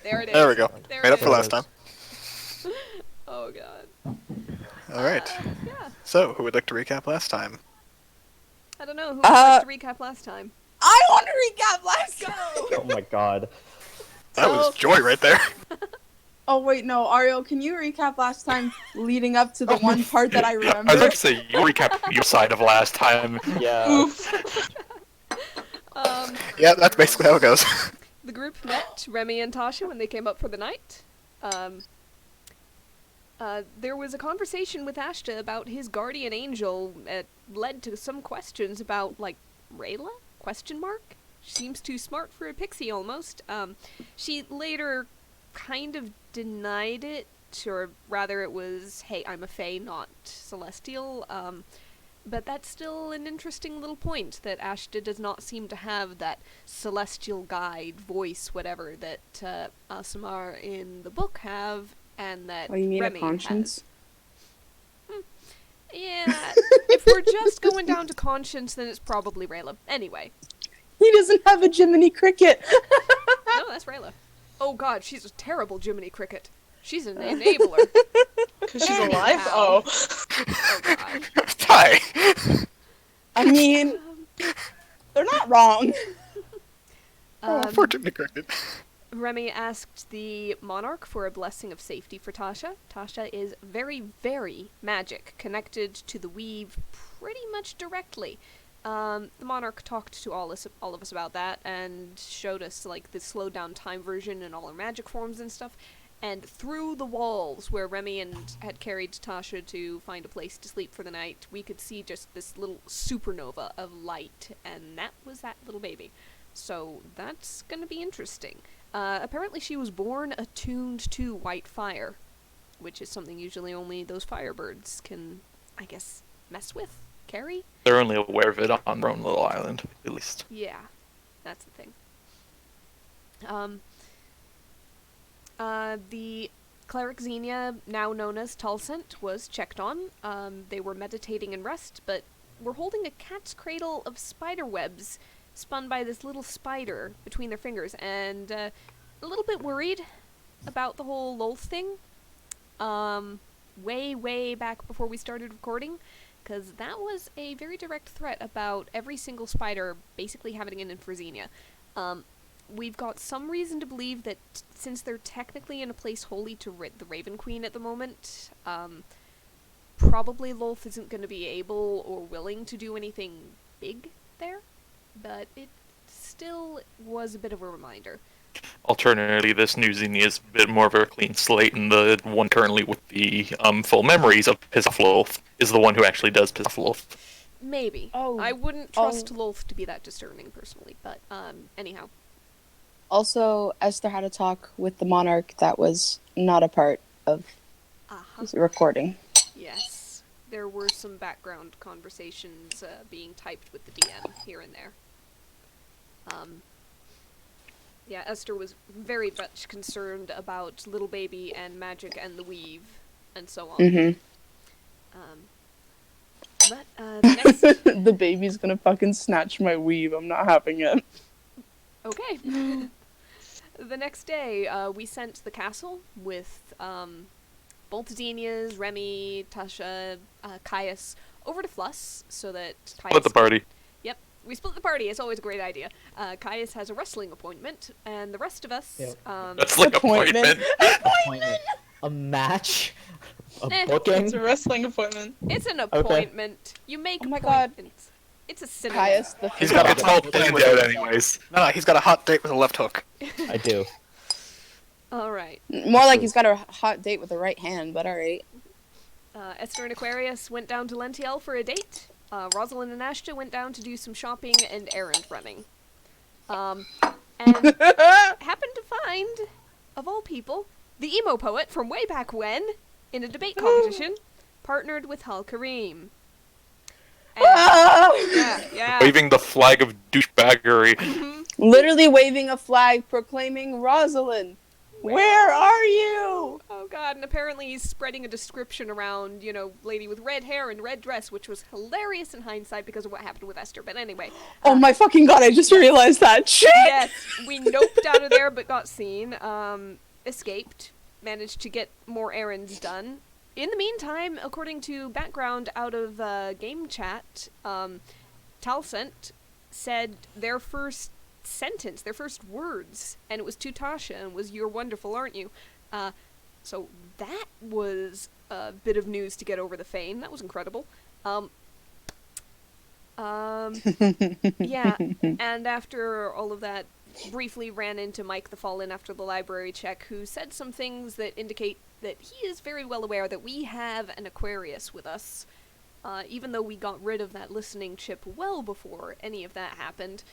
There it is. There we go. There Made it up for is. last time. Oh god. Alright. Yeah. So, who would like to recap last time? I don't know. Who would like to recap last time? I want to recap. Let's go. Oh my god. That was joy right there. Oh wait, no, Ariel, can you recap last time leading up to the one part that I remember? I was about to say, you recap your side of last time. Yeah. Oof. Yeah, that's basically how it goes. The group met Rhemi and Tasha when they came up for the night. There was a conversation with Ashta about his guardian angel. It led to some questions about, like, Rayla? Question mark? Seems too smart for a pixie, almost. She later kind of denied it, or rather it was, hey, I'm a fae, not celestial. But that's still an interesting little point, that Ashta does not seem to have that celestial guide, voice, whatever, that Aasimar in the book have, and that Oh, you mean Rhemi a conscience? has. Yeah, if we're just going down to conscience, then it's probably Rayla. Anyway. He doesn't have a Jiminy Cricket. No, that's Rayla. Oh god, she's a terrible Jiminy Cricket. She's an enabler. Because she's alive? Wow. Oh. Oh god. Hi! I mean, they're not wrong. Fortunately corrected. Rhemi asked the monarch for a blessing of safety for Tasha. Tasha is very, very magic, connected to the weave pretty much directly. The monarch talked to all of us about that, and showed us, like, the slowed down time version and all her magic forms and stuff. And through the walls where Rhemi had carried Tasha to find a place to sleep for the night, we could see just this little supernova of light, and that was that little baby. So that's gonna be interesting. Apparently she was born attuned to white fire, which is something usually only those firebirds can, I guess, mess with, carry? They're only aware of it on their own little island, at least. Yeah, that's the thing. The cleric Zinnia, now known as Tulsent, was checked on. They were meditating in rest, but were holding a cat's cradle of spider webs spun by this little spider between their fingers, and a little bit worried about the whole Lolth thing. Way back before we started recording, because that was a very direct threat about every single spider basically having an in for Zinnia. We've got some reason to believe that since they're technically in a place holy to the Raven Queen at the moment, probably Lolth isn't going to be able or willing to do anything big there, but it still was a bit of a reminder. Alternatively, this new Zinnia is a bit more of a clean slate, and the one currently with the full memories of piss off Lolth is the one who actually does piss off Lolth. Maybe. Oh. I wouldn't trust Lolth to be that discerning, personally, but anyhow. Also, Esther had a talk with the monarch that was not a part of the recording. Yes. There were some background conversations being typed with the DM here and there. Yeah, Esther was very much concerned about little baby and magic and the weave and so on. Mm-hmm. But the next... The baby's gonna fucking snatch my weave. I'm not having it. Okay. The next day, we sent the castle with both Zinnias, Rhemi, Tasha, Caius over to Fluss so that Caius... Split the party. Yep, we split the party. It's always a great idea. Caius has a wrestling appointment, and the rest of us... Yep. That's like appointment. Appointment. A match? A booking? It's a wrestling appointment. It's an appointment. You make Oh my God. appointments. It's a cinema. Caius, the He's got It's a all hot date planned with out anyways. No, he's got a hot date with a left hook. I do. Alright. More like he's got a hot date with the right hand, but alright. Esther and Aquarius went down to Lentiel for a date. Rosalind and Ashta went down to do some shopping and errand running. And happened to find, of all people, the emo poet from way back when, in a debate competition, partnered with Hal'qarim. Yeah. Waving the flag of douchebaggery. Literally waving a flag proclaiming Rosalind Where are you? Oh god, and apparently he's spreading a description around, lady with red hair and red dress, which was hilarious in hindsight because of what happened with Esther. But anyway. Oh my fucking god, I just realized that. Shit! Yes, we noped out of there but got seen. Escaped. Managed to get more errands done. In the meantime, according to background out of game chat, Talcent said their first sentence, their first words, and it was to Tasha, and was "You're wonderful, aren't you?" So that was a bit of news to get over the Fane. That was incredible. Yeah, and after all of that, briefly ran into Mike the Fallen after the library check, who said some things that indicate that he is very well aware that we have an Aquarius with us, even though we got rid of that listening chip well before any of that happened.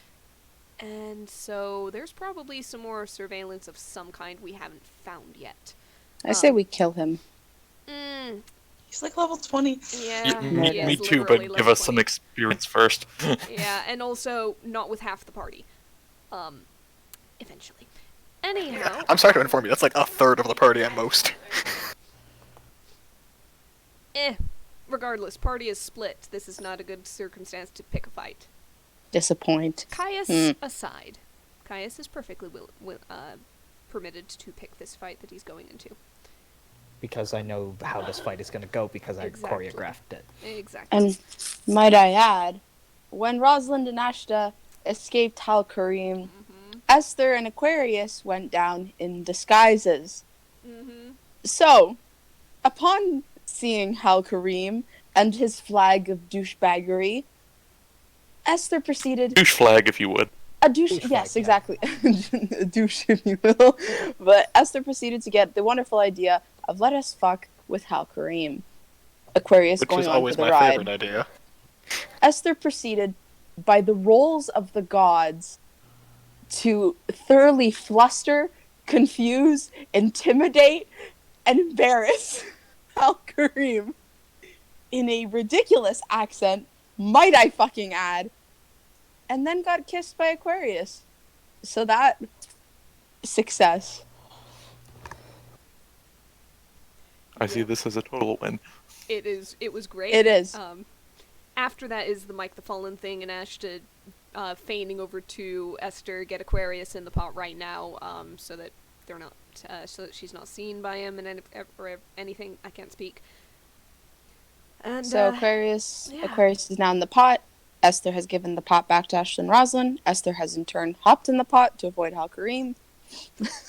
And so there's probably some more surveillance of some kind we haven't found yet. I say we kill him. He's like level 20. Yeah, Me too, but give us some experience first. Yeah, and also not with half the party. Eventually. Anyhow. I'm sorry to inform you, that's like a third of the party at most. Regardless, party is split. This is not a good circumstance to pick a fight. Disappoint. Caius aside. Caius is perfectly permitted to pick this fight that he's going into. Because I know how this fight is going to go because I choreographed it. Exactly. And might I add, when Rosalind and Ashta escaped Hal'qarim, Esyther and Aquarius went down in disguises. So, upon seeing Hal'qarim and his flag of douchebaggery, Esyther proceeded... Douche flag, if you would. A douche, yes, flag, exactly. A douche, if you will. But Esyther proceeded to get the wonderful idea of let us fuck with Hal'qarim. Aquarius Which going is on always for the my ride. favorite idea. Esyther proceeded, by the roles of the gods, to thoroughly fluster, confuse, intimidate, and embarrass Hal'qarim in a ridiculous accent, might I fucking add, and then got kissed by Aquarius. So that... success. I see this as a total win. It was great. It is. After that is the Mike the Fallen thing, and Ashta feigning over to Esther, get Aquarius in the pot right now, so that they're not, so that she's not seen by him and or anything. I can't speak. And So Aquarius is now in the pot. Esyther has given the pot back to Ashta and Rosalind. Esyther has in turn hopped in the pot to avoid Hal'qarim.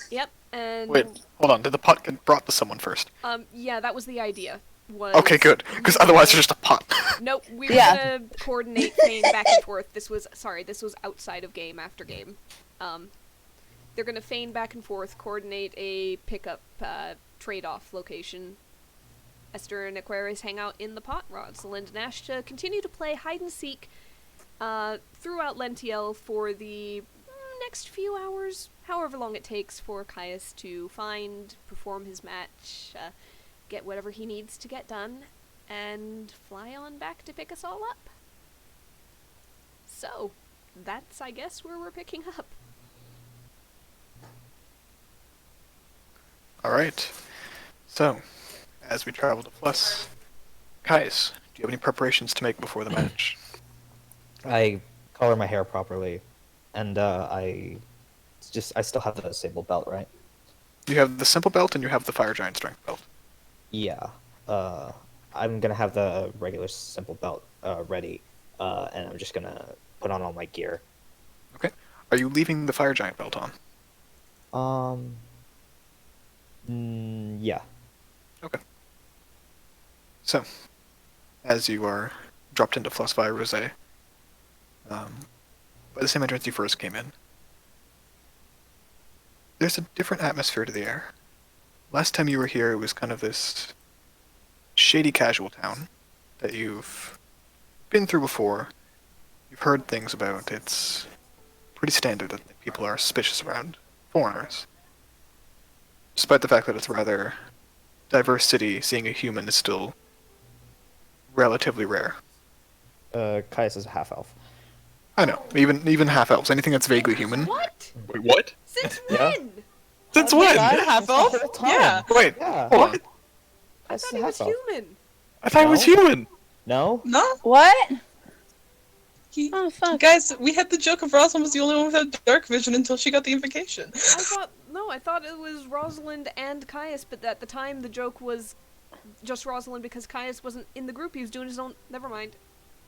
Yep. And Wait, hold on, did the pot get brought to someone first? yeah, that was the idea. Okay, good, because otherwise it's just a pot. Nope, we were gonna coordinate feign back and forth. This was outside of game after game. They're gonna feign back and forth, coordinate a pickup trade-off location. Esther and Aquarius hang out in the pot. Rosalind and Ashta continue to play hide-and-seek throughout Lentiel for the next few hours, however long it takes for Caius to perform his match, get whatever he needs to get done, and fly on back to pick us all up. So, that's, I guess, where we're picking up. Alright. So, as we travel to Plus, Caius, do you have any preparations to make before the match? I color my hair properly, and I still have the sable belt, right? You have the simple belt and you have the fire giant strength belt. Yeah. I'm gonna have the regular simple belt ready, and I'm just gonna put on all my gear. Okay. Are you leaving the fire giant belt on? Yeah. Okay. So, as you are dropped into Plus via Rose, by the same entrance you first came in, there's a different atmosphere to the air. Last time you were here, it was kind of this shady casual town that you've been through before. You've heard things about. It's pretty standard that people are suspicious around foreigners. Despite the fact that it's a rather diverse city, seeing a human is still relatively rare. Caius is a half-elf. I know, even half-elves, anything that's vaguely human. What? Wait, what? Since Yeah. when? Since Oh my when? God. Half elf? The whole time. Yeah. Wait, Yeah. hold on. I That's thought he was half elf. human. I thought he was No? human. No? No. What? He, Oh fuck. guys, we had the joke of Rosalind was the only one without dark vision until she got the invocation. I thought it was Rosalind and Caius, but at the time the joke was just Rosalind because Caius wasn't in the group. He was doing his own. Never mind.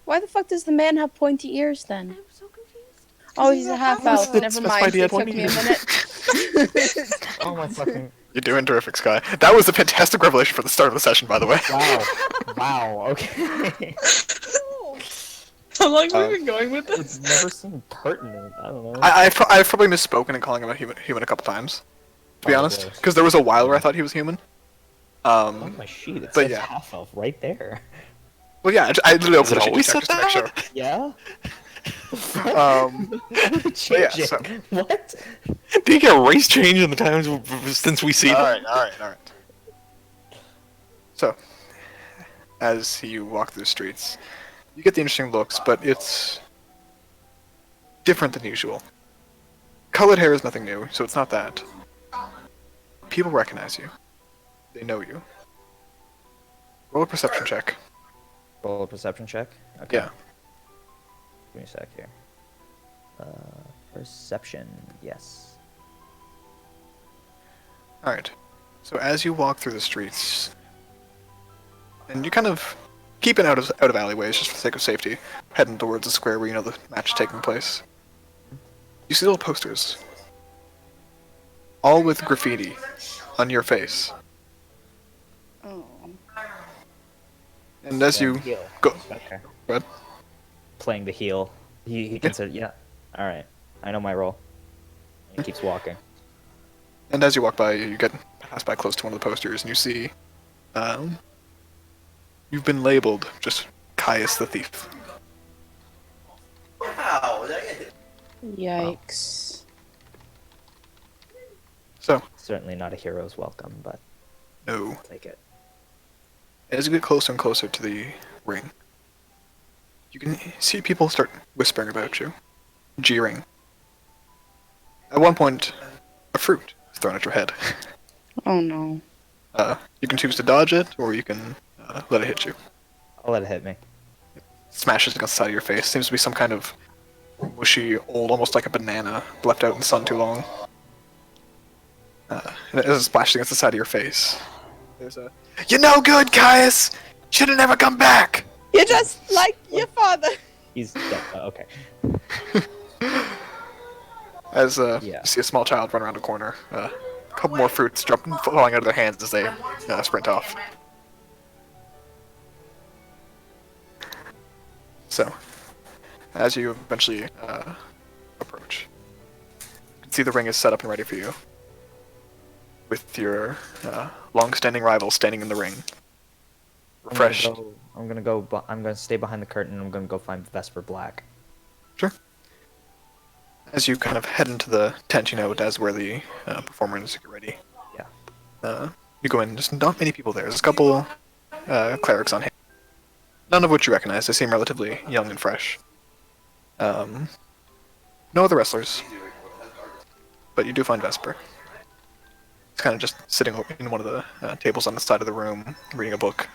Why the fuck does the man have pointy ears then? I'm so confused. Oh, he's a half elf. It's Never specified mind. he It had took pointy me a ears. minute. Oh my fucking. You're doing terrific, Sky. That was a fantastic revelation for the start of the session, by the way. Wow. Wow. Okay. Oh. How long have we been going with It's this? never seemed pertinent. I don't know. I've probably misspoken in calling him a human a couple times, to be honest. Probably. Because there was a while where I thought he was human. On my sheet, it but says yeah. half elf right there. Well, yeah, I literally Has opened it the sheet always to check said just to make sure. Yeah. Yeah, Change so- it. What? Did you get race change in the times since we see them? Alright. So, as you walk through the streets, you get the interesting looks, but it's different than usual. Colored hair is nothing new, so it's not that. People recognize you. They know you. Roll a perception check. Roll a perception check. Okay. Yeah. Give me a sec here. Perception. Yes. Alright. So as you walk through the streets, and you kind of keep it out of alleyways just for the sake of safety, heading towards the square where you know the match is taking place. You see little posters, all with graffiti on your face. Oh. And as you Heal. go, Okay. What? Playing the heel. He considered. Yeah. All right. I know my role. He keeps walking. And as you walk by, you get passed by close to one of the posters, and you see, you've been labeled just Caius the Thief. Yikes. So, Certainly not a hero's welcome, but no. I'll take it. As you get closer and closer to the ring, you can see people start whispering about you, jeering. At one point, a fruit is thrown at your head. Oh no. You can choose to dodge it, or you can let it hit you. I'll let it hit me. Smashes against the side of your face. Seems to be some kind of mushy, old, almost like a banana, left out in the sun too long. And as it splashes against the side of your face, there's a, "You're no good, Caius! Should've never come back!" You're just like your father. He's dead. Okay. As Yeah. you see a small child run around a corner. A couple more fruits falling out of their hands as they sprint off. So, as you eventually approach, you can see the ring is set up and ready for you, with your long-standing rival standing in the ring, refreshed. I'm gonna stay behind the curtain. I'm gonna go find Vesper Black. Sure. As you kind of head into the tent, you know, as where the performers get ready. Yeah. You go in, there's not many people there. There's a couple clerics on hand. None of which you recognize. They seem relatively young and fresh. No other wrestlers. But you do find Vesper. He's kind of just sitting in one of the tables on the side of the room, reading a book.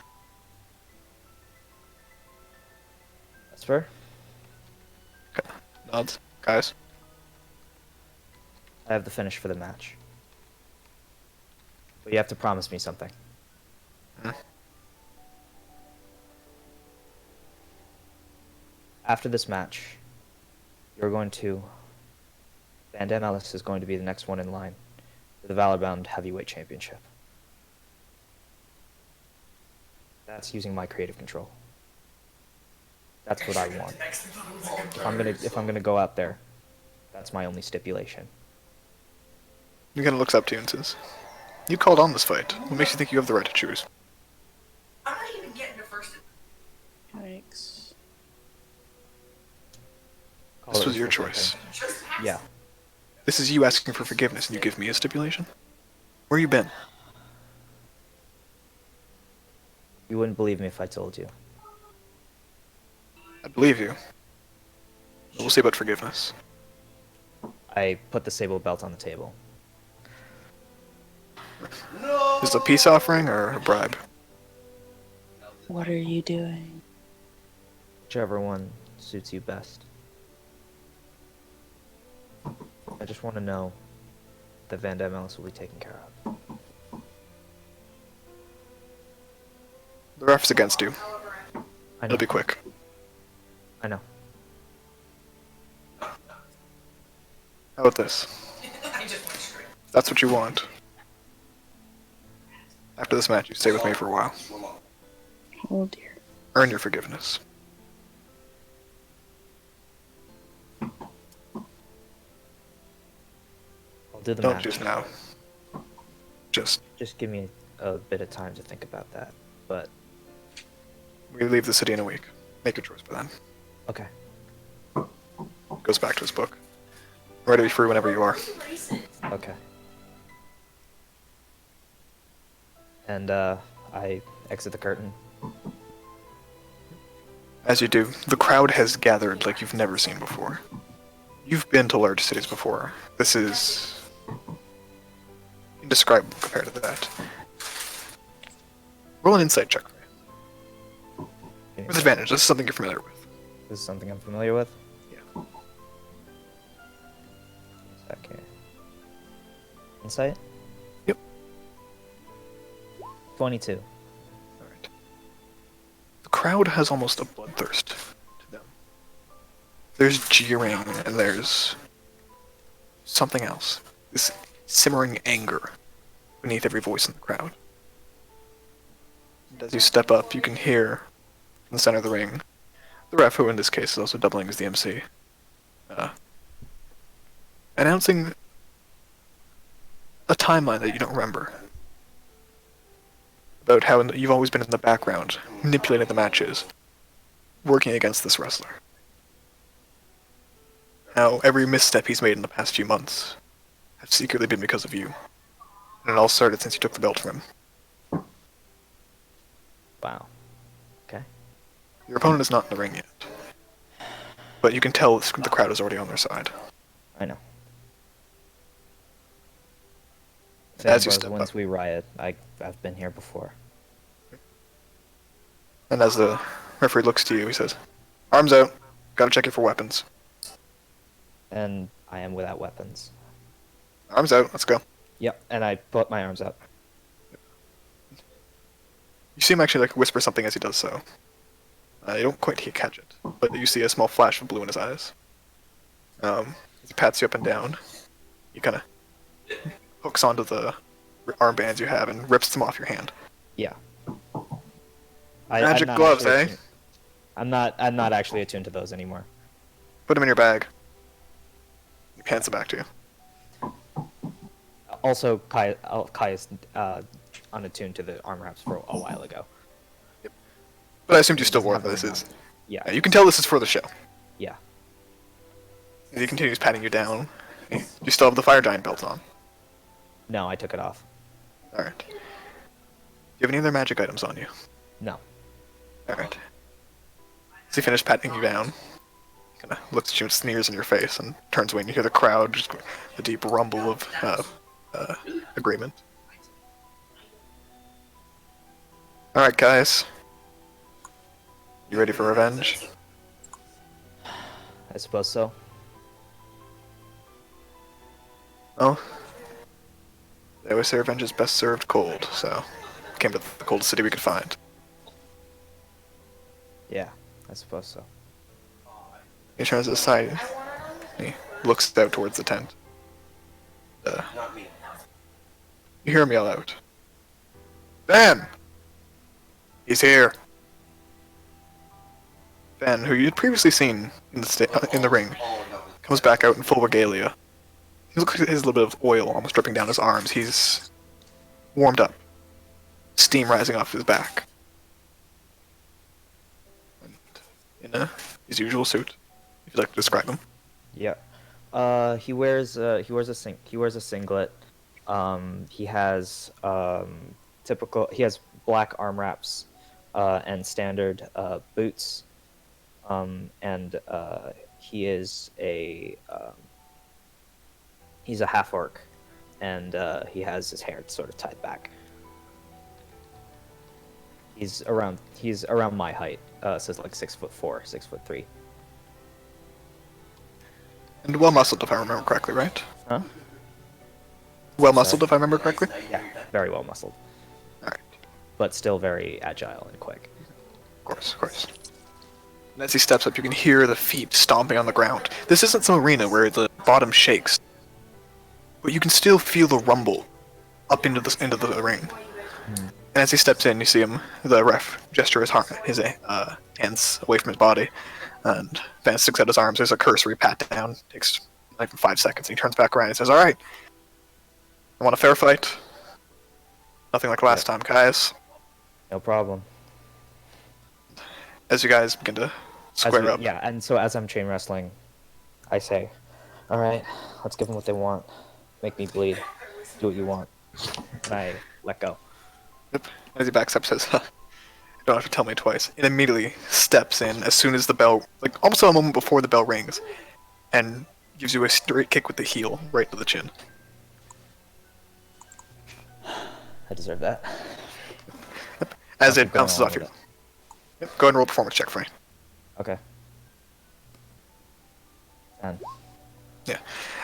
Vesper. Nods. Guys. I have the finish for the match. But you have to promise me something. After this match, you're going to... Van Dam Ellis is going to be the next one in line for the Valorbound Heavyweight Championship. That's using my creative control. That's what I want. If I'm gonna go out there, that's my only stipulation. He kind of looks up to you and says, "You called on this fight. What makes you think you have the right to choose?" Yikes. Call This it was your wishful choice. thinking. Yeah. This is you asking for forgiveness, and you give me a stipulation? Where you been? You wouldn't believe me if I told you. I believe you. But we'll see about forgiveness. I put the sable belt on the table. Is it a peace offering or a bribe? What are you doing? Whichever one suits you best. I just want to know that Van Dam Ellis will be taken care of. The ref's against you. I know. It'll be quick. I know. How about this? That's what you want. After this match, you stay with me for a while. Oh dear. Earn your forgiveness. I'll do the Don't match. choose now. Just, Just give me a bit of time to think about that. But we leave the city in a week. Make your choice by then. okay. Goes back to his book. Ready to be free whenever you are. Okay. And I exit the curtain. As you do, the crowd has gathered like you've never seen before. You've been to large cities before. This is indescribable compared to that. Roll an insight check for me. With advantage, this is something you're familiar with. This is something I'm familiar with. Yeah. Okay. Insight? Yep. 22. Alright. The crowd has almost a bloodthirst to them. There's jeering and there's something else. This simmering anger beneath every voice in the crowd. And as you step up, you can hear in the center of the ring the ref, who in this case is also doubling as the MC, announcing a timeline that you don't remember. About how you've always been in the background, manipulating the matches, working against this wrestler. How every misstep he's made in the past few months have secretly been because of you. And it all started since you took the belt from him. Wow. Okay. Your opponent is not in the ring yet. But you can tell the crowd is already on their side. I know. As you Fanbuzz step wins, up. we riot. I've been here before. And as the referee looks to you, he says, "Arms out. Gotta check you for weapons. And I am without weapons. Arms out. Let's go." Yep, and I put my arms up. You see him actually whisper something as he does so. You don't quite catch it, but you see a small flash of blue in his eyes. As he pats you up and down, he kind of hooks onto the armbands you have and rips them off your hand. Yeah. Magic I'm not gloves, actually eh? attuned- I'm not actually attuned to those anymore. Put them in your bag. He pants it back to you. Also, Caius unattuned to the arm wraps for a while ago. But I assumed you still wore them. This is. Yeah. Yeah, you can tell this is for the show. Yeah. As he continues patting you down, you still have the Fire Giant belt on. No, I took it off. Alright. Do you have any other magic items on you? No. Alright. As he finished patting you down, he kind of looks at you and sneers in your face and turns away, and you hear the crowd just a deep rumble of agreement. Alright, guys. You ready for revenge? I suppose so. Well, they always say revenge is best served cold, so came to the coldest city we could find. Yeah, I suppose so. He turns aside. He looks out towards the tent. You hear him yell out, "Ben! He's here!" Ben, who you'd previously seen in the ring, comes back out in full regalia. He looks like he has a little bit of oil almost dripping down his arms. He's warmed up. Steam rising off his back. And in his usual suit, if you'd like to describe him. Yeah. He wears a singlet. He has he has black arm wraps and standard boots. And he is he's a half orc, and he has his hair sort of tied back. He's around my height, so it's like 6'4", 6'3". And well-muscled, if I remember correctly, right? Huh? Well-muscled, if I remember correctly? Yeah, very well muscled, Alright, but still very agile and quick. of course, of course. And as he steps up, you can hear the feet stomping on the ground. This isn't some arena where the bottom shakes, but you can still feel the rumble up into the ring. And as he steps in, you see him, the ref, gesture his hands away from his body, and Van sticks out his arms. There's a cursory pat down. Takes like 5 seconds. And he turns back around and says, "All right, I want a fair fight. Nothing like last time, Caius." No problem. As you guys begin to square up. Yeah, and so as I'm chain wrestling, I say, "All right, let's give them what they want. Make me bleed. Do what you want." And I let go. Yep. As he backs up, says, "You don't have to tell me twice." And immediately steps in as soon as the bell, like almost a moment before the bell rings, and gives you a straight kick with the heel right to the chin. I deserve that. As I'll it keep going bounces along off you. with Yep. Go ahead and roll a performance check for me. Okay. And Yeah.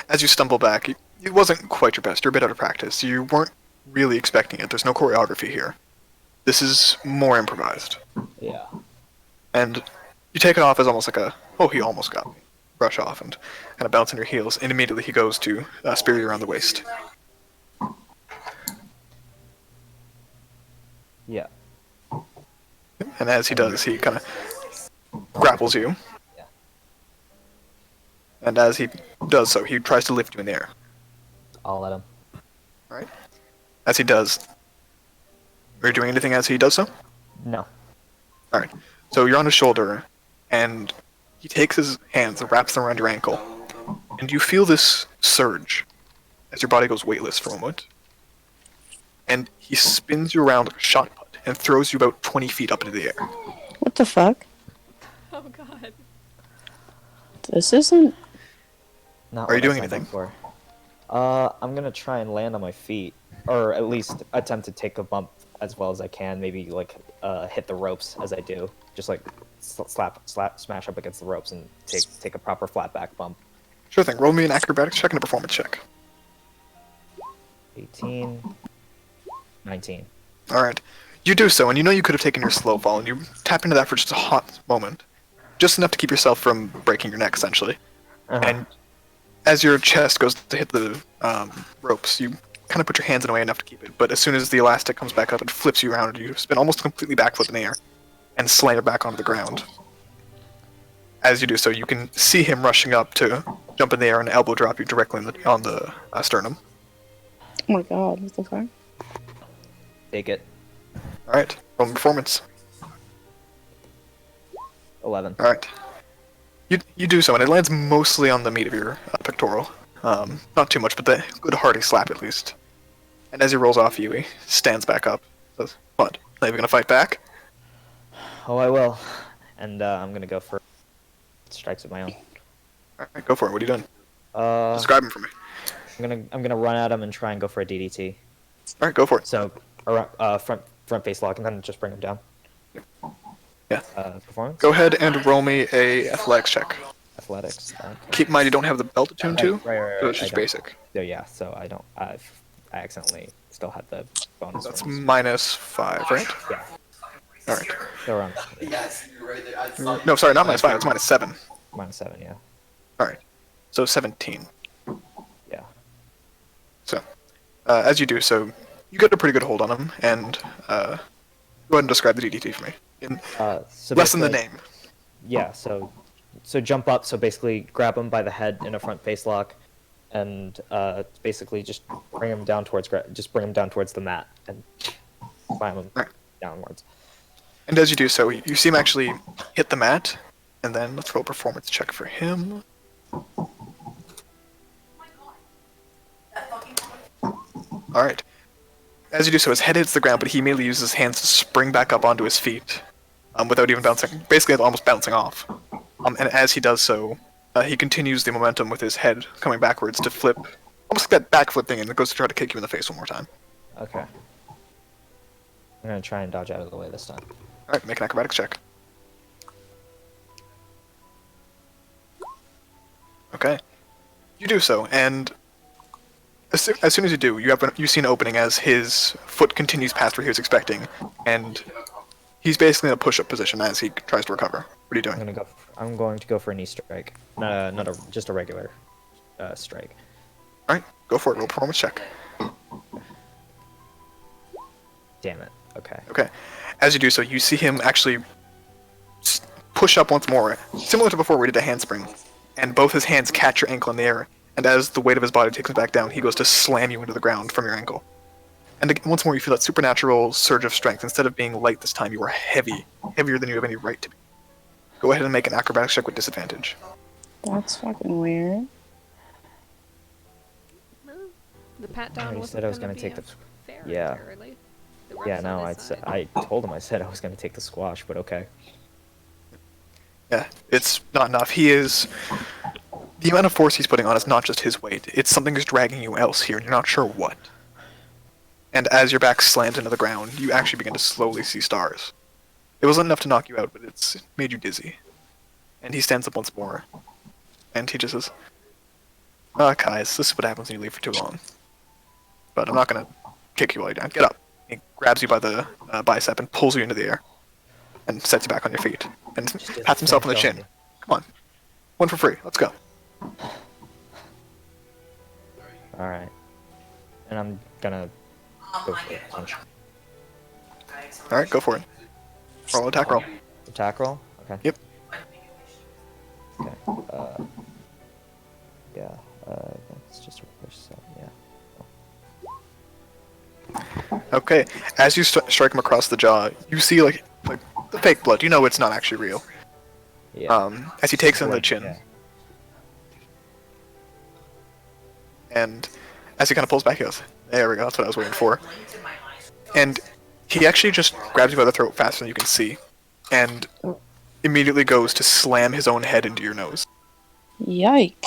As you stumble back, it wasn't quite your best. You're a bit out of practice. You weren't really expecting it. There's no choreography here. This is more improvised. yeah. And you take it off as almost like a, "Oh, he almost got me." Brush off and kind of bounce on your heels, and immediately he goes to spear you around the waist. Yeah. And as he does, he kind of grapples you. Yeah. And as he does so, he tries to lift you in the air. I'll let him. Right? As he does. Are you doing anything as he does so? No. Alright. So you're on his shoulder, and he takes his hands and wraps them around your ankle. And you feel this surge as your body goes weightless for a moment. And he spins you around like a shot put and throws you about 20 feet up into the air. What the fuck? Oh god. This isn't. Not Are you what I doing signed anything? up for. I'm gonna try and land on my feet, or at least attempt to take a bump as well as I can. Maybe like hit the ropes as I do, just like smash up against the ropes and take a proper flat back bump. Sure thing. Roll me an acrobatics check and a performance check. 18, 19. Alright. You do so, and you know you could have taken your slow fall, and you tap into that for just a hot moment. Just enough to keep yourself from breaking your neck, essentially. Uh-huh. And as your chest goes to hit the ropes, you kind of put your hands in a way enough to keep it, but as soon as the elastic comes back up, it flips you around, and you spin almost completely backflip in the air, and slam it back onto the ground. As you do so, you can see him rushing up to jump in the air and elbow drop you directly on the sternum. Oh my god, what the fuck? Take it. Alright, roll performance. 11. Alright. You do so, and it lands mostly on the meat of your pectoral. Not too much, but the good hearty slap at least. And as he rolls off you, he stands back up. Says, "What? Are you gonna fight back?" Oh, I will. And I'm gonna go for strikes of my own. Alright, go for it. What are you doing? I'm Describe him for me. gonna run at him and try and go for a DDT. Alright, go for it. So, front face lock, and then just bring him down. Yeah. Performance. Go ahead and roll me a athletics check. Athletics. Okay. Keep in mind you don't have the belt attuned to, Right, so it's I just don't. basic. So yeah, so I don't. I accidentally still had the bonus. That's ones. -5, right? Yeah. Alright. They're on No, sorry, not -5, it's -7. -7. Yeah. Alright. So 17. Yeah. So, as you do so, you get a pretty good hold on him, and go ahead and describe the DDT for me. In So less than the basically- name. Yeah. So jump up. So basically, grab him by the head in a front face lock, and basically just bring him down towards the mat and slam him Right. downwards. And as you do so, you see him actually hit the mat, and then let's roll a performance check for him. Alright. As you do so, his head hits the ground, but he immediately uses his hands to spring back up onto his feet, without even bouncing, basically almost bouncing off. And as he does so, he continues the momentum with his head coming backwards to flip almost like that backflip thing, and it goes to try to kick you in the face one more time. Okay. I'm gonna try and dodge out of the way this time. Alright, make an acrobatics check. Okay. You do so, and as soon as you do, you see an opening as his foot continues past where he was expecting, and he's basically in a push-up position as he tries to recover. What are you doing? I'm going to go for a knee strike. Just a regular strike. Alright, go for it. Roll a performance check. Damn it. Okay. Okay. As you do so, you see him actually push up once more, similar to before where he did a handspring, and both his hands catch your ankle in the air, and as the weight of his body takes him back down, he goes to slam you into the ground from your ankle. And once more, you feel that supernatural surge of strength. Instead of being light this time, you are heavy, heavier than you have any right to be. Go ahead and make an acrobatics check with disadvantage. That's fucking weird. No, the pat down You wasn't said I was gonna gonna be take the. fair Yeah. entirely. The ref's Yeah, on no, his side. I told him I said I was gonna take the squash, but okay. Yeah, it's not enough. The amount of force he's putting on is not just his weight. It's something that's dragging you else here, and you're not sure what. And as your back slams into the ground, you actually begin to slowly see stars. It wasn't enough to knock you out, but it's made you dizzy. And he stands up once more, and he just says, Caius, this is what happens when you leave for too long. But I'm not gonna kick you while you're down. Get up. He grabs you by the bicep and pulls you into the air, and sets you back on your feet, and pats himself on the chin. Come on. One for free. Let's go. Alright. And I'm gonna go for a punch. Alright, go for it. Roll attack roll. Attack roll? Okay. Yep. Okay. Yeah. It's just a reverse set. Yeah. Okay, as you strike him across the jaw, you see like the fake blood. You know it's not actually real. Yeah. As he takes him on the chin, Yeah. and as he kind of pulls back, he goes, "There we go. That's what I was waiting for." And he actually just grabs you by the throat faster than you can see, and immediately goes to slam his own head into your nose. Yike.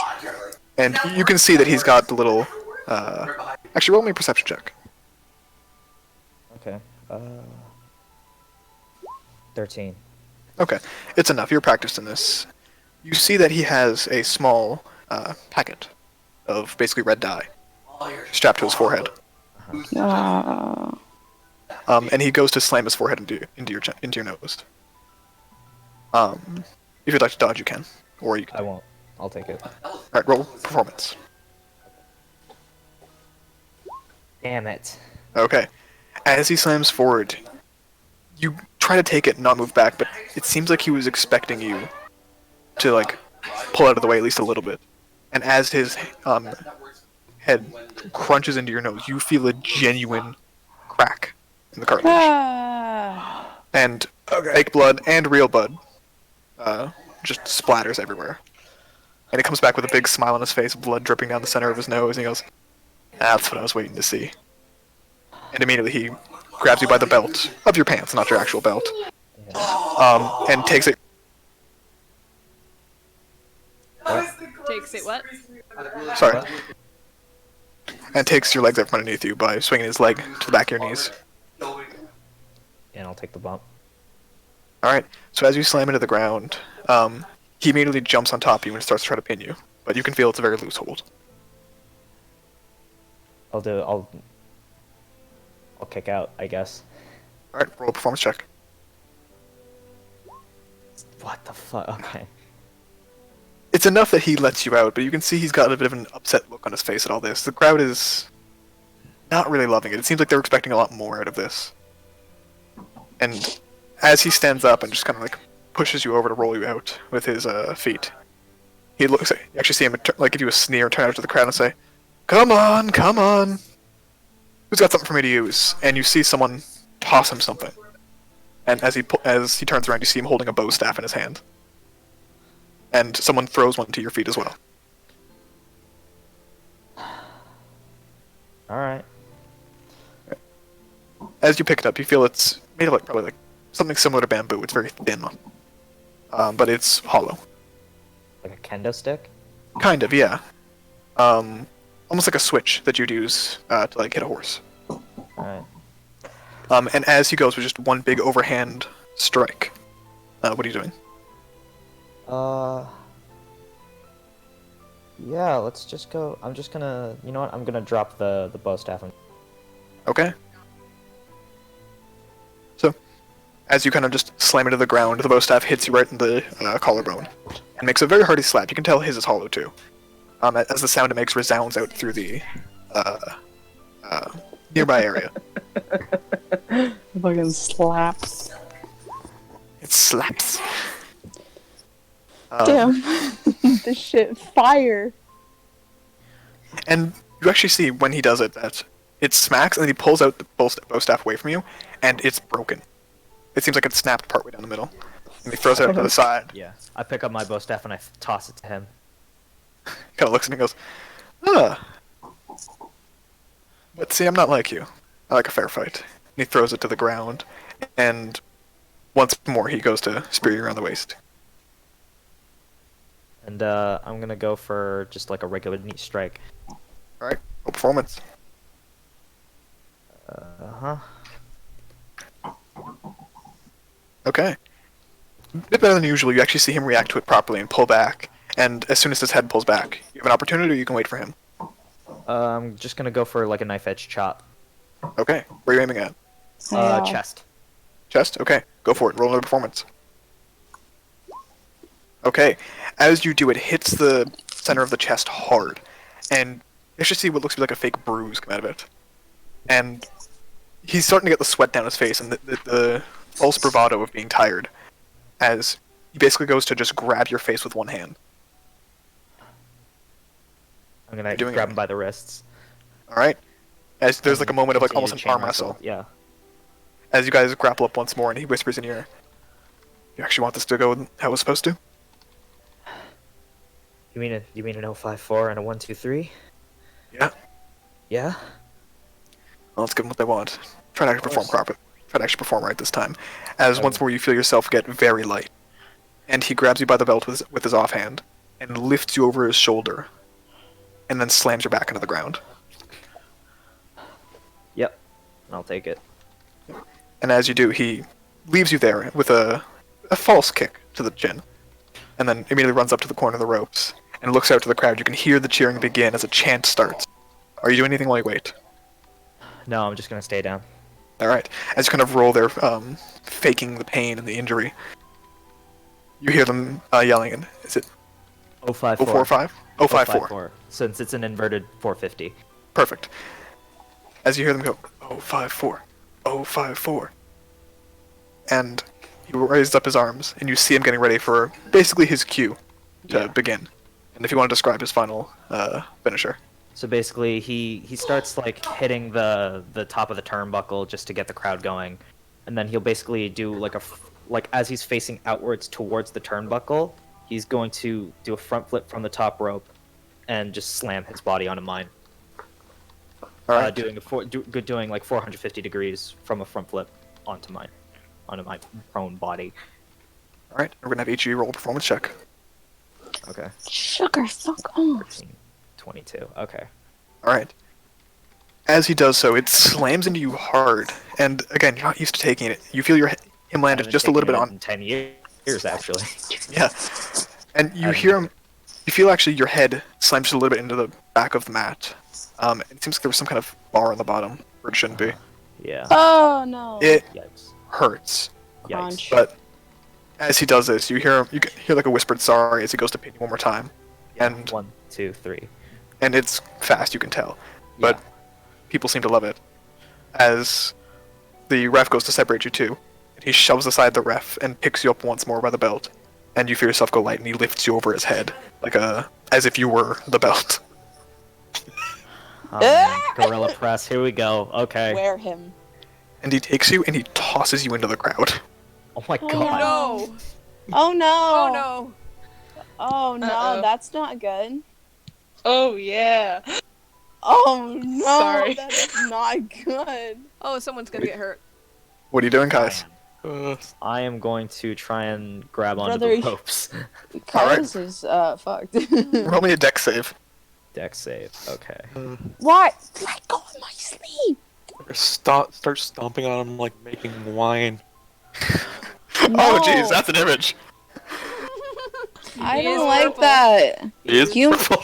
And you can see that he's got the little. Actually, roll me a perception check. Okay. 13. Okay, it's enough. You're practiced in this. You see that he has a small packet of basically red dye strapped to his forehead, and he goes to slam his forehead into your nose. If you'd like to dodge, you can, or you can. I won't. I'll take it. All right, roll performance. Damn it. Okay, as he slams forward, you try to take it and not move back, but it seems like he was expecting you to like pull out of the way at least a little bit. And as his head crunches into your nose, you feel a genuine crack in the cartilage. And fake blood and real blood just splatters everywhere. And he comes back with a big smile on his face, blood dripping down the center of his nose, and he goes, "That's what I was waiting to see." And immediately he grabs you by the belt of your pants, not your actual belt, and takes it. Takes it what? Sorry. And takes your legs up from underneath you by swinging his leg to the back of your knees. And I'll take the bump. Alright, so as you slam into the ground, he immediately jumps on top of you and starts to try to pin you. But you can feel it's a very loose hold. I'll kick out, I guess. Alright, roll a performance check. What the fuck? Okay. It's enough that he lets you out, but you can see he's got a bit of an upset look on his face at all this. The crowd is not really loving it. It seems like they're expecting a lot more out of this. And as he stands up and just kind of like pushes you over to roll you out with his feet, he looks. You actually see him like give you a sneer, turn out to the crowd and say, "Come on, come on. Who's got something for me to use?" And you see someone toss him something. And as he turns around, you see him holding a bow staff in his hand. And someone throws one to your feet as well. Alright. As you pick it up, you feel it's made of probably like something similar to bamboo. It's very thin, but it's hollow. Like a kendo stick? Kind of, yeah. On almost like a switch that you'd use to like hit a horse. Alright. And as he goes with just one big overhand strike, what are you doing? Yeah, let's just go. I'm just gonna, you know what? I'm gonna drop the bow staff. Okay. So, as you kind of just slam it to the ground, the bow staff hits you right in the collarbone and makes a very hearty slap. You can tell his is hollow too, as the sound it makes resounds out through the nearby area. Fucking slaps. It slaps. Damn. This shit fire. And you actually see when he does it that it smacks, and then he pulls out the bow staff away from you, and it's broken. It seems like it snapped partway down the middle, and he throws it out to the side. Yeah. I pick up my bow staff and I toss it to him. Kind of looks at me and goes, "Ah." But see, I'm not like you. I like a fair fight. And he throws it to the ground, and once more he goes to spear you around the waist. And I'm gonna go for just like a regular neat strike. Alright, roll performance. Uh-huh. Okay. A bit better than usual. You actually see him react to it properly and pull back. And as soon as his head pulls back, you have an opportunity or you can wait for him. I'm just gonna go for like a knife edge chop. Okay, where are you aiming at? Yeah. Chest. Chest? Okay, go for it. Roll another performance. Okay, as you do, it hits the center of the chest hard. And you actually see what looks to be like a fake bruise come out of it. And he's starting to get the sweat down his face and the false bravado of being tired. As he basically goes to just grab your face with one hand. I'm gonna doing grab it. him by the wrists. Alright? As there's like a moment of like Continue almost to an chain arm wrestle. Yeah. As you guys grapple up once more and he whispers in your ear, "You actually want this to go how it was supposed to?" You mean an 054 and a 123? Yeah. Yeah. Well, let's give them what they want. Try to actually perform course. properly. Try to actually perform right this time. As Okay. once more you feel yourself get very light. And he grabs you by the belt with his offhand and lifts you over his shoulder and then slams your back into the ground. Yep. I'll take it. And as you do, he leaves you there with a false kick to the chin. And then immediately runs up to the corner of the ropes and looks out to the crowd. You can hear the cheering begin as a chant starts. Are you doing anything while you wait? No, I'm just gonna stay down. Alright. As you kind of roll there, faking the pain and the injury, you hear them yelling, and is it 054. 045? 054. Since it's an inverted 450. Perfect. As you hear them go, 054, 054. And he raises up his arms, and you see him getting ready for basically his cue to begin. And if you want to describe his final finisher. So basically, he starts like hitting the top of the turnbuckle just to get the crowd going, and then he'll basically do like as he's facing outwards towards the turnbuckle, he's going to do a front flip from the top rope, and just slam his body onto mine. Alright. Doing like 450 degrees from a front flip onto my prone body. Alright, we're gonna have each of you roll a performance check. Okay. Sugar, fuck off. 13, 22. Okay. Alright. As he does so, it slams into you hard, and again, you're not used to taking it. You feel him land just a little bit on. In 10 years, actually. Yeah. And you hear him, you feel actually your head slams just a little bit into the back of the mat. It seems like there was some kind of bar on the bottom, where it shouldn't be. Yeah. Oh no. It Yikes. hurts. Yikes. Crunch. But as he does this, you can hear like a whispered sorry as he goes to pin you one more time. And 1, 2, 3. and it's fast, you can tell. But Yeah. people seem to love it. As the ref goes to separate you two, and he shoves aside the ref and picks you up once more by the belt. And you feel yourself go light, and he lifts you over his head, as if you were the belt. Oh, man. Gorilla press. Here we go. Okay. Wear him. And he takes you and he tosses you into the crowd. Oh my Oh, god. No! Oh no. Oh no! Oh no, Uh-oh. that's not good. Oh yeah. Oh no, Sorry. that's not good. Oh, someone's gonna get hurt. What are you doing, Caius? I am going to try and grab onto Brother, the ropes. Caius is fucked. Roll me a dex save. Dex save. Okay. What? Let go of my sleeve. Start stomping on him like making wine. Oh, jeez, No. that's an image. I He is don't like purple. that. He is You- purple.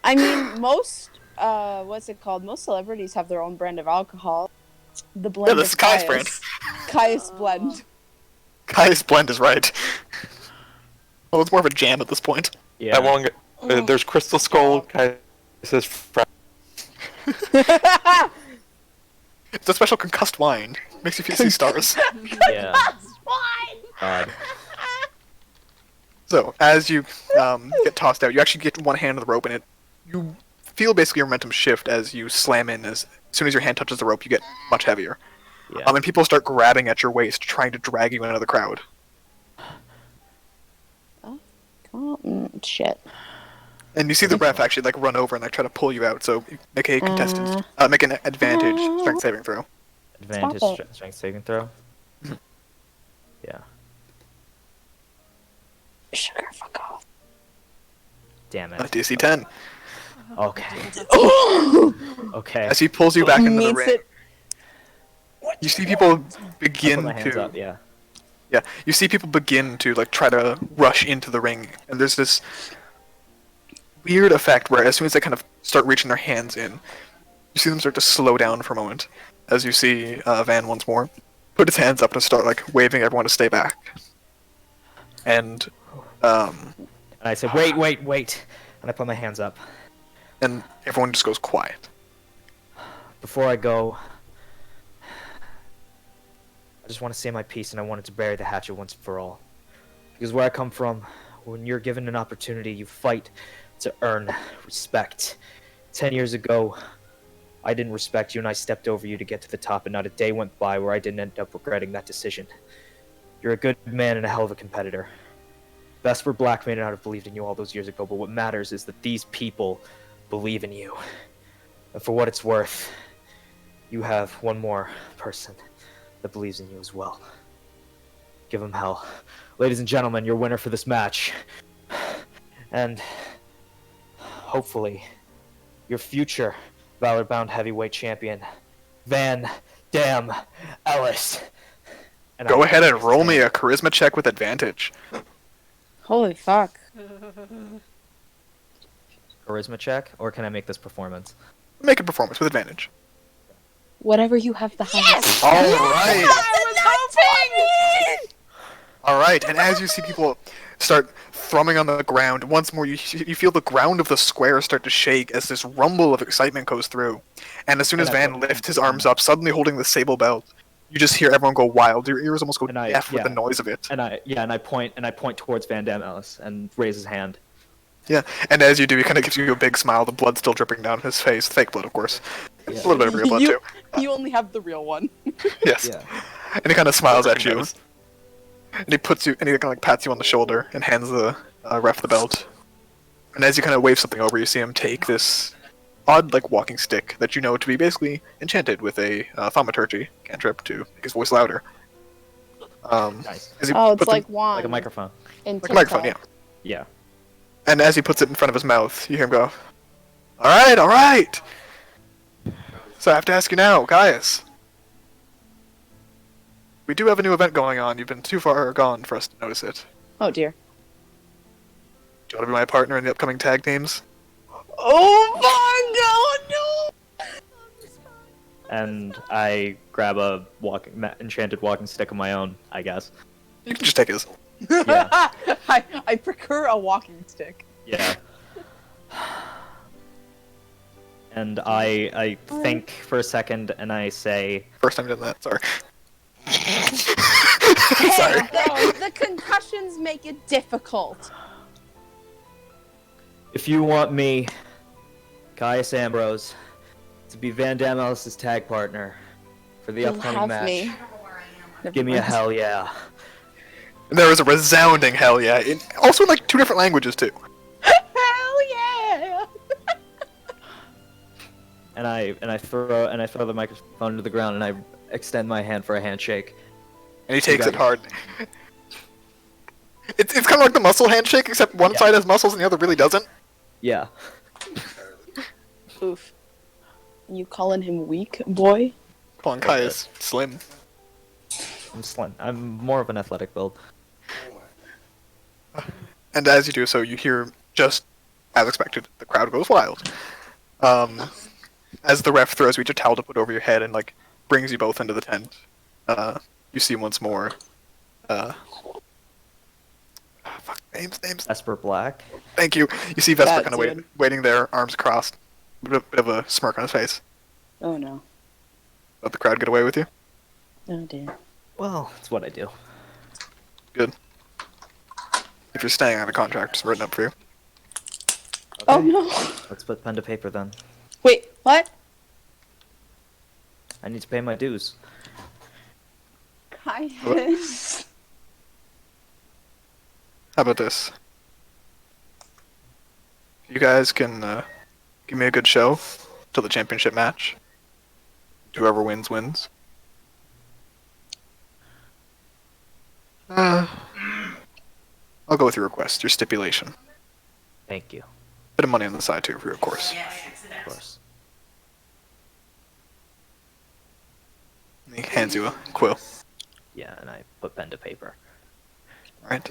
I mean, most what's it called? Most celebrities have their own brand of alcohol. The blend this of is Caius' brand. Caius blend. Caius blend is right. Well, it's more of a jam at this point. Yeah. That one. There's Crystal Skull. Caius says It's a special concussed wine. Makes you feel see stars. Yeah. God. So, as you get tossed out, you actually get one hand on the rope, and you feel basically your momentum shift as you slam in. As soon as your hand touches the rope, you get much heavier. Yeah. And people start grabbing at your waist, trying to drag you into the crowd. Oh, shit. And you see the ref actually like run over and like try to pull you out. So make a contestant, make an advantage strength saving throw. Advantage Stop it. strength saving throw. Yeah. Sugar, fuck off. Damn it. DC 10. Okay. Okay. As he pulls you back into the Means ring, it- you see people I put begin my hands to. up. Yeah. Yeah, you see people begin to like try to rush into the ring, and there's this weird effect where as soon as they kind of start reaching their hands in, you see them start to slow down for a moment. As you see Van once more put his hands up and start like waving everyone to stay back. And And I said, wait. And I put my hands up. everyone just goes quiet. Before I go, I just want to say my piece, and I wanted to bury the hatchet once for all. Because where I come from, when you're given an opportunity, you fight to earn respect. 10 years ago, I didn't respect you, and I stepped over you to get to the top, and not a day went by where I didn't end up regretting that decision. You're a good man and a hell of a competitor. Vesper Black may not have believed in you all those years ago, but what matters is that these people believe in you. And for what it's worth, you have one more person that believes in you as well. Give him hell. Ladies and gentlemen, your winner for this match. And hopefully, your future Valor-bound heavyweight champion, Van Dam Ellis. And Go I- ahead and roll me a charisma check with advantage. Holy fuck. Charisma check, or can I make this performance? Make a performance with advantage. Whatever you have the highest. All right. I was hoping! All right, and as you see people start thrumming on the ground, once more you feel the ground of the square start to shake as this rumble of excitement goes through. And as soon as Van lifts his arms up, suddenly holding the sable belt, you just hear everyone go wild. Your ears almost go deaf with the noise of it. And I point towards Van Dam Ellis and raise his hand. Yeah, and as you do, he kind of gives you a big smile, the blood still dripping down his face. Fake blood, of course. A little bit of real blood, too. You only have the real one. Yes. Yeah. And he kind of smiles at you. And he puts you, and he kind of like pats you on the shoulder and hands the ref the belt. And as you kind of wave something over, you see him take this odd, like, walking stick that you know to be basically enchanted with a thaumaturgy cantrip to make his voice louder. Nice. As he Oh, it's puts like it- wand. Like a microphone. In like a microphone, yeah. TikTok. Yeah. And as he puts it in front of his mouth, you hear him go, all right! So I have to ask you now, Caius. We do have a new event going on. You've been too far gone for us to notice it. Oh dear. Do you want to be my partner in the upcoming tag teams? Oh my god, no! And I grab a enchanted walking stick of my own, I guess. You can just take his. Yeah. I procure a walking stick. Yeah. And I think for a second, and I say, First time doing that, sorry. Hey, Sorry. the concussions make it difficult. if you want me, Caius Ambrose, to be Van Dam Ellis' tag partner for the You'll upcoming have match, me. give me a hell yeah. And there was a resounding hell yeah. Also in like 2 different languages too. Hell yeah! And I throw the microphone to the ground, and I extend my hand for a handshake. And he takes it hard. It's kind of like the muscle handshake, except one side has muscles and the other really doesn't. Yeah. Oof. You calling him weak, boy? Come on, Kai is slim. I'm slim. I'm more of an athletic build. And as you do so, you hear, just as expected, the crowd goes wild. As the ref throws you each a towel to put over your head and like brings you both into the tent, you see once more. Names. Esper Black. Thank you. You see Vesper That kind of dude. waiting there, arms crossed, bit of a smirk on his face. Oh no. Let the crowd get away with you. Oh dear. Well, it's what I do. Good. If you're staying on a contract, it's written up for you. Oh Okay. no. Let's put pen to paper then. Wait, what? I need to pay my dues. Caius. How about this? You guys can give me a good show till the championship match. Whoever wins, wins. I'll go with your request, your stipulation. Thank you. Bit of money on the side too, for you, of course. Of course. And he hands you a quill. Yeah, and I put pen to paper. Right.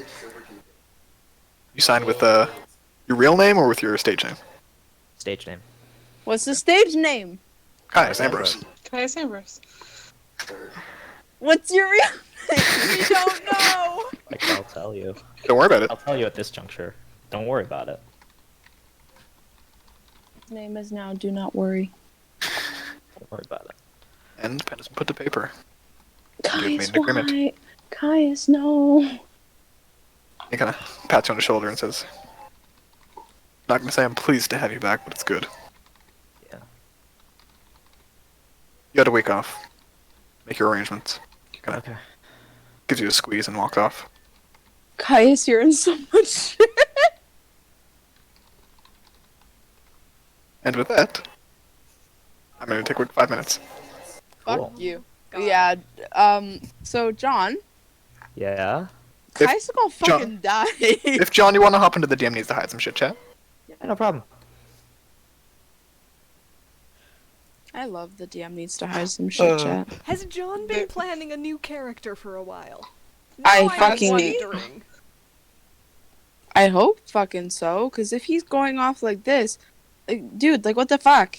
You signed with your real name or with your stage name? Stage name. What's the stage name? Caius Ambrose. Caius Ambrose. What's your real name? We don't know. I'll tell you. Don't worry about it. I'll tell you at this juncture. Don't worry about it. His name is now. Do not worry. Don't worry about it. And pen has been put to paper. You've made Caius, an agreement. why? Caius, no. He kind of pats you on the shoulder and says, "Not gonna say I'm pleased to have you back, but it's good. Yeah. You had a week off. Make your arrangements." He kind of Okay. gives you a squeeze and walks off. Caius, you're in so much shit. And with that, I'm gonna take a quick 5 minutes. Cool. Fuck you. God. Yeah. So John, Yeah. Caius is gonna John- fucking die. If John, you want to hop into the DM needs to hide some shit chat. Yeah, no problem. I love the DM needs to hide some shit chat. Has John been planning a new character for a while? I Now I'm fucking- wondering. I hope fucking so, because if he's going off like this, like, dude, like what the fuck?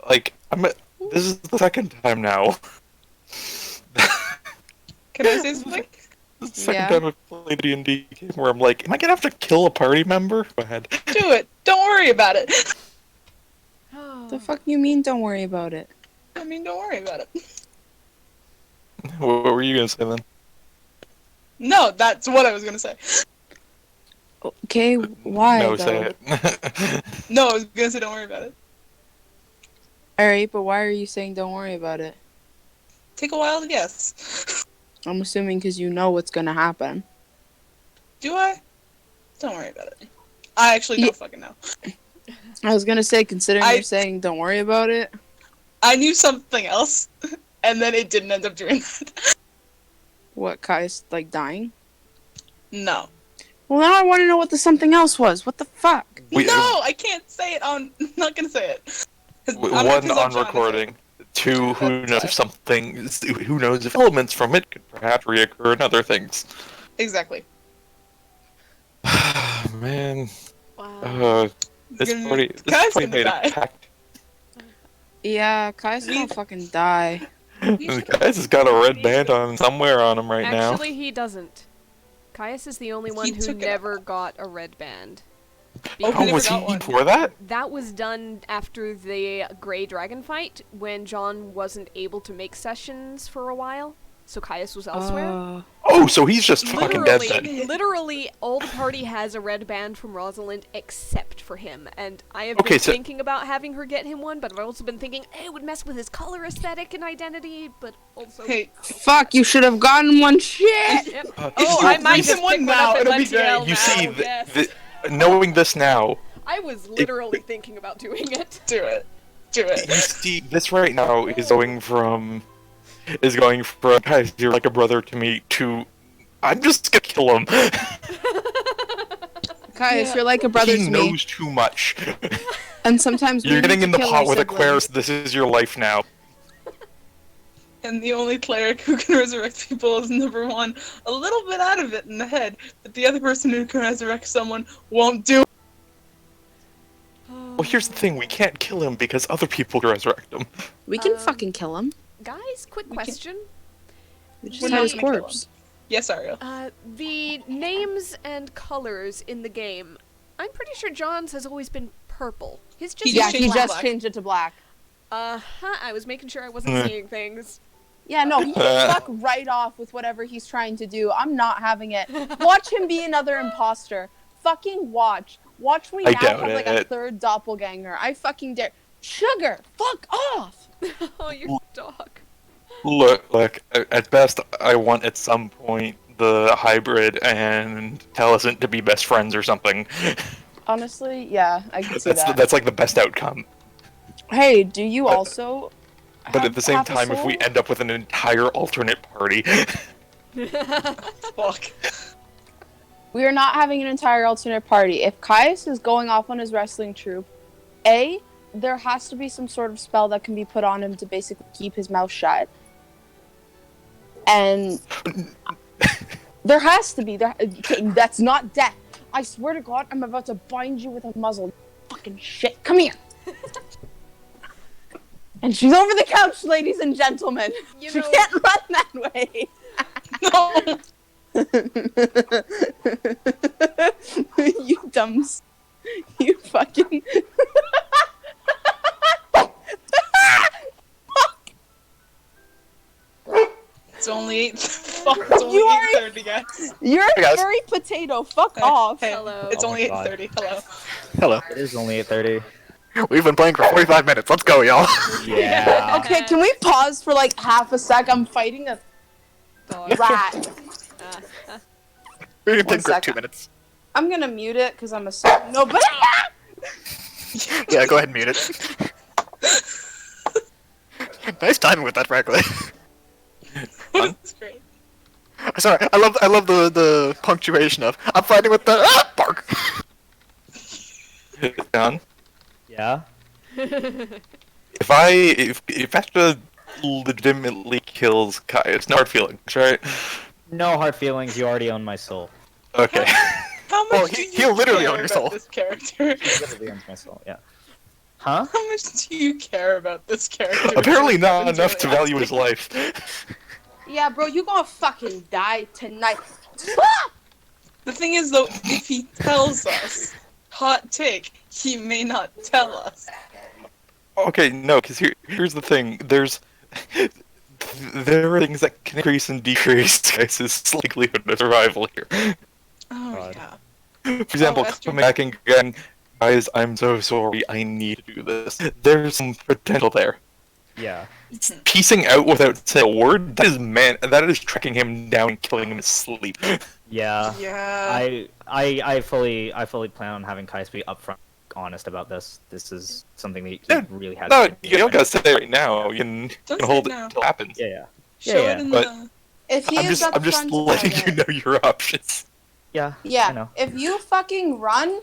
Like, this is the second time now. Can I say something? This is the second Yeah. time I've played a D&D game where I'm like, am I gonna have to kill a party member? Go ahead. Do it. Don't worry about it. The fuck you mean? Don't worry about it. I mean, don't worry about it. What were you gonna say then? No, that's what I was gonna say. Okay, why? No, though? say it. No, I was gonna say don't worry about it. All right, but why are you saying don't worry about it? Take a wild guess. I'm assuming because you know what's gonna happen. Do I? Don't worry about it. I actually don't fucking know. I was gonna say, considering I- you're saying don't worry about it. I knew something else, and then it didn't end up doing that. What, Kai's like dying? No. Well, now I want to know what the something else was. What the fuck? We- No, I can't say it on. I'm not gonna say it. 'Cause I'm One, gonna piss off on John. recording. Two, who That's knows fine. if something, who knows if elements from it could perhaps reoccur in other things. Exactly. Man, Wow. this Gonna- party Kai's made gonna a die. pact. Yeah, Kai's gonna fucking die. Guys has got a red band on somewhere on him right now. Actually, he doesn't. Caius is the only one who took it never got a red band. Oh, Because he was never he got one. for that? that was done after the Grey Dragon fight, when John wasn't able to make sessions for a while, so Caius was elsewhere. Oh, so he's just fucking dead Literally, then. literally, all the party has a red band from Rosalind except for him, and I have Okay, been so- thinking about having her get him one, but I've also been thinking it would mess with his color aesthetic and identity, but also... Hey, Fuck, you should have gotten one. Shit. Yep. Uh, Oh, you I might recent just one pick one now, up at it'll be Lentiel great. now, You see, yes. knowing this now, I was literally thinking about doing it. do it. Do you it. see, this right now is going from guys, you're like a brother to me, to I'm just gonna kill him. Caius, Yeah. you're like a brother He to me. knows too much. And sometimes You're we getting need in to the kill pot our with siblings. Aquarius. This is your life now. And the only cleric who can resurrect people is number one, a little bit out of it in the head, but the other person who can resurrect someone won't do it. Well, here's the thing: we can't kill him because other people can resurrect him. We can fucking kill him. Guys, quick We can- question. We just We're had not his gonna kill corpse. Yes, Ariel. The names and colors in the game, I'm pretty sure John's has always been purple. His just He Yeah, just he changed just black. changed it to black. I was making sure I wasn't seeing things. Yeah, no, he can fuck right off with whatever he's trying to do. I'm not having it. Watch him be another imposter. Fucking watch. Watch me I now doubt have like a it. third doppelganger. I fucking dare. Sugar, fuck off. Oh, your dog. Look. At best, I want at some point the hybrid and Taliesin to be best friends or something. Honestly, yeah, I can see that. That's like the best outcome. Hey, do you also? But have at the same half a time, if we soul? end up with an entire alternate party, Fuck. We are not having an entire alternate party. If Caius is going off on his wrestling troupe, there has to be some sort of spell that can be put on him to basically keep his mouth shut. And there has to be. That's not death. I swear to God, I'm about to bind you with a muzzle. You fucking shit. Come here. And she's over the couch, ladies and gentlemen. You She know- can't run that way. No. You you fucking It's only 8. Fuck, it's only You are- 8:30, guys. you're Hey, a guys. hairy potato. Fuck Hey, off. hey, Hello. It's Oh only my God. 8:30. Hello. Hello. It is only 8:30. We've been playing for 45 minutes. Let's go, y'all. Yeah. Okay, can we pause for like half a sec? I'm fighting a Dog. rat. We can One take quick 2 second. minutes. I'm gonna mute it because I'm a no, but Yeah, go ahead and mute it. Nice timing with that, frankly. That's great. Sorry, I love the punctuation of I'm fighting with the bark. John, Yeah. if Ashta legitimately kills Caius, no hard feelings, right? No hard feelings. You already own my soul. Okay. How much Well, do you he'll literally care own your about soul. this character? Literally owns my soul. Yeah. Huh? How much do you care about this character? Apparently not Kevin's enough to really value his asking. life. yeah, bro, you gonna fucking die tonight. The thing is, though, if he tells us, hot take, he may not tell us. Okay, no, because here's the thing. There are things that can increase and decrease Caius' likelihood of survival here. Oh, God. yeah. For example, that's true. coming back and going, guys, I'm so sorry, I need to do this. There's some potential there. Yeah. Piecing out without saying a word, that is tracking him down and killing him in his sleep. Yeah. Yeah. I fully plan on having Caius be upfront, honest about this. This is something that he Yeah, really has. No, to you don't gotta say it right now. You can Don't hold say it it now. until it happens. Yeah. Show yeah, it in but- the... If he I'm is just upfront letting about you it. know your options. Yeah. I Yeah, know. if you fucking run,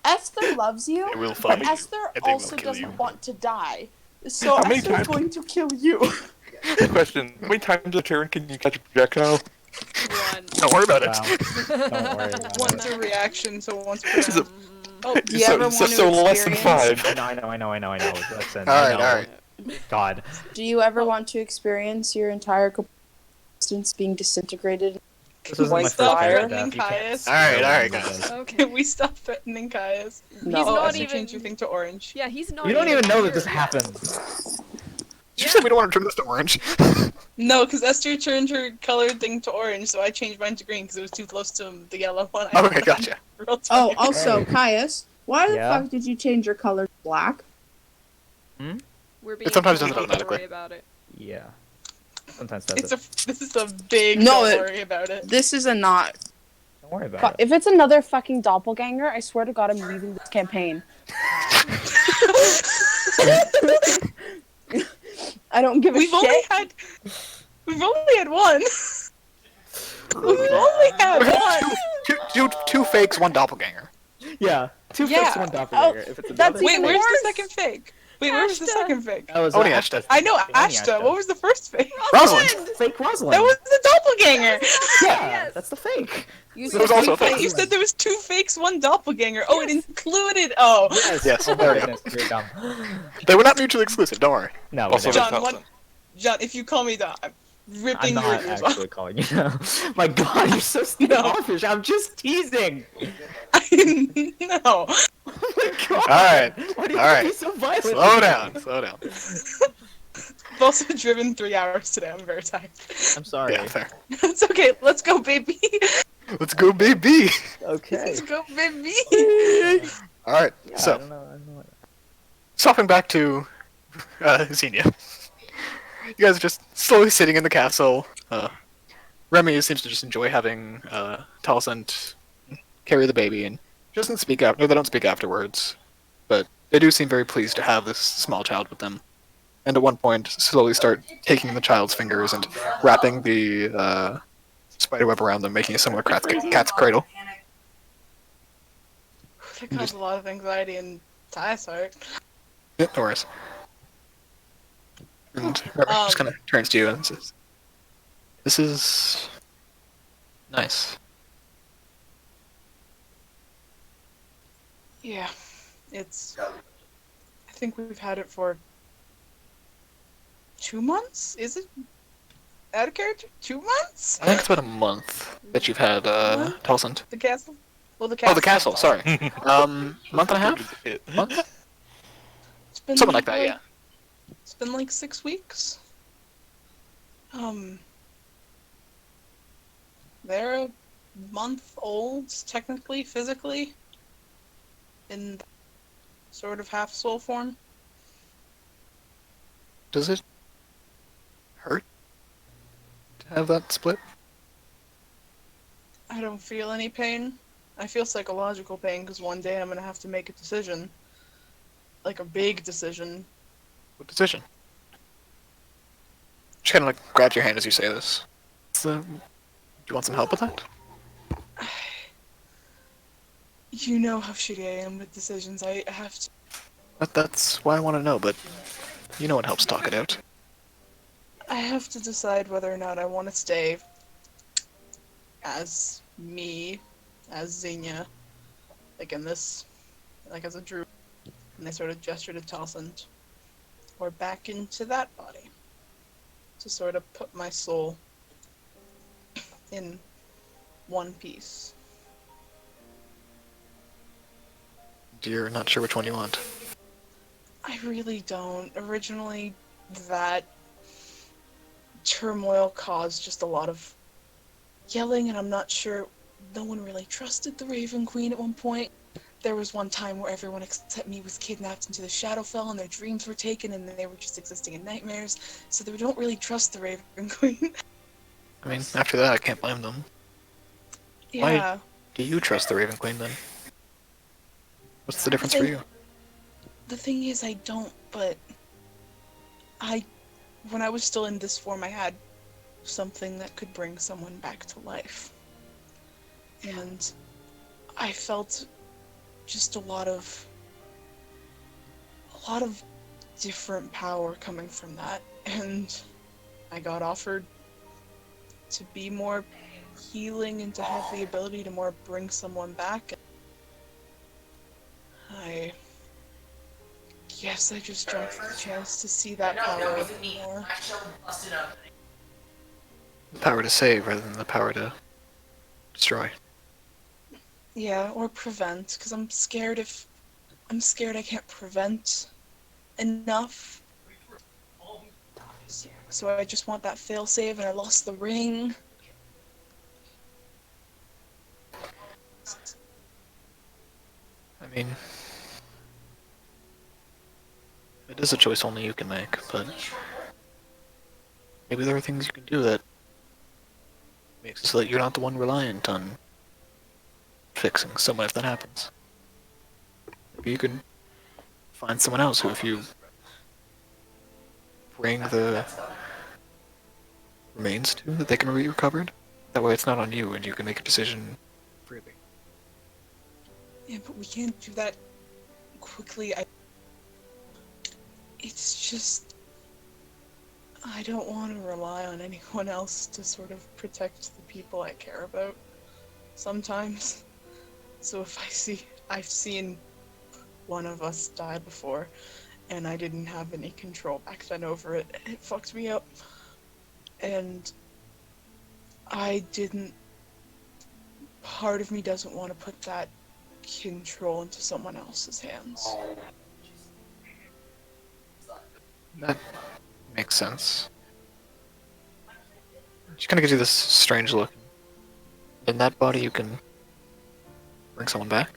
Esyther loves you, They will but find you, Esyther and they will also kill doesn't you. want to die. So How many Esther's times- going to kill you. Question: how many times a turn can you catch a projectile? One. Don't worry about it. Wow. Don't worry about Once it. a reaction, so once per So- round. Oh, Do you ever want to so less than experience? 5. I know. Listen. Alright, I know. alright. God. Do you ever want to experience your entire existence being disintegrated? This isn't Why my stop first threatening death. You can't Caius? Alright, alright, ruin guys. this. Okay. Can we stop threatening Caius? No. He's Oh, not Esther, even. change your thing to orange. Yeah, he's not. You don't even know that this here. happened. You said we don't want to turn this to orange. No, because Esther turned her colored thing to orange, so I changed mine to green because it was too close to the yellow one. Okay, gotcha. Real Oh, time. also, Caius, why the Yeah? fuck did you change your color to black? We're being sometimes does it told, don't automatically. worry about it. Yeah. Sometimes that's it. This is a big No, don't it- worry about it. This is a not. Don't worry about God, it. if it's another fucking doppelganger, I swear to God, I'm leaving this campaign. I don't give a We've only shit. had one. We've only had one. Two fakes, one doppelganger. Yeah, two Yeah. fakes, one doppelganger. If it's that's another Wait, even where's the worse. second fake? Wait, where was the Ashta. second fake? that was Only Ashta. Ashta. I know Only Ashta. What was the first fake? Rosalind. Fake Rosalind. That was the doppelganger. yeah, Yes. that's the fake. You There was also a fake. You said there was two fakes, one doppelganger. Oh, it included. Oh, Yes, Oh there my we go. goodness, you're dumb. They were not mutually exclusive, don't worry. No, we're Also, not. John, there's what? Nelson. John, if you call me that, I'm I'm ripping your not ears off. actually calling you. My God, you're so standoffish. I'm just teasing. No. Oh my God. Alright, Why do you alright. be so violent? Slow down, slow down. I've also driven 3 hours today. I'm very tired. I'm sorry. Yeah, fair. It's okay. Let's go, baby. Let's go, baby. Okay. Let's go, baby. Alright, Yeah, so, I don't know. swapping back to Zinnia. You guys are just slowly sitting in the castle. Rhemi seems to just enjoy having Talsant carry the baby, and she doesn't speak out. No, they don't speak afterwards, but they do seem very pleased to have this small child with them. And at one point, slowly start taking the child's fingers and wrapping the spiderweb around them, making a similar cat's cradle. That caused a lot of anxiety in Ty's heart. Yeah, no worries. And Rhemi just kind of turns to you and says, "This is nice." Yeah, it's. I think we've had it for 2 months. Is it? Out of character? 2 months? I think it's about a month that you've had Talsant. The castle? Well, the castle. Oh, the castle. Sorry. Month and a half. Month? It's been Something like that. Yeah. It's been like 6 weeks. They're a month old, technically, physically, in sort of half soul form. Does it hurt to have that split? I don't feel any pain. I feel psychological pain because one day I'm gonna have to make a decision. Like a big decision. What decision? She kind of like grabs your hand as you say this. Do you want some help with that? You know how shitty I am with decisions. I have to. That's why I want to know, but you know what helps talk it out. I have to decide whether or not I want to stay as me, as Zinnia, like in this, like as a druid, and they sort of gesture to Talsant, or back into that body, to sort of put my soul in one piece. You're not sure which one you want. I really don't. Originally, that turmoil caused just a lot of yelling, and I'm not sure. No one really trusted the Raven Queen at one point. There was one time where everyone except me was kidnapped into the Shadowfell, and their dreams were taken, and they were just existing in nightmares. So they don't really trust the Raven Queen. I mean, after that, I can't blame them. Yeah. Do you trust the Raven Queen then? What's the difference for you? The thing is, I don't, but when I was still in this form, I had something that could bring someone back to life. And I felt just a lot of different power coming from that. And I got offered to be more healing and to have the ability to more bring someone back. I guess I just jumped at the chance to see that power a bit more. The power to save rather than the power to destroy. Yeah, or prevent, because I'm scared I can't prevent enough. So I just want that failsafe, and I lost the ring. I mean, it is a choice only you can make, but maybe there are things you can do that makes it so that you're not the one reliant on fixing someone if that happens. Maybe you can find someone else who, if you bring the remains to, that they can be recovered. That way it's not on you and you can make a decision freely. Yeah, but we can't do that quickly. It's just... I don't want to rely on anyone else to sort of protect the people I care about sometimes. So if I've seen one of us die before, and I didn't have any control back then over it, and it fucked me up. And I didn't... Part of me doesn't want to put that control into someone else's hands. That makes sense. She kind of gives you this strange look. In that body, you can bring someone back.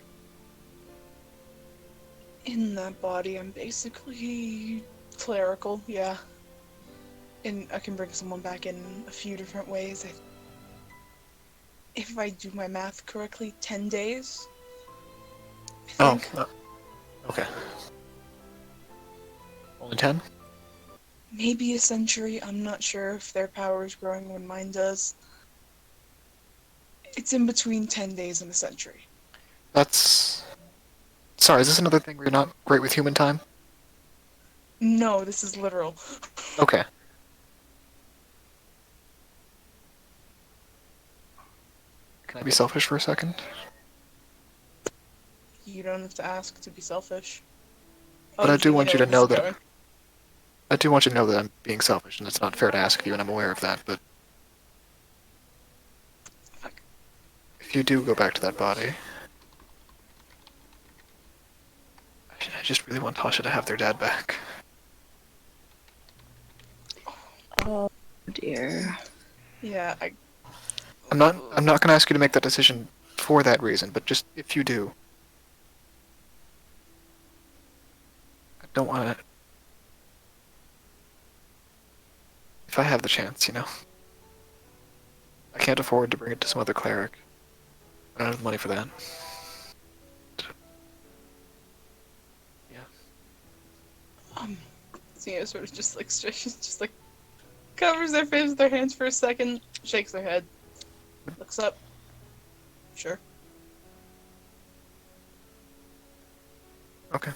In that body, I'm basically clerical, yeah. And I can bring someone back in a few different ways. If I do my math correctly, 10 days? I think. Okay. Only 10? Maybe a century. I'm not sure if their power is growing when mine does. It's in between 10 days and a century. That's... Sorry, is this another thing where you're not great with human time? No, this is literal. Okay. Can I be selfish for a second? You don't have to ask to be selfish. But I do you want you know to know where this is that... going. I do want you to know that I'm being selfish, and it's not fair to ask of you, and I'm aware of that, but... Fuck. If you do go back to that body... I just really want Tasha to have their dad back. Oh dear. Yeah, I'm not gonna ask you to make that decision for that reason, but just if you do... I don't want to... If I have the chance, you know. I can't afford to bring it to some other cleric. I don't have the money for that. Yeah. Zinnia sort of just like stretches, just like covers their face with their hands for a second, shakes their head, looks up. Sure. Okay.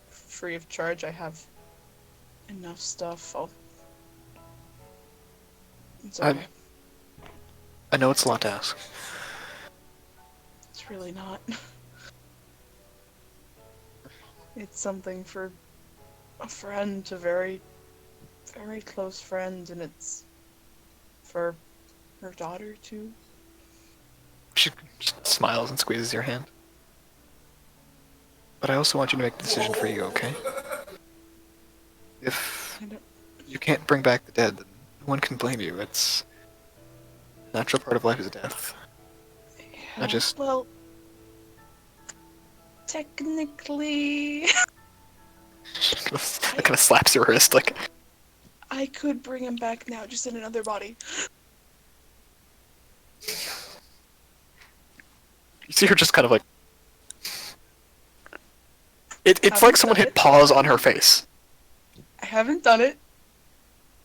Free of charge, I have enough stuff. It's okay. I know it's a lot to ask. It's really not. It's something for a friend, a very, very close friend, and it's for her daughter too. She just smiles and squeezes your hand. But I also want you to make the decision for you, okay? If I don't... you can't bring back the dead, then no one can blame you. It's... The natural part of life is death. Yeah, well, technically, That kind of slaps your wrist, like... I could bring him back now, just in another body. You see her just kind of like... It's like Haven't someone done hit it. pause on her face. I haven't done it,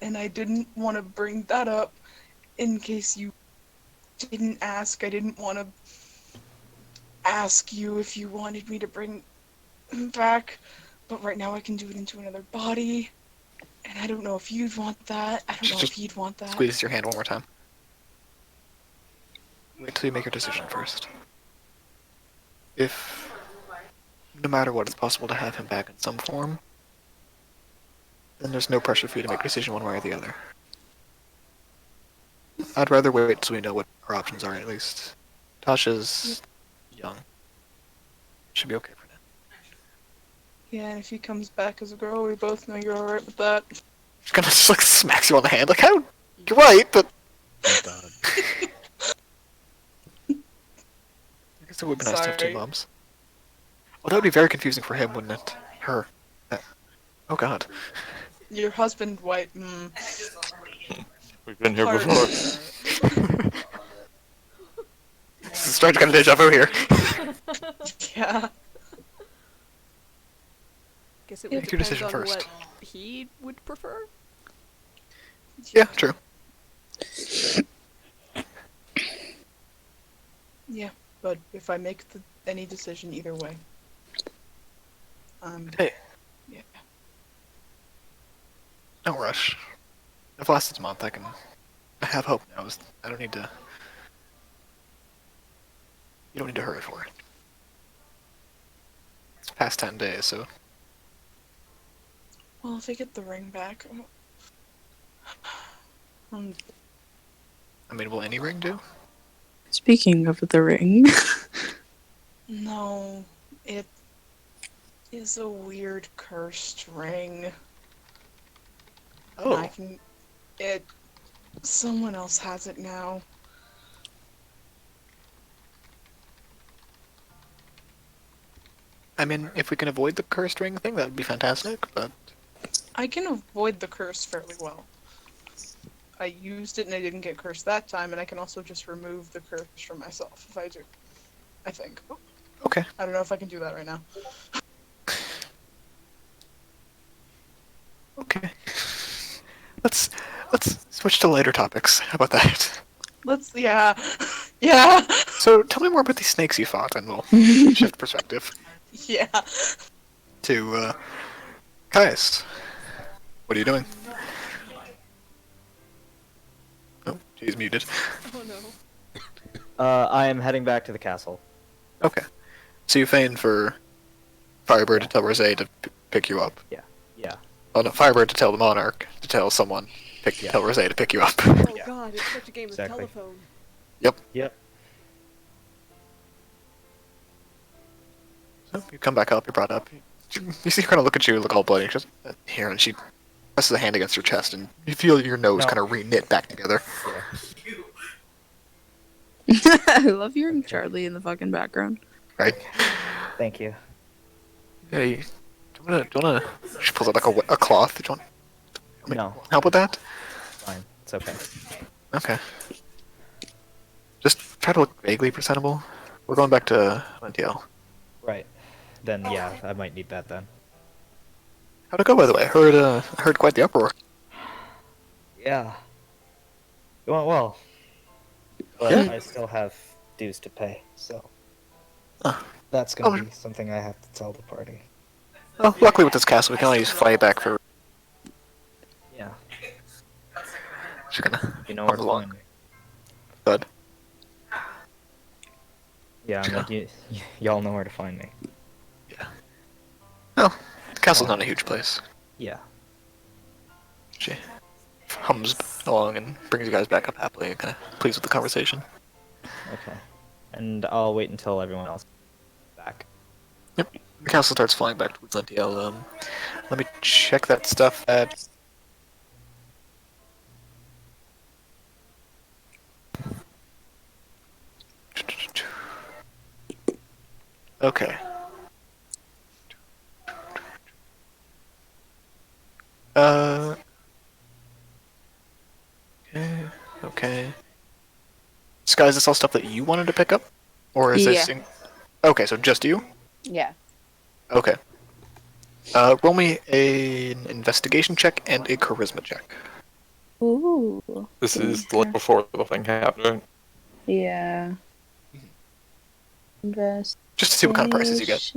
and I didn't want to bring that up in case you didn't ask. I didn't want to ask you if you wanted me to bring him back, but right now I can do it into another body, and I don't know if you'd want that. I don't know if he'd want that. Squeeze your hand one more time. Wait till you make your decision first. If, no matter what, it's possible to have him back in some form, then there's no pressure for you to make a decision one way or the other. I'd rather wait till we know what our options are, at least. Tasha's young. Should be okay for now. Yeah, and if he comes back as a girl, we both know you're alright with that. She kind of just like smacks you on the hand, like, how? You're right, but... I guess it would be nice to have two Sorry. moms. Well, that would be very confusing for him, wouldn't it? Her. Oh god. Your husband, white, We've been here hard. before. This is starting to kind of deja vu here. Yeah. Guess it Yeah, would make your depend decision on first. what he would prefer. Yeah, true. Yeah, but if I make any decision either way, Hey, yeah. no rush. I've lasted a month. I have hope now. I don't need to. You don't need to hurry for it. It's past 10 days, so Well, if I get the ring back, um, I mean, will any ring do? Speaking of the ring, no, it is a weird cursed ring. And Oh, someone else has it now. I mean, if we can avoid the cursed ring thing, that would be fantastic. But I can avoid the curse fairly well. I used it and I didn't get cursed that time, and I can also just remove the curse from myself if I do. I think. okay. I don't know if I can do that right now. Okay. Let's switch to lighter topics. How about that? Yeah. Yeah. So tell me more about these snakes you fought, and we'll shift perspective Yeah. to Caius. What are you doing? Oh, he's muted. Oh no. I am heading back to the castle. Okay. So you feign for Firebird to tell Rose to pick you up. Yeah. Oh no, Firebird to tell the Monarch to tell someone Yeah. tell Rose to pick you up. Oh Yeah. god, it's such a game Exactly. of telephone. Yep. So you come back up, you're brought up. You see her kind of look at you, look all bloody. She goes, here, and she presses a hand against your chest, and you feel your nose No. kind of re-knit back together. Yeah. I love hearing Charlie in the fucking background. Right? Thank you. Hey, do you wanna... She pulls out like a cloth. Do you want No, help with that? fine. It's okay. Okay. Just try to look vaguely presentable. We're going back to Lentiel. Right. Then yeah, I might need that then. How'd it go, by the way? I heard quite the uproar. Yeah. It went well. But Yeah. I still have dues to pay, so Oh. that's gonna be something I have to tell the party. Well, luckily with this castle, we can always fly back for... Yeah. She's gonna... You know where to along. find me. But Yeah, I'm like y'all know where to find me. yeah. Well, the castle's not a huge place. Yeah. She hums along and brings you guys back up happily and kind of pleased with the conversation. Okay. And I'll wait until everyone else is back. Yep. The castle starts flying back towards Lentiel. Let me check that stuff at... Okay. Okay. Okay. Sky, is this all stuff that you wanted to pick up? Or is this... Yeah. Okay, so just you? Yeah. Okay. Roll me an investigation check and a charisma check. Ooh. This is like before the thing happened, right? Yeah. Invest. Just to see what kind of prices you get.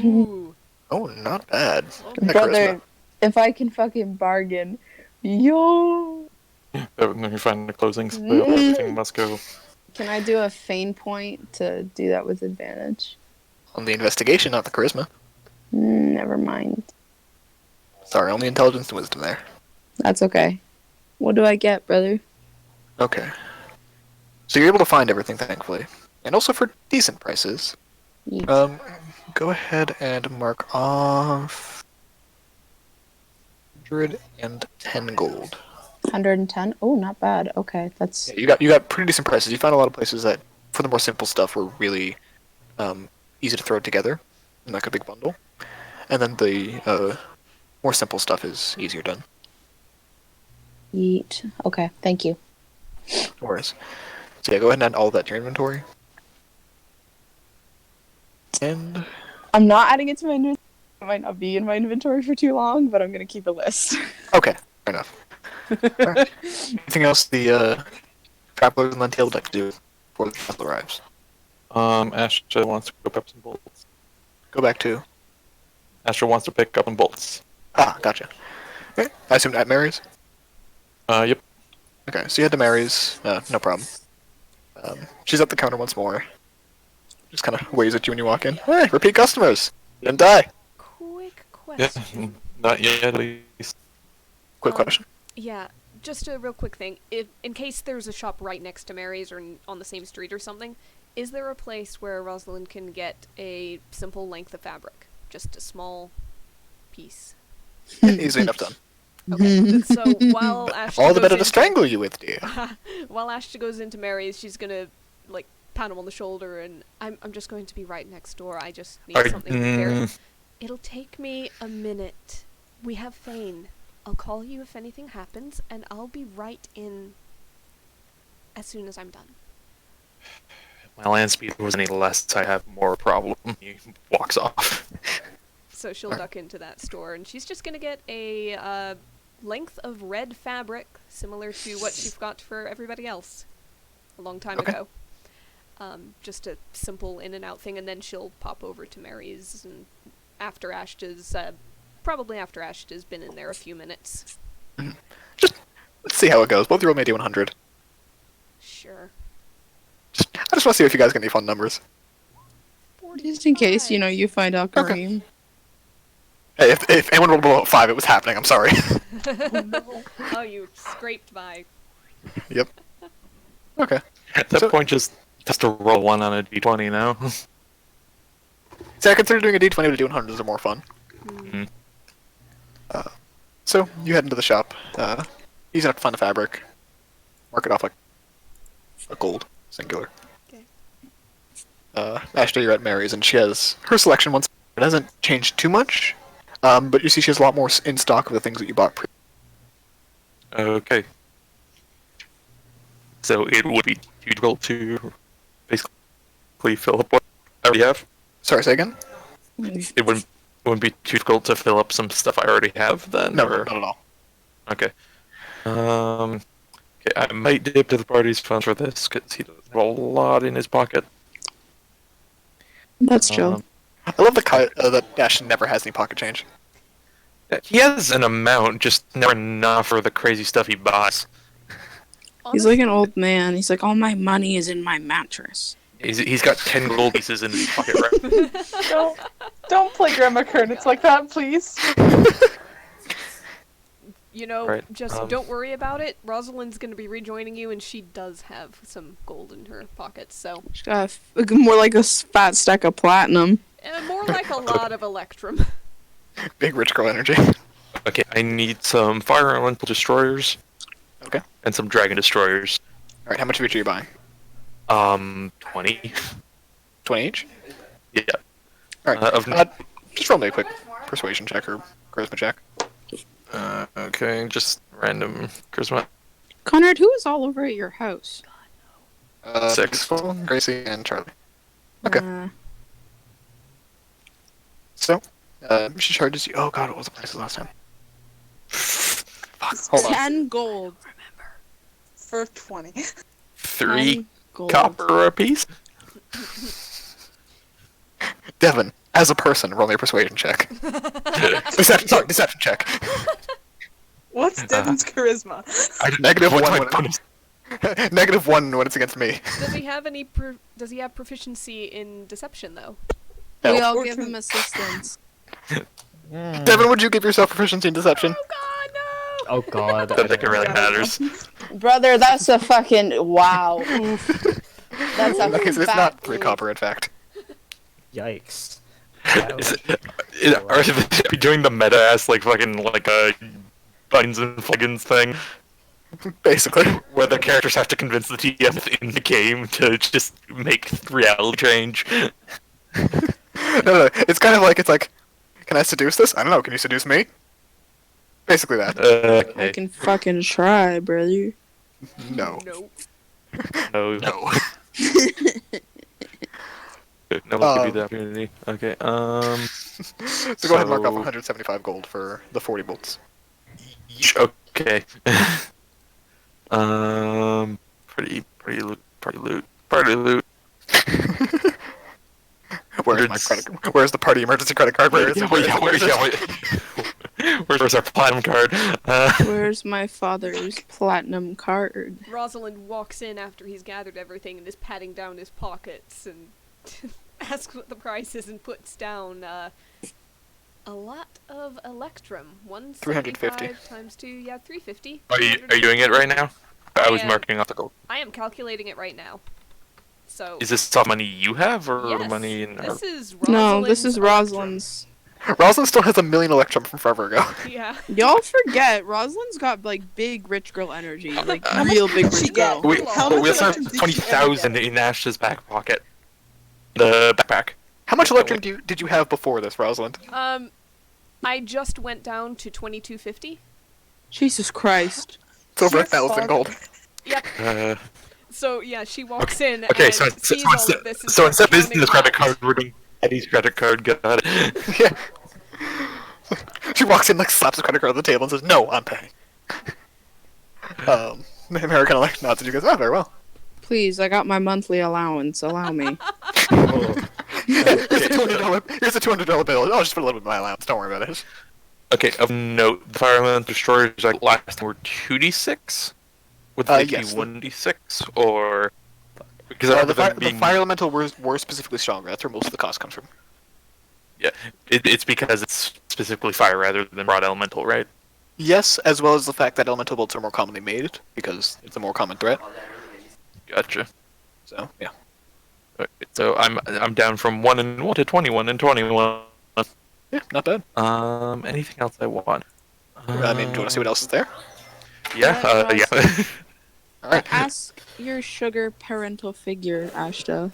Ooh. Oh, not bad. Okay. That Brother, charisma. if I can fucking bargain, yo. When you find the closings, everything must go. Can I do a feign point to do that with advantage? On the investigation, not the charisma. Never mind. Sorry, only intelligence and wisdom there. That's okay. What do I get, brother? Okay. So you're able to find everything, thankfully. And also for decent prices. Yeet. Go ahead and mark off 110 gold. 110? Oh, not bad. Okay, that's... Yeah, you got pretty decent prices. You found a lot of places that, for the more simple stuff, were really easy to throw together in like a big bundle. And then the more simple stuff is easier done. Yeet. Okay, thank you. No worries. So yeah, go ahead and add all that to your inventory. And I'm not adding it to my inventory. It might not be in my inventory for too long, but I'm gonna keep a list. okay, fair enough. Alright. Anything else the travelers and Lentil would like to do before the vessel arrives? Ashta wants to pick up some bolts. Go back to... Ashta wants to pick up some bolts. Ah, gotcha. Okay. I assume at Mary's? Yep. Okay, so you head to Mary's. No problem. She's at the counter once more. Just kind of waves at you when you walk in. Hey, repeat customers! You didn't die! Quick Yeah, question. not yet at least. Quick question. Yeah, just a real quick thing. If in case there's a shop right next to Mary's or on the same street or something, is there a place where Rosalind can get a simple length of fabric? Just a small piece. Easy enough done. Okay, so while Ashta All the goes better to into- strangle you with, dear. While Ashta goes into Mary's, she's gonna, like, pat him on the shoulder, and I'm just going to be right next door. I just need something very... It'll take me a minute. We have Fane. I'll call you if anything happens, and I'll be right in as soon as I'm done. My land speed was any less, I have more problem. He walks off. So she'll duck into that store, and she's just gonna get a length of red fabric, similar to what she's got for everybody else a long time ago. Just a simple in and out thing, and then she'll pop over to Mary's, and after Ashta's, probably after Ashta's been in there a few minutes. Just, let's see how it goes. Both roll me D100. Sure. I just want to see if you guys get any fun numbers. Just in case, you know, you find Hal'qarim. Hey, if anyone rolled below 5, it was happening. I'm sorry. Oh, you scraped by. Yep. Okay. At that So- point, just has to roll one on a d20 now. See, I consider doing a D20 with D100s are more fun. Mhm. So, you head into the shop. Easy enough to find the fabric. Mark it off like a gold, singular. Okay. Ashta, you're at Mary's, and she has her selection once. It hasn't changed too much, but you see she has a lot more in stock of the things that you bought Okay. So it would be difficult to basically fill up what I already have. Sorry, say again? It wouldn't be too difficult to fill up some stuff I already have then. No, or... not at all. Okay. Okay, I might dip to the party's funds for this because he doesn't have a lot in his pocket. That's chill. I love that Ash never has any pocket change. He has an amount, just never enough for the crazy stuff he buys. He's like an Honestly, old man. He's like, all my money is in my mattress. He's got 10 gold pieces in his pocket, right? Don't play Grandma Curtis like that, please. You know, Right, just don't worry about it. Rosalind's going to be rejoining you, and she does have some gold in her pockets, so... She's got more like a fat stack of platinum. more like a lot of Electrum. Big rich girl energy. Okay, I need some fire elemental destroyers. Okay. And some dragon destroyers. Alright, how much of each are you buying? 20. 20 each? Yeah. Alright. Just roll me a quick persuasion check or charisma check. Okay, just random charisma. Conrad, who is all over at your house? 6. Gracie, and Charlie. Okay. Uh, So, she charges you. Oh god, what was the price last time? Fuck, hold on. 10 gold. For 20. 3 10 gold. copper apiece? Devin, as a person, roll me a persuasion check. Deception check. What's Devon's charisma? Negative What's one my when bonus? Negative 1 when it's against me. Does he have any does he have proficiency in deception, though? We No. all give him assistance. Devin, would you give yourself proficiency in deception? Oh god, no! Oh god. I don't think it really matters. Brother, that's a fucking wow. Oof. That's a Okay, so it's fat not 3 oof. copper, in fact. Yikes. Are they doing the meta ass like fucking like a buttons and plugins thing Basically. where the characters have to convince the TM in the game to just make reality change? No, it's kind of like, can I seduce this? I don't know, can you seduce me? Basically that. I Okay. can fucking try, brother. No. Nope. No. No. No one give you the opportunity. Okay. So go ahead and mark off So- 175 gold for the 40 bolts. Okay. Pretty Party loot. Party loot. Party loot. Where's the party emergency credit card? Where is it? Where's our platinum card? Where's my father's platinum card? Rosalind walks in after he's gathered everything and is patting down his pockets and asks what the price is and puts down a lot of electrum. 350 times 2, yeah, 350. Are you doing it right now? I was marking off the gold. I am calculating it right now. So is this all money you have, or yes, money in this is Rosalind's No, this is electrum. Rosalind's. Rosalind still has 1 million electrum from forever ago. Yeah. Y'all forget, Rosalind's got like big rich girl energy, like real big she rich girl. get? We How much also electrum have did you 20,000 in Ashta's back pocket. The backpack. How much electrum did you have before this, Rosalind? I just went down to 2250. Jesus Christ. It's over Your 1,000 father- gold. Yep. So yeah, she walks in Okay, and so sees all of this. And instead starts of using counting the credit out. card, we're doing Eddie's credit card. Got it. Yeah. She walks in, like, slaps the credit card on the table and says, "No, I'm paying." Mary kind of like nods and you goes, "Oh, very well." Please, I got my monthly allowance. Allow me. Here's a $200 bill. I'll just put a little bit of my allowance. Don't worry about it. Okay, of note, the fire elemental destroyers like last time were 2d6? Would they Yes, be 1d6? Or... Because I The remember them being... fire elemental were specifically stronger. That's where most of the cost comes from. Yeah, it's because it's specifically fire rather than broad elemental, right? Yes, as well as the fact that elemental bolts are more commonly made because it's a more common threat. Gotcha. So yeah. Okay, so I'm down from 1 and 1 to 21 and 21. Yeah, not bad. Anything else I want? I mean, do you want to see what else is there? Yeah, yeah. Alright. Ask your sugar parental figure, Ashta.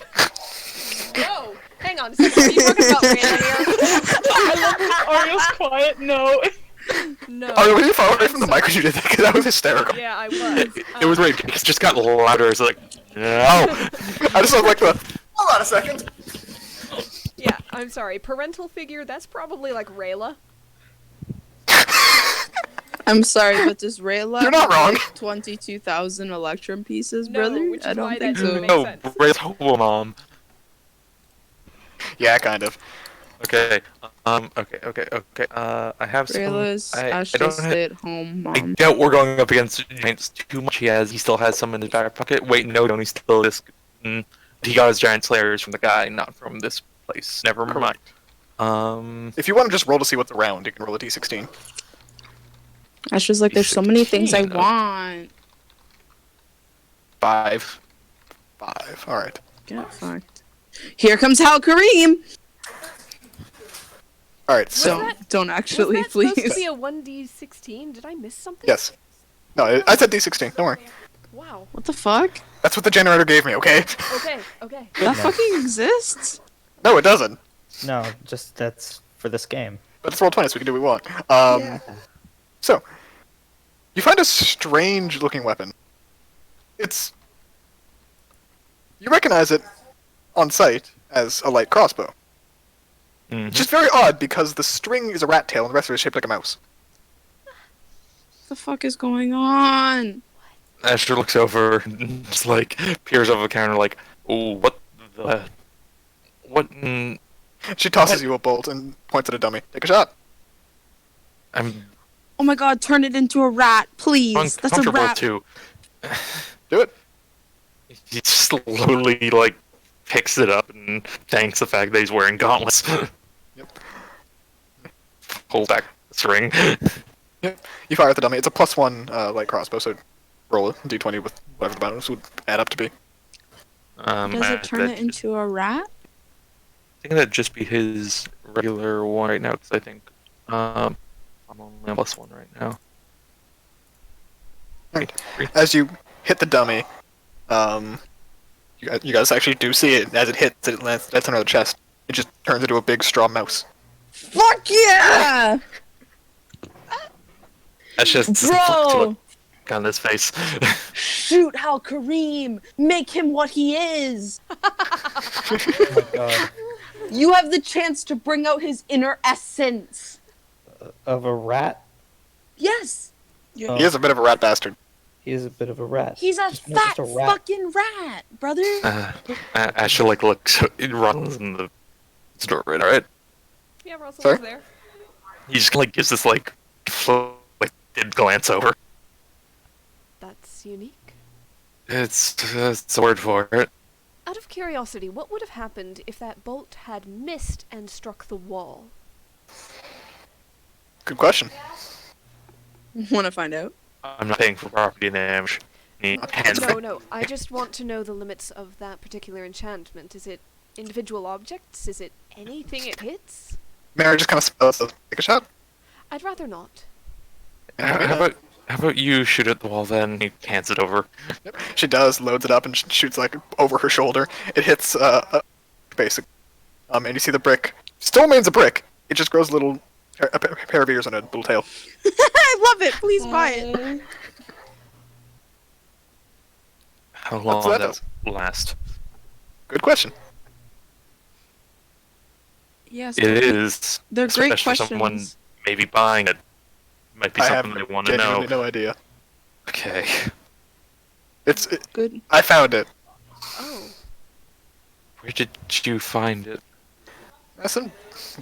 Whoa! Hang on a second. Are you talking about Rhemi Ario's quiet, no. No. Oh, were you far away from the mic when you did that? Because that was hysterical. Yeah, I was. It was right. It just got louder. It's like, no. I just was like hold on a second. Yeah, I'm sorry. Parental figure, that's probably like Rayla. I'm sorry, but does Rayla You're not have, wrong. like, 22,000 electrum pieces, No, brother? which is I don't why think that so. doesn't make No, sense. Ray's Hobo Mom. Yeah, kind of. Okay. Okay. I have some. Rayla's I Ashta's don't have. stay-at-home I mom. doubt we're going up against giants too much. He still has some in his back pocket. Wait, no, don't. He still this. He got his giant slayers from the guy, not from this place. Never mind. If you want to just roll to see what's around, you can roll a d16. Ashta's like, there's so many things I 16, want. 5. Alright. Get fucked. Here comes Hal'qarim! Alright, so... Don't actually, Was that supposed please. to be a 1d16? Did I miss something? Yes. No, I said d16. Don't worry. Wow. What the fuck? That's what the generator gave me, okay? Okay. That fucking exists? No, it doesn't. No, just that's for this game. But it's roll 20, so we can do what we want. So, you find a strange-looking weapon. It's... You recognize it on sight as a light crossbow. Mhm. It's just very odd because the string is a rat tail and the rest of it is shaped like a mouse. What the fuck is going on? Asher looks over, and just like peers over the counter, like, "Oh, what the? What? She tosses you a bolt and points at a dummy. Take a shot. I'm Oh my god, turn it into a rat, please. That's a uncomfortable rat. too." Do it. He slowly like picks it up and thanks the fact that he's wearing gauntlets. Yep. Pulls back the string. Yep. You fire at the dummy. It's a +1 light crossbow, so roll a d20 with whatever the bonus would add up to be. Does it turn it into a rat? I think that'd just be his regular one right now, because I think I'm only on +1 right now. Right. As you hit the dummy, you guys actually do see it. As it hits, it lands that's under the chest. It just turns into a big straw mouse. Fuck yeah! That's just Bro! on his face. Shoot Hal'qarim! Make him what he is! Oh my god. You have the chance to bring out his inner essence. Of a rat? Yes! He is a bit of a rat bastard. He is a bit of a rat. He's a Just not fat just a rat. fucking rat, brother. Ashta like looks, runs in the store, right? Alright. Yeah, Rosalind's Sorry? there. He just like gives this like did glance over. That's unique. It's a word for it. Out of curiosity, what would have happened if that bolt had missed and struck the wall? Good question. Want to find out? I'm not paying for property damage. No, I just want to know the limits of that particular enchantment. Is it individual objects? Is it anything it hits? Mary just kind of spells to take a shot. I'd rather not. How about you shoot at the wall then? He hands it over. Yep. She does, loads it up, and shoots like over her shoulder. It hits basic. And you see the brick. Still remains a brick. It just grows a pair of ears and a little tail. I love it. Please buy it. How long that does that last? Good question. Yes. It is. They're great especially for someone questions. maybe buying it. Might be I have something they want to know. genuinely no idea. Okay. Good. I found it. Oh. Where did you find it? Some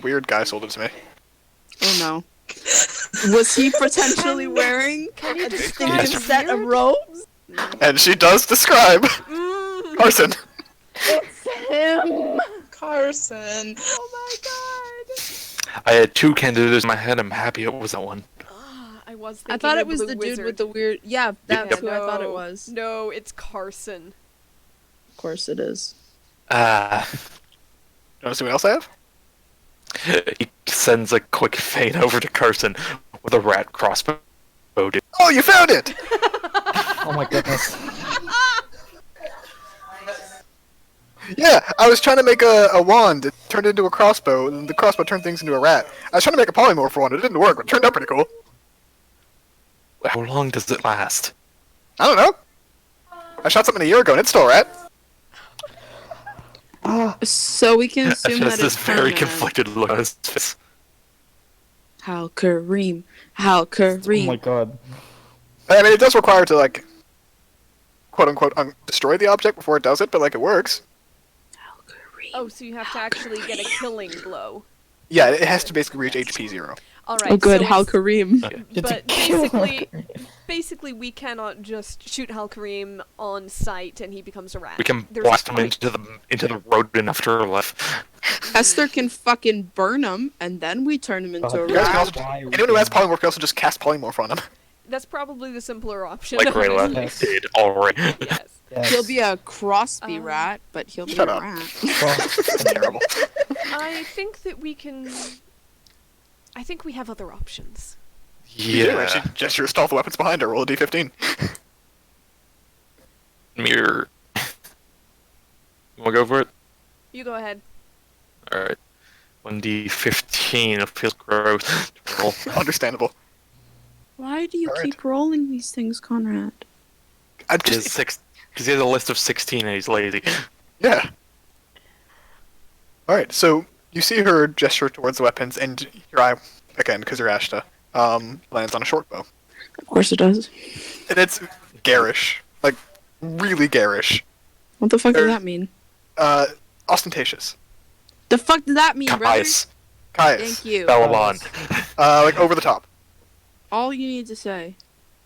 weird guy sold it to me. Oh no. Was he potentially wearing Can you a describe distinctive set of weird? robes? And she does describe Mm. Carson. It's him. Carson. Oh my god. I had two candidates in my head. I'm happy it was that one. I was thinking I thought the it was Blue the Wizard. dude with the weird. Yeah, that's Yep. who I thought it was. No, it's Carson. Of course it is. Notice what else I have? He sends a quick fade over to Carson with a rat crossbow. Dude. Oh, you found it! Oh my goodness. Yeah, I was trying to make a wand. It turned into a crossbow, and the crossbow turned things into a rat. I was trying to make a polymorph wand. It didn't work, but it turned out pretty cool. How long does it last? I don't know. I shot something a year ago, and it's still a rat. So we can assume That's that this it's very permanent. conflicted look on his face. Hal'qarim. Oh Hal'qarim. my god. I mean, it does require to, like, quote-unquote, destroy the object before it does it, but, like, it works. Hal'qarim. Oh, so you have to actually get a killing blow. Yeah, it has to basically reach HP 0. Alright, Oh, good. so it's- Hal'qarim. But basically, we cannot just shoot Hal'qarim on sight and he becomes a rat. We can There's a blast him point. into the rodent afterlife. Esyther can fucking burn him, and then we turn him into a You guys can rat. also, anyone who has polymorph can also just cast polymorph on him. That's probably the simpler option. Like Rayla Yes. did already. Yes. Yes. He'll be a crossby Um, rat, but he'll be Shut a up. rat. That's terrible. I think that we can... I think we have other options. You do, and Yeah. she gestures to all the weapons behind her. Roll a d15. Mirror. You wanna go for it? You go ahead. Alright. 1d15. It feels gross to roll. Understandable. Why do you Alright. keep rolling these things, Conrad? I'm He has just... because he has a list of 16 and he's lazy. Yeah. Alright, so you see her gesture towards the weapons, and your eye, again, because you're Ashta, lands on a short bow. Of course it does. And it's garish. Like, really garish. What the fuck does Er- that mean? Ostentatious. The fuck does that mean, brother? Caius. Caius. Thank you. Bellamon. Like, over the top. All you need to say.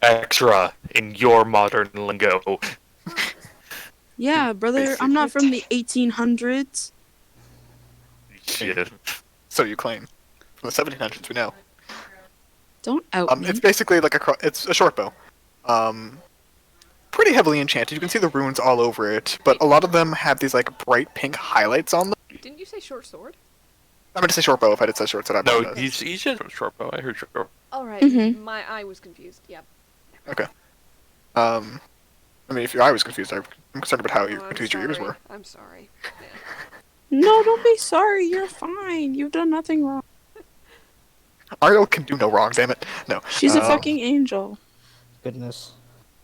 Extra in your modern lingo. Yeah, brother, I'm not from the 1800s. Shit. So you claim. From the 1700s, we know. Don't out me. It's basically like it's a short bow. Pretty heavily enchanted. You can see the runes all over it, but a lot of them have these like bright pink highlights on them. Didn't you say short sword? I meant to say short bow. If I did say short sword, I No, apologize. he said short bow. I heard short bow. Alright, Mhm. my eye was confused. Yep. Okay. I mean, if your eye was confused, I'm concerned about how Oh, I'm confused your ears sorry. were. I'm sorry. Yeah. No, don't be sorry. You're fine. You've done nothing wrong. Ariel can do no wrong, damn it. No. She's a fucking angel. Goodness.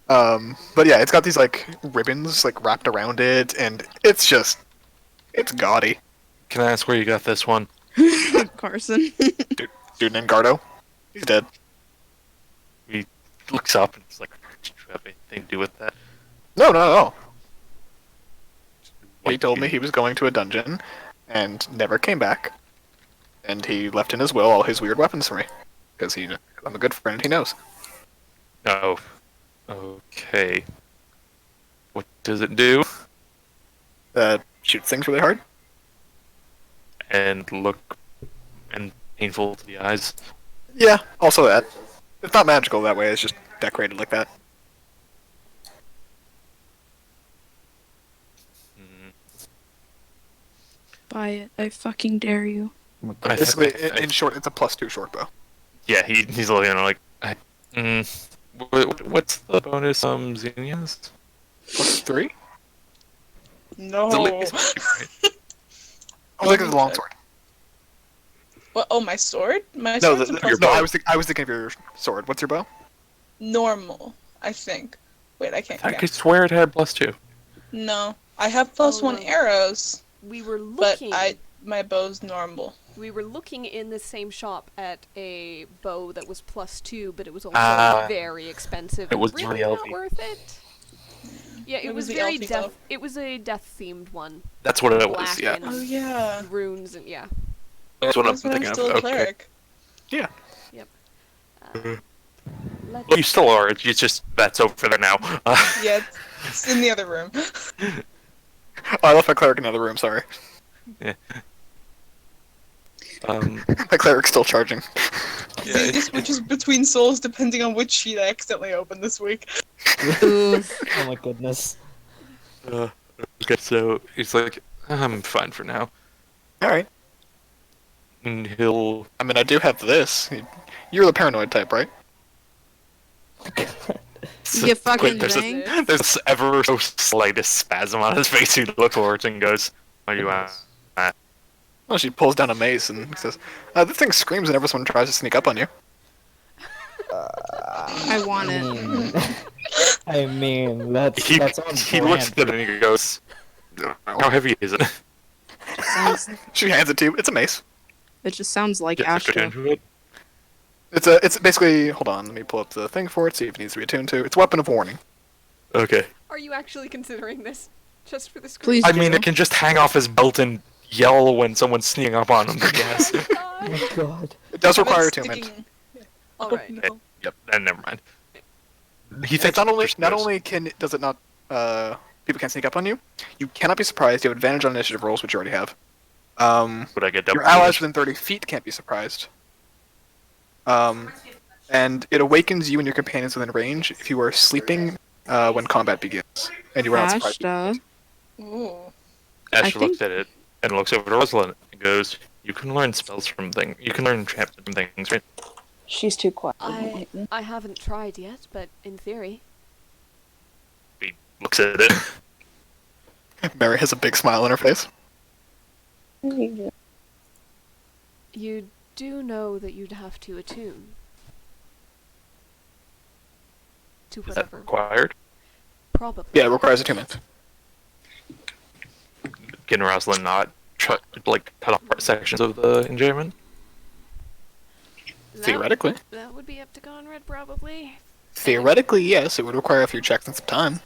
But yeah, it's got these like ribbons like wrapped around it, and it's gaudy. Can I ask where you got this one? Carson. Dude named Gardo. He's dead. He looks up and it's like, you have anything to do with that? No, not at all. He Like, told me he was going to a dungeon and never came back. And he left in his will all his weird weapons for me. Because I'm a good friend, he knows. Oh. Okay. What does it do? Shoot things really hard. And look and painful to the eyes. Yeah, also that. It's not magical that way, it's just decorated like that. Buy it. I fucking dare you. Basically, in short, it's a +2 short bow. Yeah, he's looking at it like, what's the bonus Zinnia's? +3? No. Right? I think it's a longsword. What? Oh, my sword? My No, sword's a no, plus I two. was thinking of your sword. What's your bow? Normal, I think. Wait, I can't I count. could swear it had +2. No, I have +1 no. arrows, We were but looking. my bow's normal. We were looking in the same shop at a bow that was +2, but it was also Ah. very expensive. It was really really not elfy. worth it. Yeah, it was the very elfy death. bow. It was a death-themed one. That's what it Black was, yeah. and Oh yeah. runes and yeah. That's what I'm That's why I'm thinking still of. a Okay. cleric. Let's Well, you still are, it's just that's over there now. Yeah, it's in the other room. Oh, I left my cleric in the other room, sorry. My cleric's still charging. Yeah, Zinnia switches between souls depending on which sheet I accidentally opened this week. Oh my goodness. okay, so he's like, I'm fine for now. Alright. And he'll... I mean, I do have this. You're the paranoid type, right? You fucking there's think? there's ever so slightest spasm on his face. He looks forward and goes, "Are you at?" Well, she pulls down a mace and says, this thing screams whenever someone tries to sneak up on you. I want it. I mean, that's on he looks brand. at it and he goes, "How heavy is it?" Sounds, She hands it to you. It's a mace. it just sounds like Gets Ashta. attuned to it. It's basically, hold on, let me pull up the thing for it, see if it needs to be attuned to. It's a weapon of warning. Okay. Are you actually considering this? Just for the screen? Please I mean, do. it can just hang off his belt and yell when someone's sneaking up on him. I guess. Oh my god. It does But it's require attunement. sticking- Alright. no. Yep. And never mind. He It's thinks not only there's- does it not people can't sneak up on you, you cannot be surprised. You have advantage on initiative rolls, which you already have. Would I get double Your allies damage? within 30 feet can't be surprised. And it awakens you and your companions within range if you are sleeping when combat begins, and you are not surprised. Ashta. Ooh. Asher think- looks at it and looks over to Rosalind and goes, "You can learn spells from things. You can learn enchantments from things, right?" She's too quiet. I haven't tried yet, but in theory. He looks at it. Mary has a big smile on her face. You do know that you'd have to attune. To Is that whatever. required? Probably. Yeah, it requires attunement. Can Rosalind not cut off sections of the enchantment? Theoretically. That would be up to Conrad, probably. Theoretically, yes, it would require a few checks and some time.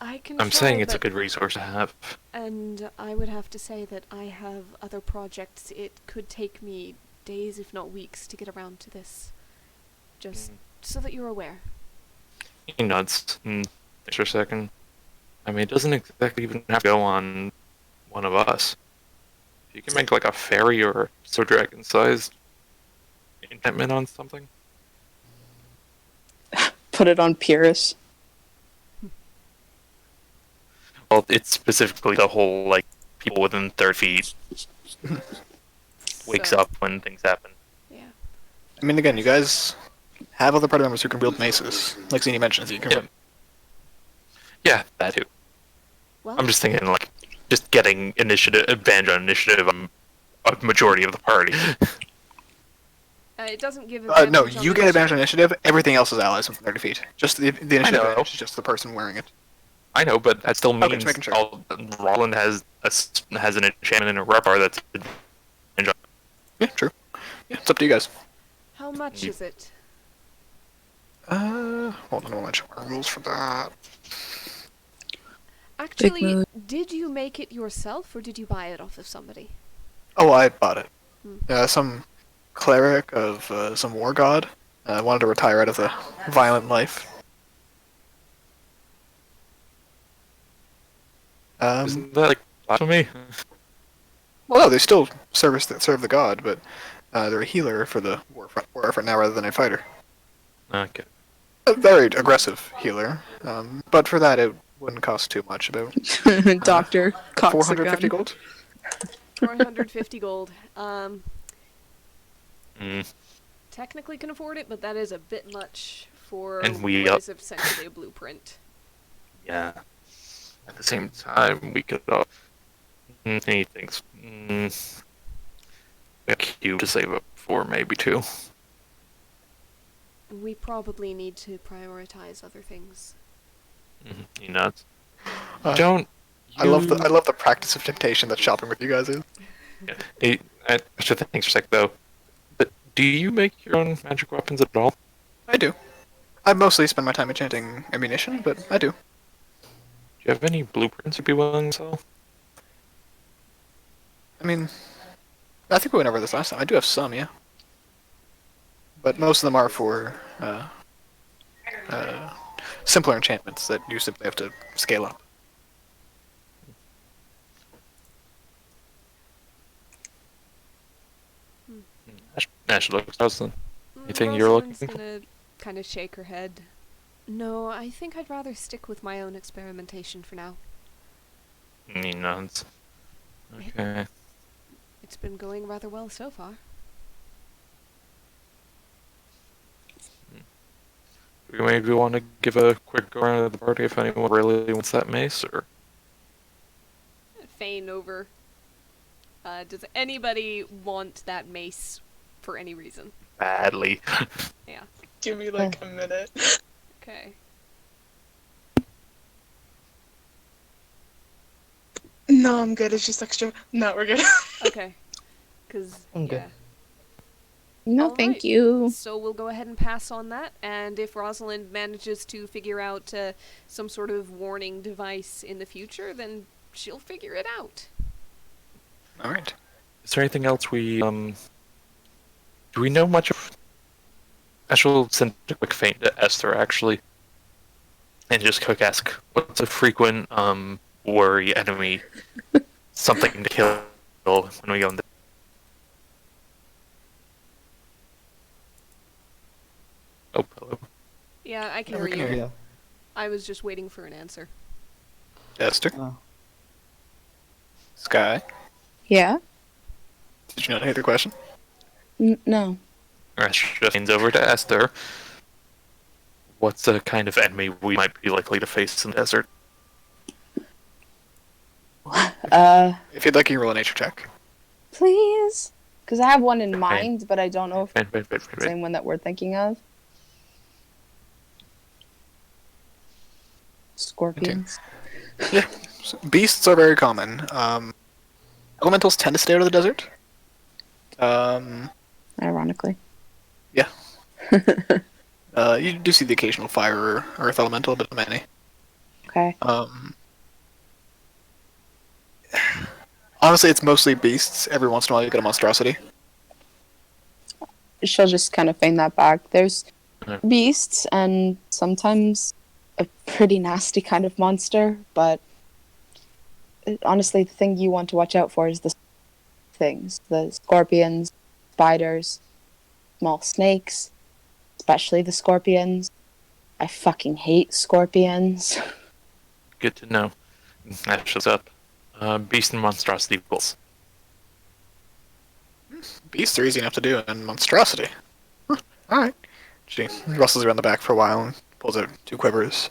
I can I'm try, saying it's a but- good resource to have. And I would have to say that I have other projects. It could take me days, if not weeks, to get around to this. Just so that you're aware. He nods and thinks for a second. I mean, it doesn't exactly even have to go on one of us. If you can make like a fairy or so dragon-sized enchantment on something. Put it on Pyrrhus. Well, it's specifically the whole like people within 30 feet wakes So, up when things happen. Yeah. I mean, again, you guys have other party members who can wield maces, like Zinnia mentions. You can. Yeah. Yeah, that too. Well, I'm just thinking like just getting advantage on initiative on a majority of the party. it doesn't give No, advantage on you get advantage on initiative. Everything else is allies within 30 feet. Just the initiative know. advantage is just the person wearing it. I know, but that still Okay, means just making sure. Roland has an enchantment in a repertoire that's advantage on. Yeah, true. Yeah, it's up to you guys. How much You- is it? Hold on, I'll let you rules for that. Actually, mood. did you make it yourself, or did you buy it off of somebody? Oh, I bought it. Hmm. Some cleric of some war god wanted to retire out of the violent life. Isn't that like blasphemy? Well, no, they still serve the god, but they're a healer for the war effort now rather than a fighter. Okay. A very aggressive healer, but for that it wouldn't cost too much. About Doctor cocks a 450 gun. gold. 450 gold. Mm. Technically can afford it, but that is a bit much for And we what up. is essentially a blueprint. Yeah. At the same time, we could anything. A cube to save up for, maybe two. We probably need to prioritize other things. You nuts? Uh, Don't. I love the practice of temptation that shopping with you guys is. Yeah. Hey, actually, thanks for a sec though. But do you make your own magic weapons at all? I do. I mostly spend my time enchanting ammunition, but I do. Do you have any blueprints you'd be willing to sell? I mean, I think we went over this last time. I do have some, yeah. But most of them are for simpler enchantments that you simply have to scale up. Ash looks Rosalind. Anything you're Rosalind's looking for? gonna kind of shake her head. No, I think I'd rather stick with my own experimentation for now. He nods. Okay. It's been going rather well so far. Do we maybe want to give a quick go around of the party if anyone really wants that mace, or Feign over. Does anybody want that mace for any reason? badly? Yeah. Give me like a minute. Okay. No, I'm good. It's just extra. No, we're good. Okay. Because, I'm good. yeah. No, All thank right. you. So we'll go ahead and pass on that, and if Rosalind manages to figure out some sort of warning device in the future, then she'll figure it out. All right. Is there anything else we Do we know much of? Ash will send a quick feint to Esyther actually, and just quick ask, what's a frequent worry enemy? Something to kill when we go into. Oh, hello. Yeah, I can Yeah, hear we can you. hear you. Yeah. I was just waiting for an answer. Esther, Oh. Sky, Yeah? did you not hear the question? No. Ash just leans over to Esyther. What's the kind of enemy we might be likely to face in the desert? If you'd like, you can roll a nature check. Please? Because I have one in mind, but I don't know if it's Wait. the same one that we're thinking of. Scorpions. So beasts are very common. Elementals tend to stay out of the desert. Ironically. You do see the occasional fire or earth elemental, but not many. Okay. Honestly, it's mostly beasts. Every once in a while, you get a monstrosity. She'll just kind of feign that back. There's Yeah. beasts and sometimes a pretty nasty kind of monster, but honestly, the thing you want to watch out for is the things. The scorpions, spiders, small snakes, especially the scorpions. I fucking hate scorpions. Good to know. Ash shows up. Beast and monstrosity equals. Beasts are easy enough to do, and monstrosity. Alright. She rustles around the back for a while and pulls out 2 quivers.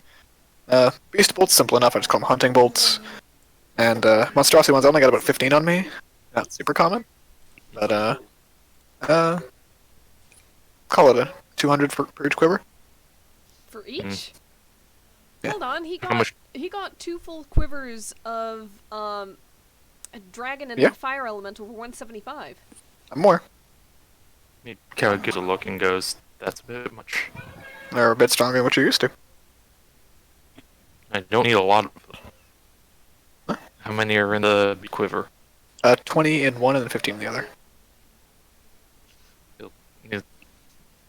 Beast bolts, simple enough, I just call them hunting bolts. And monstrosity ones, I only got about 15 on me. Not super common. But, call it a 200 for each quiver. For each? Yeah. Hold on, How much? he got 2 full quivers of a dragon and Yeah. a fire elemental for 175. More. Kara gives a look and goes, "That's a bit much." They're a bit stronger than what you're used to. I don't need a lot of them. How many are in the quiver? 20 in one and then 15 in the other.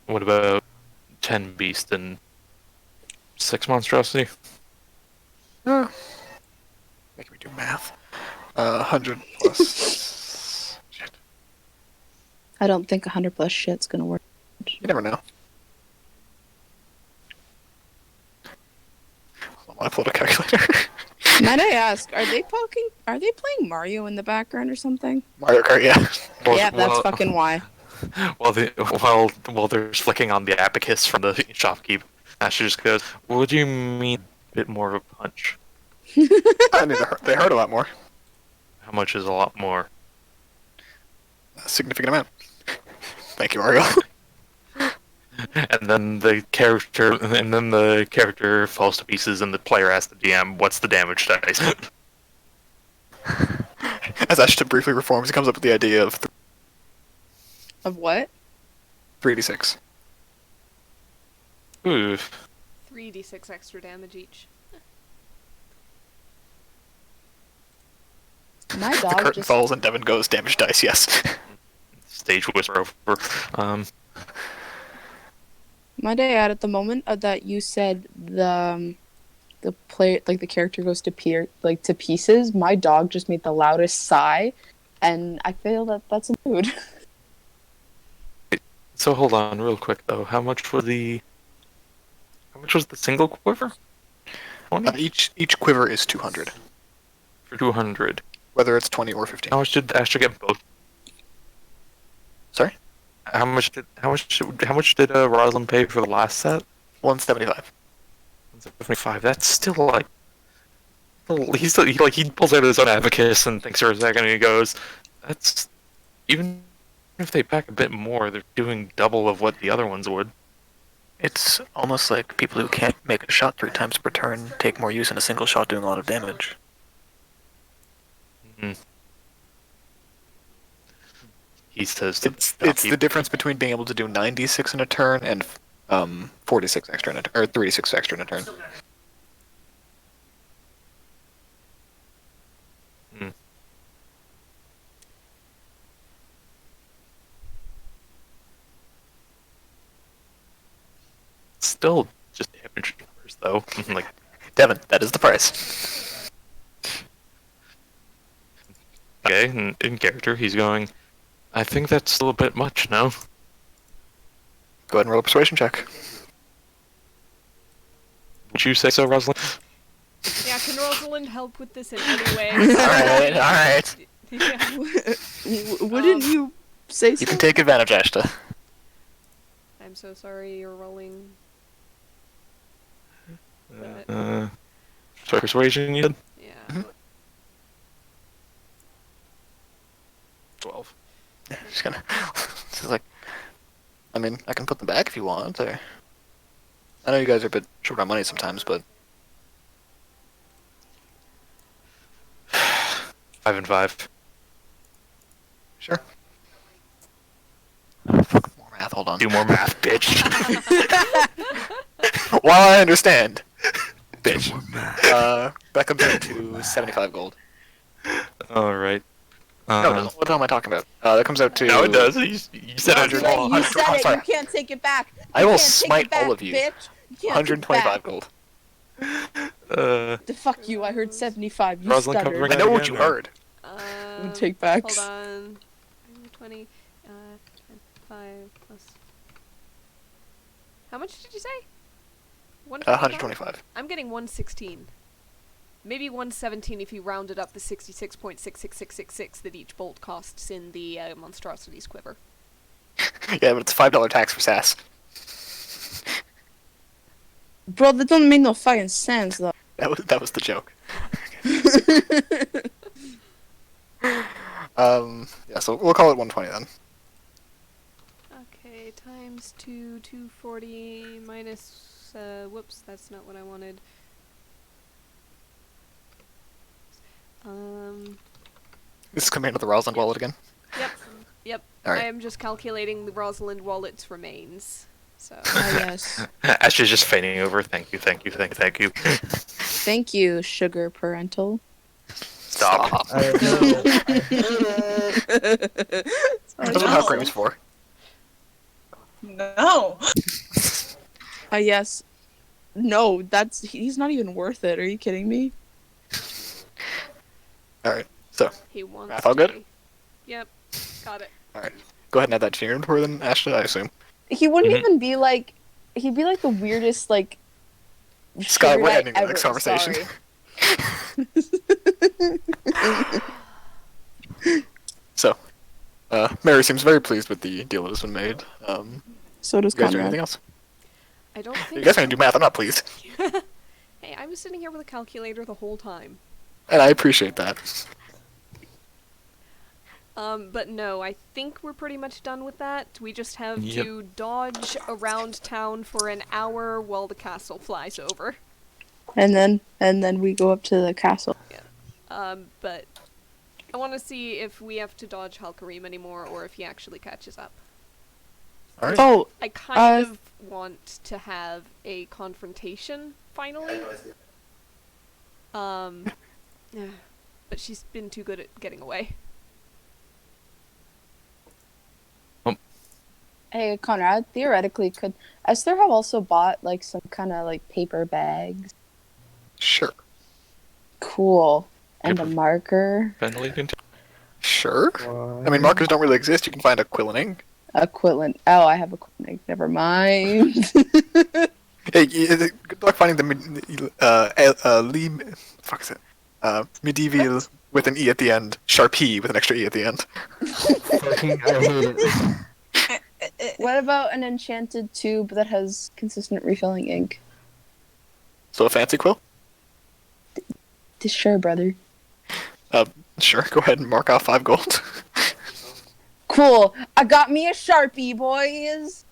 What about 10 beast and 6 monstrosity? Making me do math. 100 plus. Shit. I don't think 100 plus shit's gonna work. You never know. I want to pull a calculator. Might I ask, are they playing Mario in the background or something? Mario Kart, yeah. Yeah, that's fucking why. While they're flicking on the abacus from the shopkeep, Ashta just goes, "What do you mean a bit more of a punch? I mean, they hurt a lot more. How much is a lot more?" A significant amount. Thank you, Mario. And then the character falls to pieces, and the player asks the DM, "What's the damage dice?" As Ashta briefly reforms, he comes up with the idea of Of what? 3d6. Ooh. 3d6 extra damage each. My The dog curtain just falls and Devin goes, damage dice, yes. Stage whisper over. Might I add, at the moment that you said the player, like the character goes to to pieces, my dog just made the loudest sigh, and I feel that that's a mood. So hold on, real quick though. How much was the single quiver? 20? Each quiver is 200, For 200. whether it's 20 or 15. How much did Ashta get both? Sorry? How much did Rosalind pay for the last set? 175. 175. That's still like. He pulls out his own abacus and thinks for a second, and he goes, "That's even if they pack a bit more, they're doing double of what the other ones would." It's almost like people who can't make a shot 3 times per turn take more use in a single shot doing a lot of damage. Mm-hmm. He says It's the difference between being able to do 96 in a turn and 46 extra in a or 36 extra in a turn. Hmm. Still just damage numbers, though. Like, Devin, that is the price. okay, in character, he's going, "I think that's still a bit much, no?" Go ahead and roll a persuasion check. Would you say so, Rosalind? Yeah, can Rosalind help with this in any way? Alright. Yeah. Wouldn't you say so? You can take advantage, Ashta. I'm so sorry you're rolling. Sorry, persuasion, you said? Yeah. Mhm. 12. Yeah, just gonna. She's like, I mean, I can put them back if you want, or. I know you guys are a bit short on money sometimes, but 5 and 5. sure. More math, hold on. Do more math, bitch. While I understand. Bitch. That comes out to 75 gold. Alright. No, it doesn't. What the hell am I talking about? That comes out to. No, it does. You said No, 100. you said it. sorry. You can't take it back. I You will can't take smite it back, all of you. Bitch. You can't take it 125 back. gold. The fuck you! I heard 75. You Rosalind, stuttered. covering I know what again, you or- heard. Take backs. Hold on. 20, 5 plus. How much did you say? 125. I'm getting 116. Maybe 117 if you rounded up the 66.66666 that each bolt costs in the monstrosity's quiver. Yeah, but it's a $5 tax for sass. Bro, that don't make no fucking sense though. That was the joke. Yeah, so we'll call it 120 then. Okay, times 240 minus, whoops, that's not what I wanted. This is coming out of the Rosalind wallet again. Yep. Alright. I am just calculating the Rosalind wallet's remains. So Yes. Ashta's just fainting over. Thank you, thank you, thank you. Thank you, sugar parental. Stop. That's what Hal'qarim's for. No. Yes. No, he's not even worth it. Are you kidding me? Alright, so, he wants. Math all good? to- Yep. Got it. alright. Go ahead and add that to your inventory then, Ashta, I assume. He wouldn't Mhm. even be like. He'd be like the weirdest like. Scott, sugar we're I ending the ever- next conversation. Sorry. So, Mary seems very pleased with the deal that has been made. So does You guys do Conrad. anything else? I don't think. You guys gonna do math, I'm not pleased. Hey, I was sitting here with a calculator the whole time. And I appreciate that. But no, I think we're pretty much done with that. We just have Yep. to dodge around town for an hour while the castle flies over. And then we go up to the castle. But I want to see if we have to dodge Hal'qarim anymore or if he actually catches up. Alright. Oh, I kind of want to have a confrontation finally. But she's been too good at getting away. hey Conrad. Theoretically, could Esther have also bought like some kind of like paper bags? Sure. Cool. And a Paper- marker. Sure. I mean, markers don't really exist. You can find a quill and ink. A quillant. Oh, I have a quillant. Never mind. Hey, good luck finding the medieval with an E at the end. Sharpie with an extra E at the end. I hate it. What about an enchanted tube that has consistent refilling ink? So a fancy quill? Sure, brother. Sure, go ahead and mark off 5 gold. Cool. I got me a Sharpie, boys.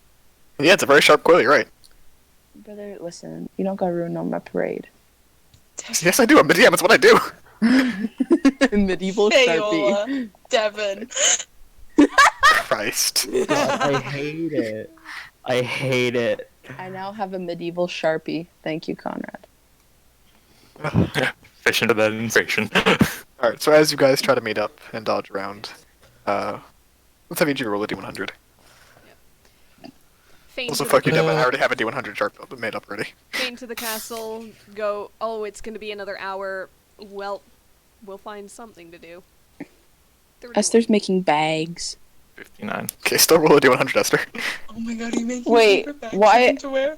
Yeah, it's a very sharp quill, you're right. Brother, listen. You don't gotta ruin on my parade. Yes, I do. I'm DM, it's what I do. Medieval Sharpie. Payola. Devin. Christ. God, I hate it. I hate it. I now have a medieval Sharpie. Thank you, Conrad. Fish into that inspiration. Alright, so as you guys try to meet up and dodge around, let's have each of you roll a D100. Feign Also, to fuck the, you, Devin. I already have a D100 chart made up already. feign to the castle, go, oh, it's gonna be another hour. Well, we'll find something to do. Esther's making bags. 59. Okay, still roll a D100, Esther. Oh my god, are you making Wait, paper bags why- to wear?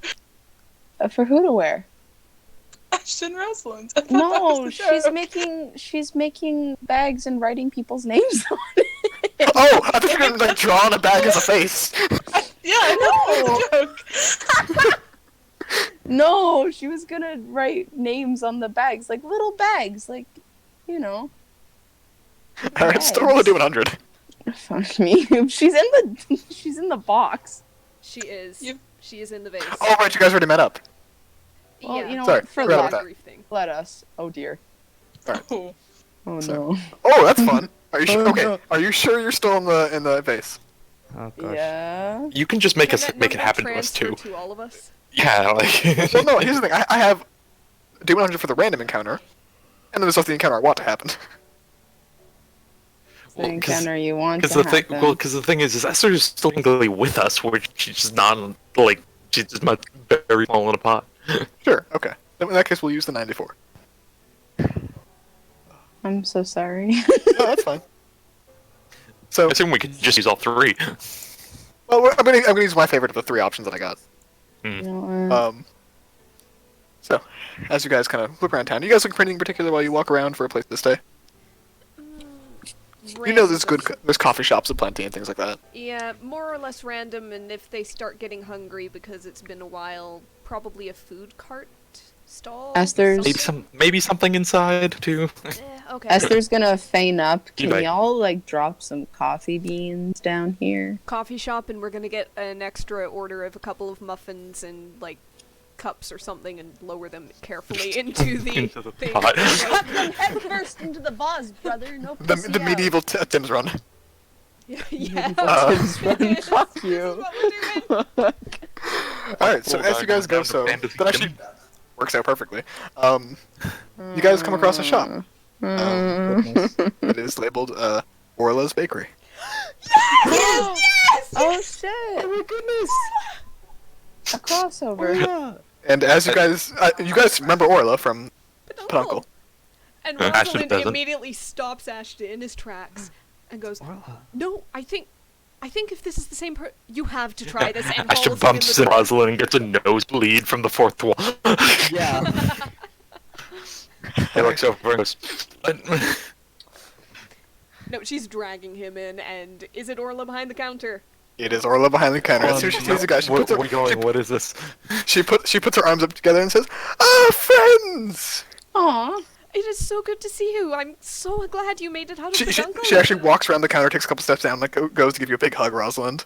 For who to wear? Ashta and Rosalind. I thought that No, was the she's making bags and writing people's names on it. Oh, I thought you were gonna draw on a bag as a face. Yeah, I know. It's a joke. No, she was gonna write names on the bags, like little bags, like, you know. Alright, still roll a D100. Fuck me. She's in the box. She is. You- She is in the vase. Oh, right, you guys already met up. Well, yeah. you know Sorry, what? For forgot about luck, that. Grief thing. let us. Oh dear. Oh. Oh So- no. Oh, that's fun. Are you sure? Oh, Okay, no. are you sure you're still in the vase? Oh gosh. Yeah. You can just make Can us that make it number happen to us transfer too. to all of us? Yeah, like. Well, no. Here's the thing. I have D100 for the random encounter, and then there's also the encounter I want to happen. The encounter you want to Because the thing, happen. well, because the thing is Esther is still legally with us, where she's just not like she's just not very falling apart. Sure. Okay. Then in that case, we'll use the 94. I'm so sorry. No, that's fine. So, I assume we could just use all 3. well, I'm gonna use my favorite of the 3 options that I got. You know, So, as you guys kind of look around town, you guys look for anything particular while you walk around for a place to stay? You know, there's coffee shops aplenty and things like that. Yeah, more or less random, and if they start getting hungry because it's been a while, probably a food cart stall. Esther's- Maybe something inside too. Okay. Esther's gonna feign up. Can Goodbye. y'all like drop some coffee beans down here? Coffee shop, and we're gonna get an extra order of a couple of muffins and like cups or something, and lower them carefully into the Into the thing. pot. Drop them head first into the vase, brother. No The medieval Tim's run. Yeah. Tim's run. Fuck This is you. what we're doing. Alright, so Cool as guy you guys going go, down to so fantasy that actually gym. works out perfectly. You guys come across a shop. Goodness. It is labeled Orla's Bakery. Yes! Oh shit! Oh my goodness! A crossover. Yeah. And as you guys remember Orla from Peduncle. And Ashta Rosalind doesn't. immediately stops Ashta in his tracks and goes, "No, I think if this is the same you have to try this." And Ashta follows him in bumps the into door. Rosalind and gets a nosebleed from the fourth wall. Yeah. He looks over and goes, No, she's dragging him in, and is it Orla behind the counter? It is Orla behind the counter. As soon as she sees the guy, Where are we going? What is this? she puts her arms up together and says, "Ah, friends!" Aw. It is so good to see you. I'm so glad you made it out of the jungle. She actually walks around the counter, takes a couple steps down, like goes to give you a big hug, Rosalind.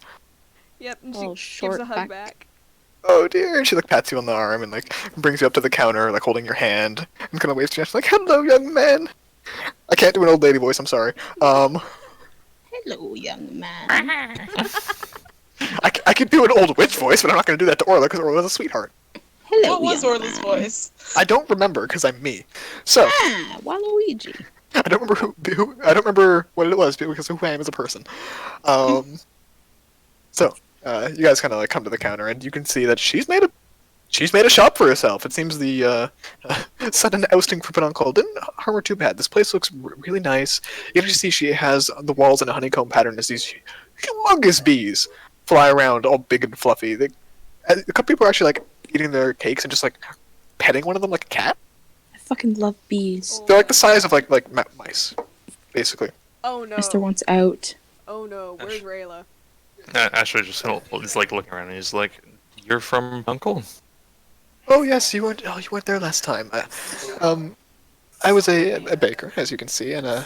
Yep, and Oh, she short gives a hug back. back. Oh dear, and she like pats you on the arm and like brings you up to the counter, like holding your hand and kind of waves to you. She's like, "Hello, young man." I can't do an old lady voice. I'm sorry. Hello, young man. I could do an old witch voice, but I'm not going to do that to Orla because Orla's a sweetheart. Hello, What was young Orla's man. voice? I don't remember because I'm me. So Ah, Waluigi. I don't remember who I don't remember what it was because of who I am as a person. So you guys kind of like come to the counter and you can see that she's made a shop for herself. It seems the sudden ousting from Peduncle didn't harm her too bad. This place looks really nice. You can actually see she has the walls in a honeycomb pattern as these humongous bees fly around, all big and fluffy. A couple people are actually like eating their cakes and just like petting one of them like a cat. I fucking love bees. They're like the size of like mice, basically. Oh no. Esther wants out. Oh no, where's Rayla? Ashta just is like looking around and he's like, "You're from Uncle?" Oh yes, you weren't. Oh, you weren't there last time. I was a baker, as you can see, and an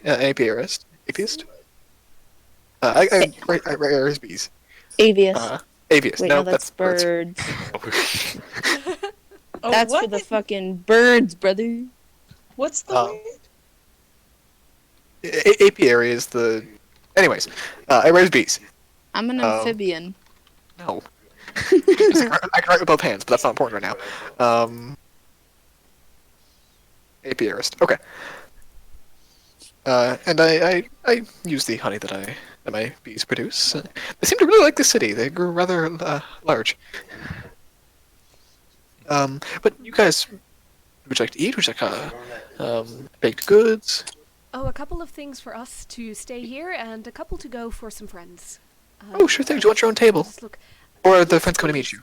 apiarist. Apiist. I write bees. Avius. Aviist. Wait, No, no, that's birds. Oh, That's what? for the fucking birds, brother. What's the Oh. word? Apiary is the. Anyways, I raise bees. I'm an amphibian. No. I can write with both hands, but that's not important right now. Apiarist. Okay. And I use the honey that my bees produce. They seem to really like the city. They grew rather large. But you guys, would you like to eat? Would you like baked goods? Oh, a couple of things for us to stay here, and a couple to go for some friends. Oh, sure thing. Do you want your own table? Just look. Or are the friends coming to meet you?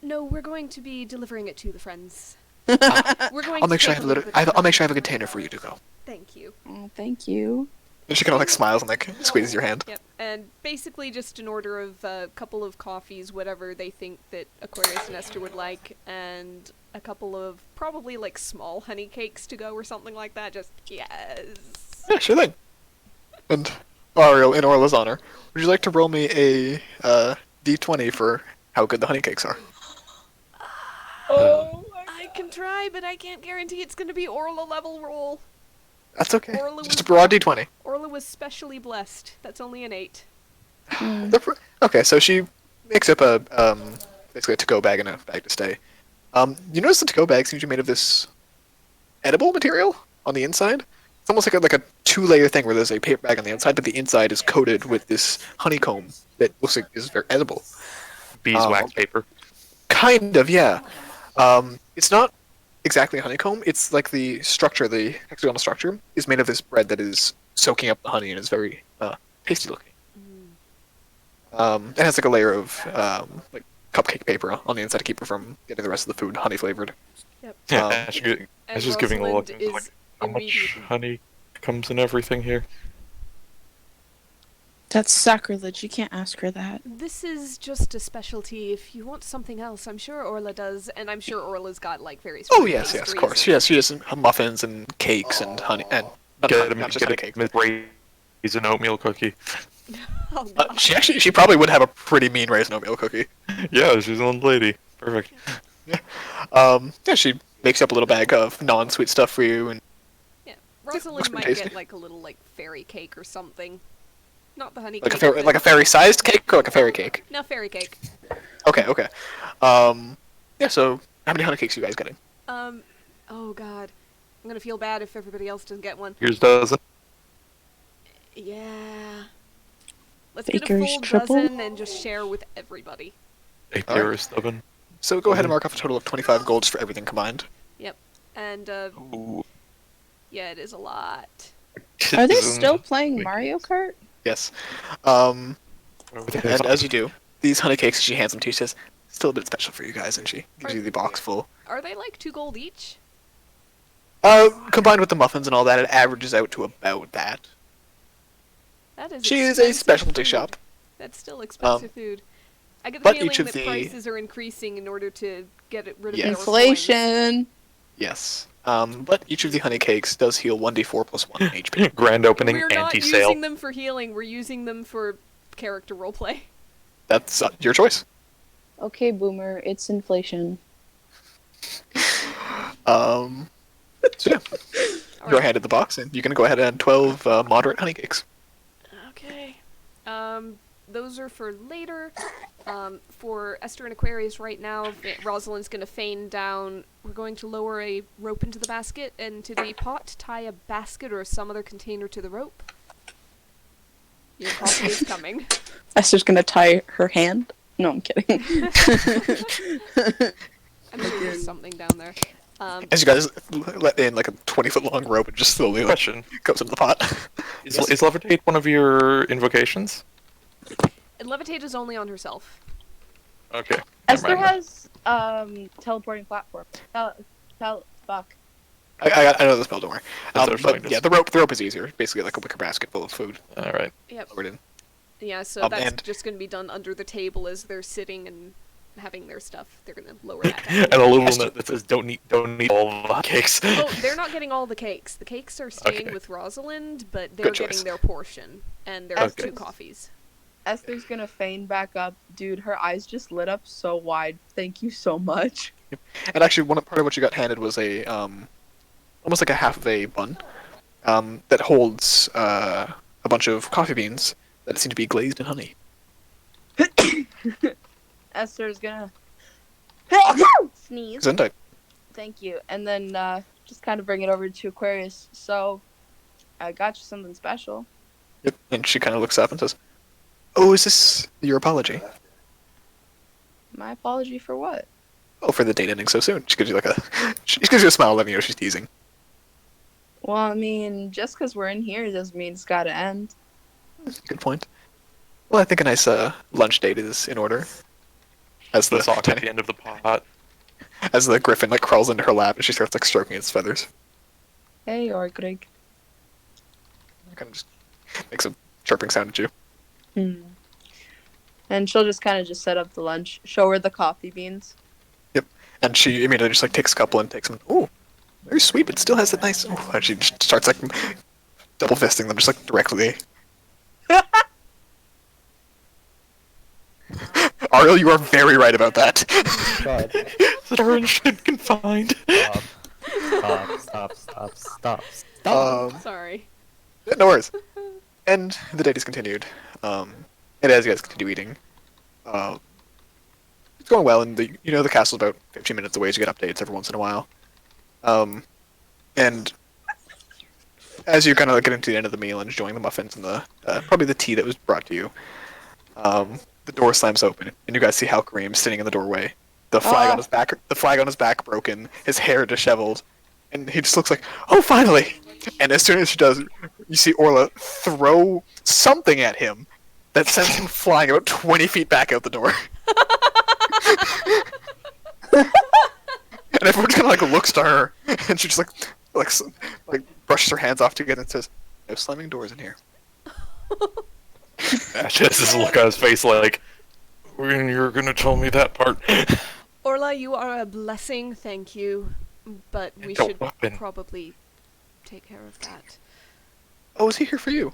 No, we're going to be delivering it to the friends. We're going. I'll make to sure I take have a a little. bit of I'll make sure I have a time. container for you to go. Thank you. Oh, thank you. And she kind of like smiles and like squeezes your hand. Yep, and basically just an order of a couple of coffees, whatever they think that Aquarius and Esther would like, and a couple of probably like small honey cakes to go or something like that. Just yes. Yeah, sure thing. And Ariel, in Orla's honor, would you like to roll me a d20 for how good the honey cakes are? Oh my I can try, but I can't guarantee it's going to be Orla level roll. That's okay. Orla Just a was- broad d20. Orla was specially blessed. That's only an 8. Okay, so she makes up a basically a to-go bag and a bag to stay. You notice the to-go bag seems to be made of this edible material on the inside. It's almost like a two-layer thing where there's a paper bag on the outside, but the inside is coated with this honeycomb that looks like is very edible. Beeswax paper. Kind of, yeah. It's not exactly honeycomb. It's like the structure, the hexagonal structure, is made of this bread that is soaking up the honey and is very tasty looking. It has like a layer of like cupcake paper on the inside to keep it from getting the rest of the food honey flavored. Yep. Yeah, Um, Ash's And just giving a look. Rosalind and he's like, is how much immediately- honey comes in everything here? That's sacrilege. You can't ask her that. This is just a specialty. If you want something else, I'm sure Orla does, and I'm sure Orla's got like very. Oh special yes, of pastries. course. She has muffins and cakes and honey and not, Get not just honey cakes. He's an oatmeal cookie. Oh, God. She probably would have a pretty mean raisin oatmeal cookie. Yeah, she's an old lady. Perfect. Yeah, she makes up a little bag of non-sweet stuff for you, and Yeah, looks Rosalind pretty might tasty. get like a little like fairy cake or something. Not the honey like cake. a fairy-sized cake or like a fairy cake. No, fairy cake. Okay. Yeah. So how many honey cakes you guys getting? Oh god. I'm gonna feel bad if everybody else doesn't get one. Here's dozen. Yeah. Let's get a Baker's full triple? dozen and just share with everybody. A All right. purist oven. So go ahead and mark off a total of 25 golds for everything combined. Yep. And Ooh. yeah, it is a lot. Are they still playing Mario Kart? Yes. And as you do, these honey cakes, she hands them to you. She says, "Still a bit special for you guys," and she gives you the box full. Are they like 2 gold each? Combined with the muffins and all that, it averages out to about that. That is She is a expensive specialty food. shop. That's still expensive food. I get the but feeling each of that the- prices are increasing in order to get rid of Yes. their coins. Inflation. Yes. But each of the honey cakes does heal 1d4 plus 1 HP. Grand opening We're not anti-sale. using them for healing. We're using them for character roleplay. That's your choice. Okay, Boomer, it's inflation. So yeah, you're handed the box, and you can go ahead and add 12 moderate honey cakes. Okay. Those are for later. For Esther and Aquarius right now, Rosalind's going to feign down. We're going to lower a rope into the basket and to the pot, tie a basket or some other container to the rope. Your coffee is coming. Esther's gonna tie her hand. No, I'm kidding. I'm sure there's something down there. As you guys let in like a 20-foot long rope and just slowly Question. goes into the pot. Is levitate one of your invocations? And levitate is only on herself. Okay. Esther never mind. has teleporting platform. Fuck. I know the spell, don't worry. That's what I was But yeah, the rope is easier. Basically like a wicker basket full of food All right. Yep. lowered in. Yeah, so that's and- just going to be done under the table as they're sitting and having their stuff. They're going to lower that And down. a little note that says, "Don't eat all the cakes." Oh, they're not getting all the cakes. The cakes are staying Okay. with Rosalind, but they're Good getting choice. their portion. And there's Okay. 2 coffees. Esther's gonna feign back up. Dude, her eyes just lit up so wide. Thank you so much. And actually, one part of what you got handed was a almost like a half of a bun that holds a bunch of coffee beans that seem to be glazed in honey. Esther's gonna sneeze. Gesundheit. Thank you. And then just kind of bring it over to Aquarius. So, I got you something special. Yep. And she kind of looks up and says, "Oh, is this your apology?" My apology for what? Oh, for the date ending so soon. She gives you she gives you a smile, letting you know she's teasing. Well, I mean, just because we're in here doesn't mean it's gotta end. Good point. Well, I think a nice lunch date is in order. As The sock at tiny- the end of the pot. as the griffin crawls into her lap and she starts stroking its feathers. Hey, Orgrig. Kind of just makes a chirping sound at you. And she'll just kind of just set up the lunch, show her the coffee beans. And she immediately just takes a couple and takes them. Ooh, very sweet, but still has that nice. Ooh, and she just starts double fisting them just directly. Ariel, you are very right about that. God. Darren should confined. Stop. Sorry. No worries. And the date is continued. And as you guys continue eating, it's going well, and the castle's about 15 minutes away, so you get updates every once in a while. And as you kind of get into the end of the meal and enjoying the muffins and the probably the tea that was brought to you, the door slams open, and you guys see Hal'qarim sitting in the doorway, the flag on his back broken, his hair disheveled, and he just looks like, "Oh, finally!" And as soon as she does, you see Orla throw something at him that sends him flying about 20 feet back out the door. And everyone kind of looks to her, and she just brushes her hands off together and says, "No slamming doors in here." Ash has this look on his face like, "When you're gonna tell me that part." Orla, you are a blessing, thank you. But we Don't should weapon. probably take care of that. Oh, is he here for you?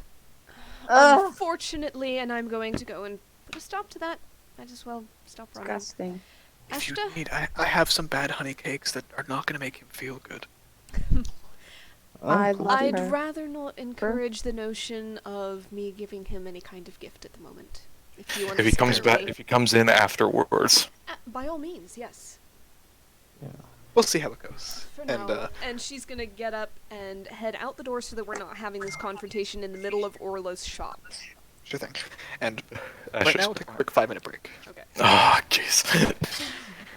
Unfortunately, and I'm going to go and put a stop to that. Might as well stop running. Disgusting. If you Ashta? need, I have some bad honey cakes that are not going to make him feel good. I love I'd her. rather not encourage the notion of me giving him any kind of gift at the moment. If you want If to he comes back, separately- if he comes in afterwards. by all means, yes. We'll see how it goes. For And now. And she's gonna get up and head out the door so that we're not having this confrontation in the middle of Orla's shop. sure thing. And That's right just now, we'll take a quick 5-minute break Okay. Oh, jeez.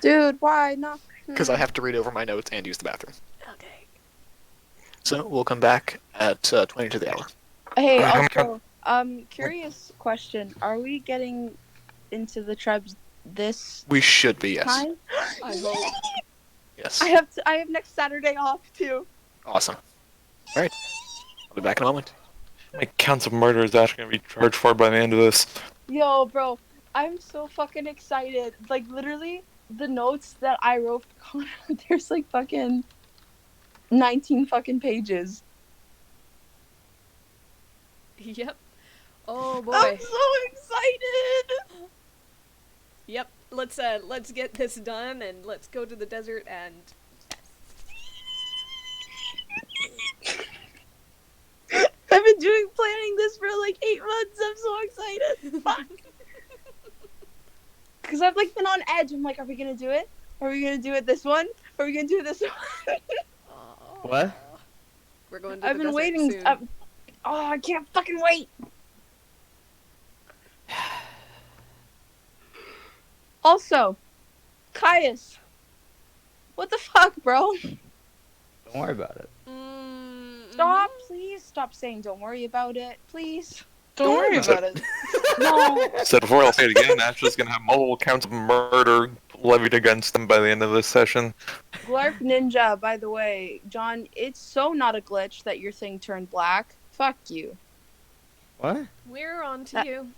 Dude, why not? because I have to read over my notes and use the bathroom. Okay. So we'll come back at 20 to the hour. Hey, I'm also, curious question. Are we getting into the tribes this We should be, yes. time? I hope. Yes. I have next Saturday off too. Awesome. All right. I'll be back in a moment. How many counts of murder is Ash gonna be charged for by the end of this? Yo, bro, I'm so fucking excited. Like, literally, the notes that I wrote for Conrad, there's like fucking 19 fucking pages. Yep. Oh boy. I'm so excited. Yep. Let's get this done and let's go to the desert and I've been planning this for like 8 months. I'm so excited. Fuck. Because I've like been on edge. I'm like, are we gonna do it? Are we gonna do it this one? Are we gonna do this one? What? We're going to I've the been desert waiting. soon. I can't fucking wait. Also, Caius, what the fuck, bro? Don't worry about it. Stop, please stop saying don't worry about it, please. Don't worry about it. No. Said before, I'll say it again. Ash is gonna have multiple counts of murder levied against him by the end of this session. Glarp Ninja, by the way, John, it's so not a glitch that your thing turned black. Fuck you. What? We're on to That- you.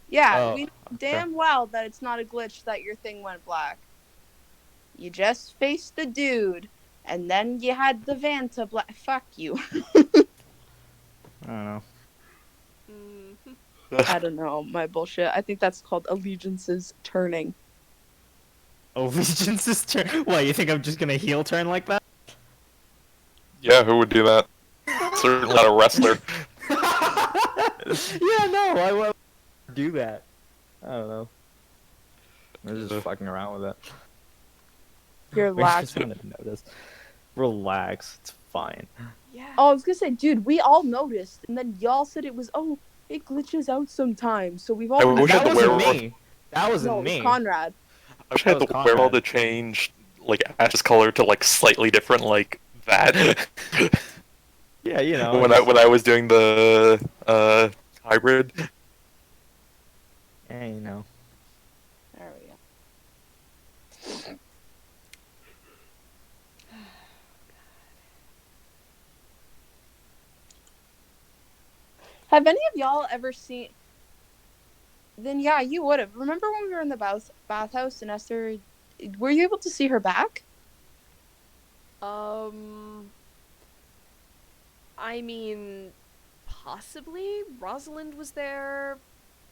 Yeah, Oh, we know okay. damn well that it's not a glitch that your thing went black. You just faced the dude, and then you had the Vanta black. Fuck you. I don't know. I don't know, my bullshit. I think that's called allegiances turning. Allegiance's turn. What, you think I'm just gonna heel turn like that? Yeah, who would do that? Certainly not a wrestler. Yeah, no, I won't do that. I don't know. I'm just fucking around with it. You're We just lax. wanted to notice. Relax, it's fine. Yeah. Oh, I was gonna say, dude, we all noticed, and then y'all said it was, oh, it glitches out sometimes, so we've all. I wish I That had the wasn't werewolf. me. That wasn't No, it was me. Conrad. I wish I had That the was wherewithal Conrad. to change like Ash's color to like slightly different, like that. Yeah, you know. when I was doing the hybrid. Yeah, you know. There we go. Have any of y'all ever seen? Then yeah, you would have. Remember when we were in the bathhouse and Esther? Were you able to see her back? I mean, possibly. Rosalind was there.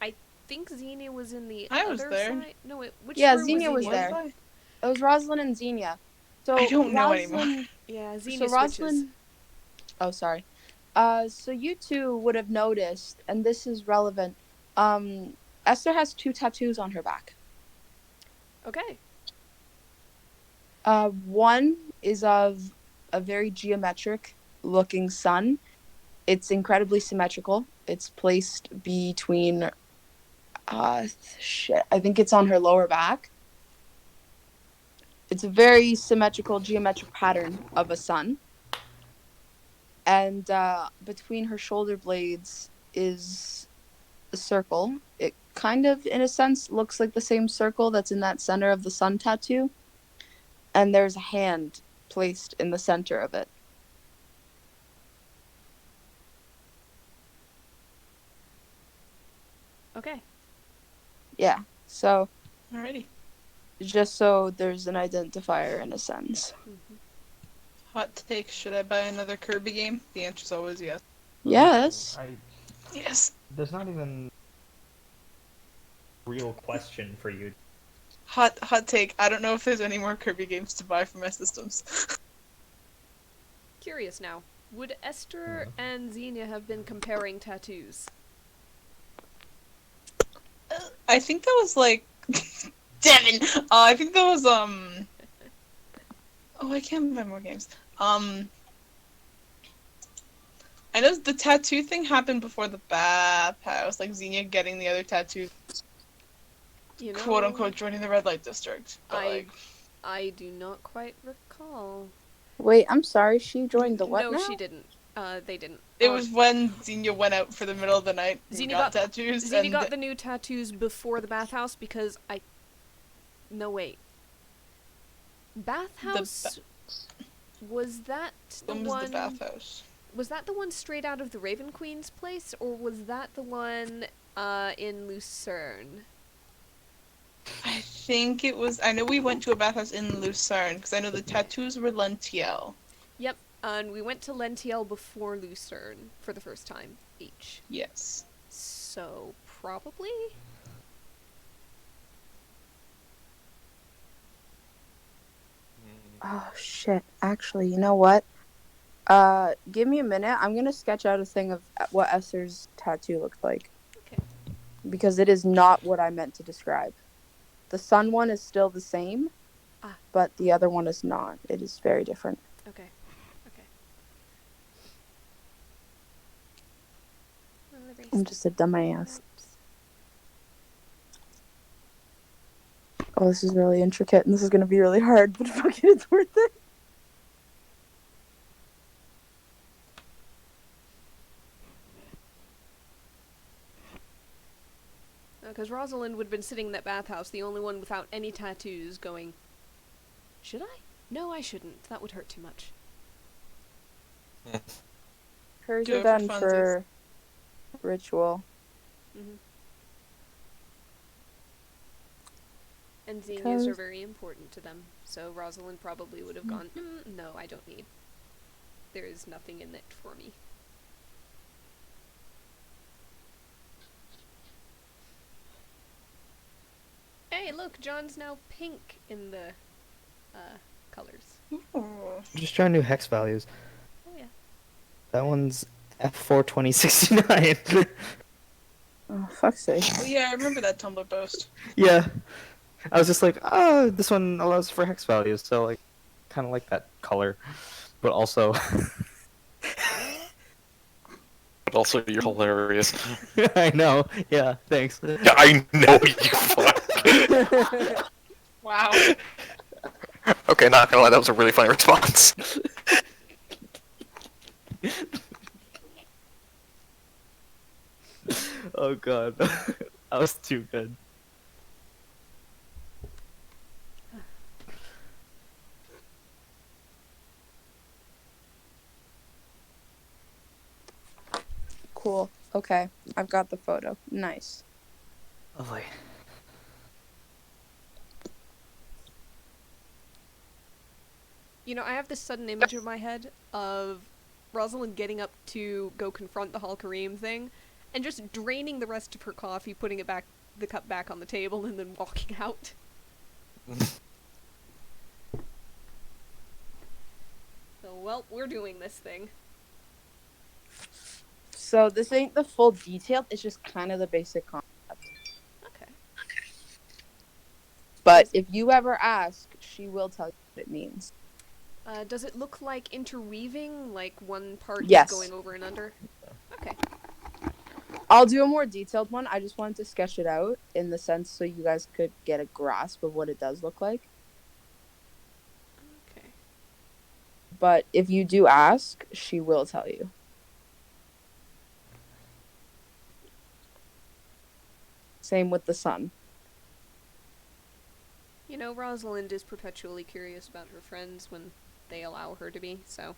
I think Zinnia was in the I other was there. side. No, which Yeah, room Zinnia was Zinnia? there. It was Rosalind and Zinnia. So I don't know anymore. Rosalind- Yeah, So Zinnia switches. Rosalind. Oh, sorry. So you two would have noticed, and this is relevant. Esther has 2 tattoos on her back. Okay. One is of a very geometric looking sun. It's incredibly symmetrical. It's placed between I think it's on her lower back. It's a very symmetrical geometric pattern of a sun. And between her shoulder blades is a circle. It kind of, in a sense, looks like the same circle that's in that center of the sun tattoo. And there's a hand placed in the center of it. Okay. Yeah. So Alrighty. just so there's an identifier in a sense. Hot take, should I buy another Kirby game? The answer's always yes. Yes. Yes. There's not even real question for you. Hot take, I don't know if there's any more Kirby games to buy for my systems. Curious now. Would Esther and Zinnia have been comparing tattoos? I think that was like Devin. I think that was Oh, I can't remember more games. I know the tattoo thing happened before the bathhouse, like Zinnia getting the other tattoo, You know, quote unquote, joining the red light district. But I do not quite recall. Wait, I'm sorry. She joined the what No, now? she didn't. They didn't. it was when Zinnia went out for the middle of the night and Zinnia got tattoos. Zinnia and got the new tattoos before the bathhouse because No, wait. Bathhouse. Was that the When was one? the bathhouse? Was that the one straight out of the Raven Queen's place, or was that the one in Lucerne? I think it was. I know we went to a bathhouse in Lucerne because I know the tattoos were Lentiel. Yep, and we went to Lentiel before Lucerne for the first time each. Yes. So probably. Oh shit! Actually, you know what? Give me a minute. I'm gonna sketch out a thing of what Esther's tattoo looks like. Okay. Because it is not what I meant to describe. The sun one is still the same, but the other one is not. It is very different. Okay. I'm just a dumbass. Oh, this is really intricate, and this is gonna be really hard, but fuck it, it's worth it. Because Rosalind would have been sitting in that bathhouse, the only one without any tattoos, going, should I? No, I shouldn't. That would hurt too much. Hers Do are it done for for ritual. Mm-hmm. And Zinnias Because- are very important to them, so Rosalind probably would have gone, no, I don't need. There is nothing in it for me. Hey, look, John's now pink in the colors. Ooh. I'm just trying new hex values. Oh yeah. That one's F42069. Oh, fuck's sake. Oh yeah, I remember that Tumblr post. Yeah. I was just like, oh, this one allows for hex values, so like, kind of like that color, but also. But also, you're hilarious. I know. Yeah. Thanks. I know you fuck. Wow. Okay, not gonna lie, that was a really funny response. Oh god, that was too good. Cool. Okay, I've got the photo. Nice. Lovely. You know, I have this sudden image in my head of Rosalind getting up to go confront the Hal'qarim thing, and just draining the rest of her coffee, putting the cup back on the table, and then walking out. So, well, we're doing this thing. So this ain't the full detail, it's just kind of the basic concept. Okay. But if you ever ask, she will tell you what it means. Does it look like interweaving, like one part Yes. is going over and under? Okay. I'll do a more detailed one. I just wanted to sketch it out in the sense so you guys could get a grasp of what it does look like. Okay. But if you do ask, she will tell you. Same with the sun. You know, Rosalind is perpetually curious about her friends when they allow her to be, so...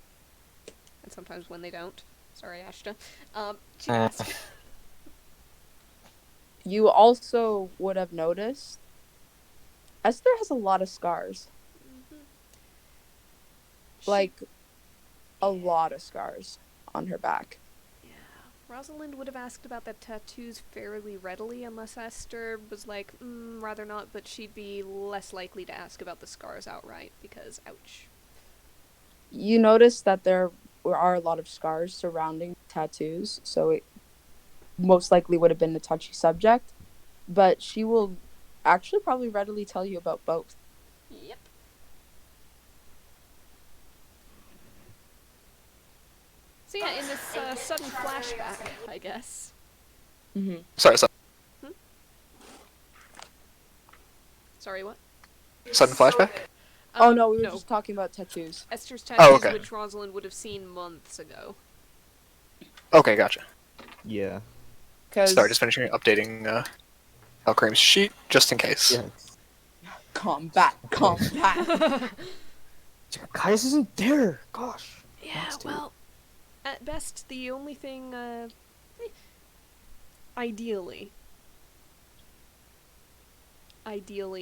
And sometimes when they don't. Sorry, Ashta. She asked. You also would have noticed Esther has a lot of scars. Like, a lot of scars on her back. Yeah. Rosalind would have asked about the tattoos fairly readily unless Esther was like, rather not, but she'd be less likely to ask about the scars outright, because, ouch. You notice that there are a lot of scars surrounding tattoos, so it most likely would have been a touchy subject. but she will actually probably readily tell you about both. Yep. So yeah, in this sudden flashback, I guess. Mm-hmm. Sorry, Sorry, what? sudden flashback? Oh no, we were no. just talking about tattoos. Esther's tattoos, Oh, okay. which Rosalind would have seen months ago. Okay, gotcha. Yeah. Cause Sorry, just finishing updating Hal'qarim's sheet, just in case. Yeah. combat. Caius isn't there. Gosh. Yeah, Wants to. well, at best, the only thing, ideally,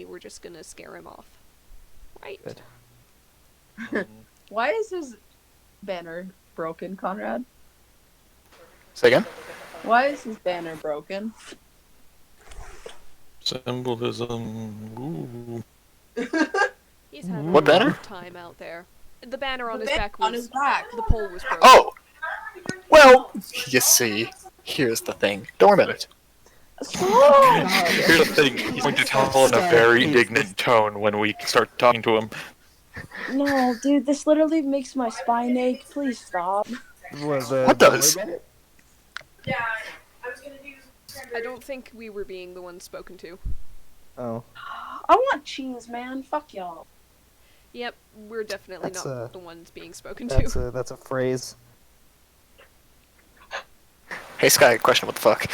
we're just gonna scare him off. Right? Good. Why is his banner broken, Conrad? Say again? Why is his banner broken? Symbolism. Ooh. He's having What a banner? rough time out there. The banner on his back was... On his back. The pole was broken. Oh! Well, you see, here's the thing. Don't worry about it. Here's the thing, he's going to tell in a very indignant tone when we start talking to him. No, dude, this literally makes my spine ache. Please stop. What does? I don't think we were being the ones spoken to. Oh. I want cheese, man. Fuck y'all. Yep, we're definitely That's, not the ones being spoken to. That's a phrase. Hey, Sky, question, what the fuck?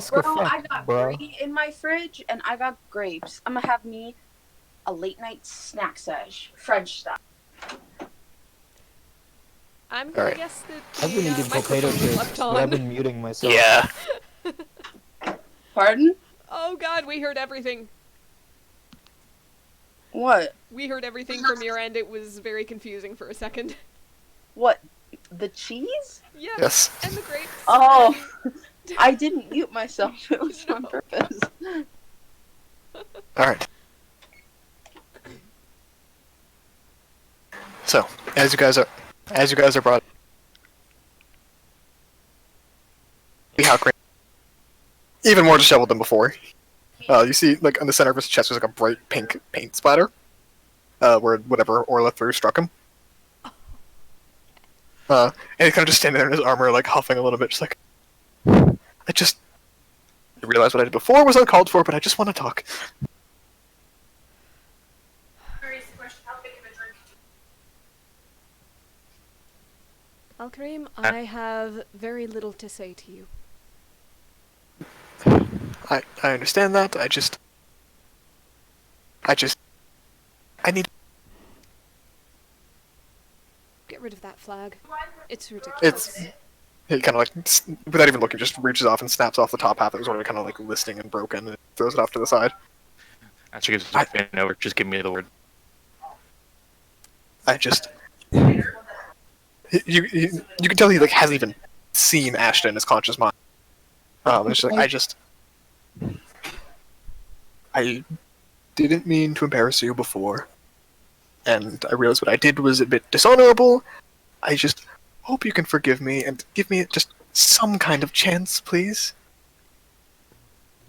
Bro, I got brie in my fridge, and I got grapes. I'm gonna have me a late night snack sesh, French style. I'm gonna Alright. guess that I've been eating potato microphone was chips, left but I've on. been muting myself. Yeah. Pardon? Oh god, we heard everything. What? We heard everything from your end. It was very confusing for a second. What? The cheese? Yeah, Yes. and the grapes. Oh, I didn't mute myself. It was on purpose. Alright. So, as you guys are brought, see how great, even more disheveled than before. You see, like on the center of his chest, there's like a bright pink paint splatter, where whatever Orla threw struck him. And he's kind of just standing there in his armor, like huffing a little bit, just like, I realized what I did before was uncalled for, but I just want to talk. Hal'qarim, I have very little to say to you. I understand that. I need. Get rid of that flag. It's ridiculous. He kind of like, without even looking, just reaches off and snaps off the top half that was already kind of like listing and broken, and throws it off to the side. Actually, gives a fan over. Just give me the word. I just. You can tell he like hasn't even seen Ashta in his conscious mind. It's just like, I didn't mean to embarrass you before, and I realized what I did was a bit dishonorable. I just hope you can forgive me and give me just some kind of chance, please.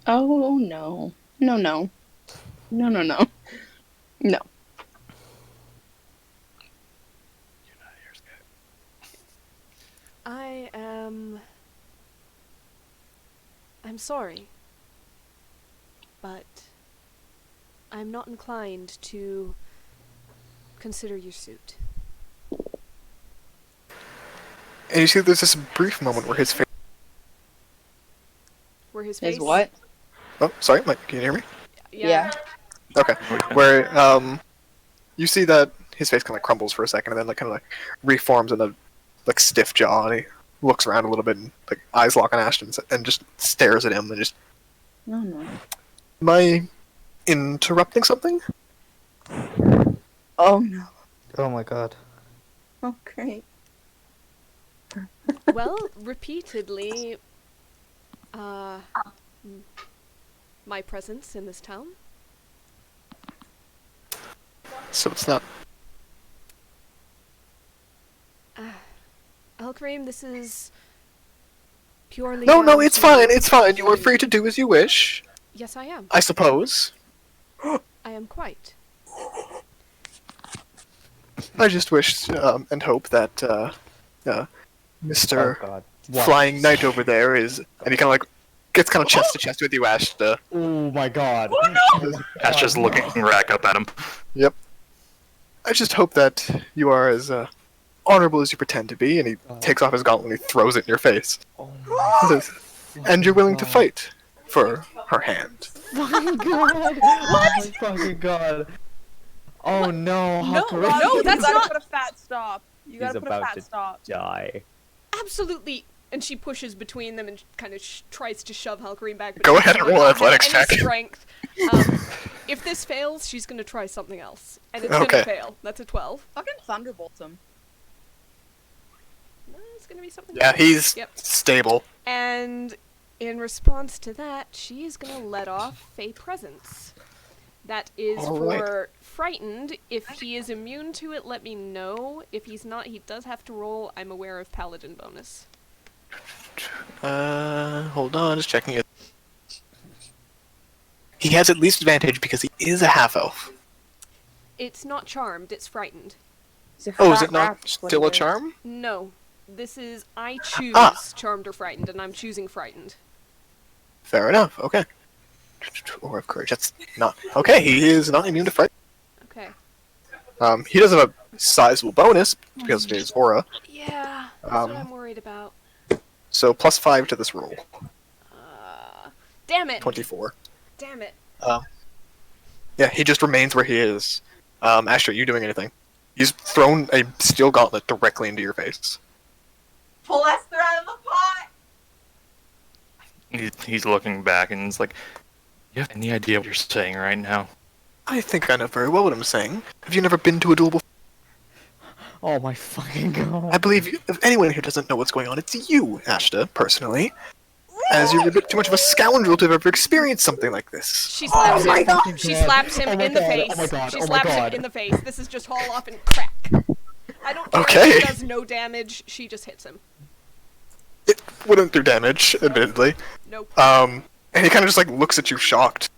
Oh, no. No. No. I'm sorry. But I'm not inclined to consider your suit. And you see, there's this brief moment where his face. Where his face... Is what? Oh, sorry, Mike, can you hear me? Yeah. Okay. Where you see that his face kind of crumbles for a second, and then like kind of like reforms in a like stiff jaw, and he looks around a little bit, and like eyes lock on Ashton, and just stares at him, and just. No. Am I interrupting something? Oh, no. Oh my god. Oh, great. Well, repeatedly, my presence in this town. So it's not. Hal'qarim, this is purely No, down it's to- fine. It's fine. You are free to do as you wish. Yes, I am. I suppose. I am quite. I just wish and hope that Oh Mr. god. What? Flying Knight over there is, and he kind of like gets kind of chest to chest with you, Ashta. Oh my god. That's just looking rack up at him. Yep. I just hope that you are as honorable as you pretend to be, and he takes off his gauntlet and he throws it in your face. Oh my He says, and you're willing to fight for her hand. fucking god. Oh my fucking god. Oh no, No, Hal'qarim. Rob, No, you that's gotta not- put a fat stop. You gotta He's put a about fat to stop. die. Absolutely. And she pushes between them and kind of tries to shove Hal'qarim back. But Go she ahead and does roll not athletics have any check. Strength. If this fails, she's gonna try something else, and it's Okay. gonna fail. That's a 12. Fucking thunderbolt him. No, it's gonna be something Yeah, else. he's Yep. stable. And in response to that, she is gonna let off a presence. That is Alright. for frightened. If he is immune to it, let me know. If he's not, he does have to roll. I'm aware of paladin bonus. Hold on, just checking it. He has at least advantage because he is a half elf. It's not charmed, it's frightened. He's a Oh, is fat it not rat, is what still he a is. charm? No. This is I choose charmed or frightened, and I'm choosing frightened. Fair enough. Okay. Or of courage. That's not okay. He is not immune to fright. Okay. He does have a sizable bonus because of his aura. Yeah, that's what I'm worried about. So +5 to this roll. Damn it! 24. Damn it. Yeah, he just remains where he is. Ashta, are you doing anything? He's thrown a steel gauntlet directly into your face. Pull Esyther out of the pot! He's looking back and he's like, "You have any idea what you're saying right now?" I think I know very well what I'm saying. Have you never been to a duel before? Oh my fucking god. I believe if anyone here doesn't know what's going on, it's you, Ashta, personally. As you're a bit too much of a scoundrel to have ever experienced something like this. She slaps my him. God. She God. slaps him Oh my in the God. face. Oh my God. She Oh my slaps him God. in the face. This is just haul off and crack. I don't care Okay. if he does no damage. She just hits him. It wouldn't do damage, admittedly. Nope. And he kind of just like looks at you shocked.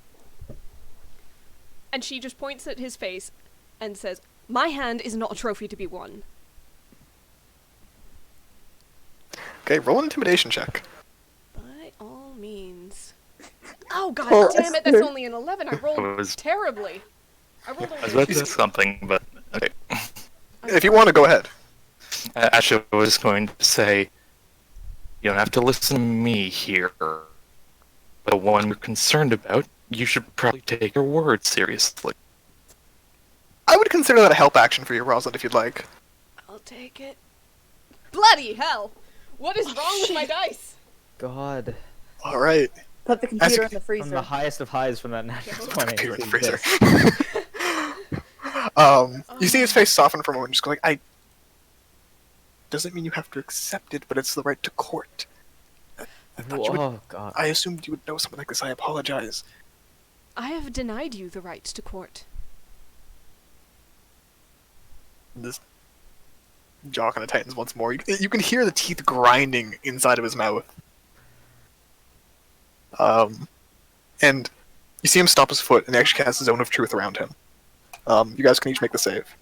And she just points at his face and says, "My hand is not a trophy to be won." Okay, roll an intimidation check. By all means. Oh god Pull damn it, that's Esyther. only an 11. I rolled It was- terribly. I rolled I was only about to say something, but okay. If you want to, go ahead. Actually, I was going to say, you don't have to listen to me here. The one you're concerned about, you should probably take your words seriously. I would consider that a help action for you, Rosalind, if you'd like. I'll take it. Bloody hell! What is wrong with my dice? God. All right. Put the computer you- in the From freezer. the highest of highs from that natural 20. Computer in the to freezer. this. You see his face soften for a moment, just go like, I... Doesn't mean you have to accept it, but it's the right to court. I thought you would... Oh god. I assumed you would know something like this. I apologize. I have denied you the right to court. This jaw kind of tightens once more. You can hear the teeth grinding inside of his mouth. And you see him stomp his foot, and he actually casts a zone of truth around him. You guys can each make the save.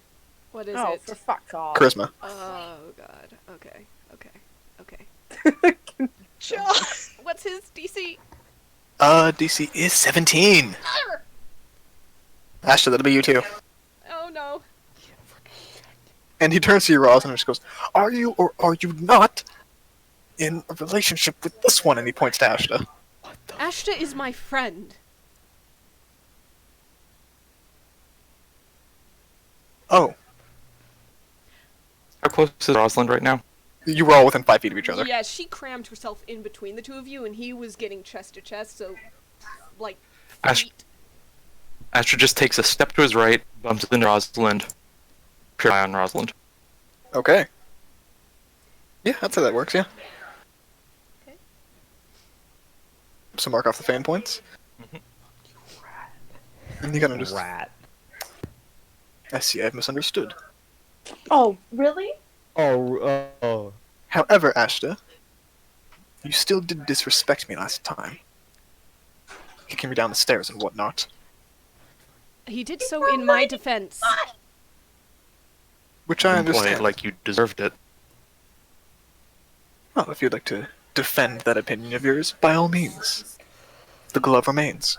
What is Oh, it? for fuck off. Charisma. Oh god. Okay. Okay. John. What's his DC? DC is 17. Arr! Ashta, that'll be you too. Oh no. And he turns to you, Ross, and just goes, "Are you or are you not in a relationship with this one?" And he points to Ashta. Ashta is my friend. Oh, How close is Rosalind right now? you were all within 5 feet of each other. Yeah, she crammed herself in between the two of you, and he was getting chest to chest, so, like, Ash- feet. Asher just takes a step to his right, bumps into Rosalind. Pure eye on Rosalind. Okay. Yeah, that's how that works, yeah. Okay. So mark off the fan points. And you kind of just... Rat. I see, I've misunderstood. Oh, really? Oh. However, Ashta, You still did disrespect me last time. Kicking me down the stairs and whatnot. He did so in my defense. Which I Didn't play understand. it like you deserved it. Well, if you'd like to defend that opinion of yours, by all means. The glove remains.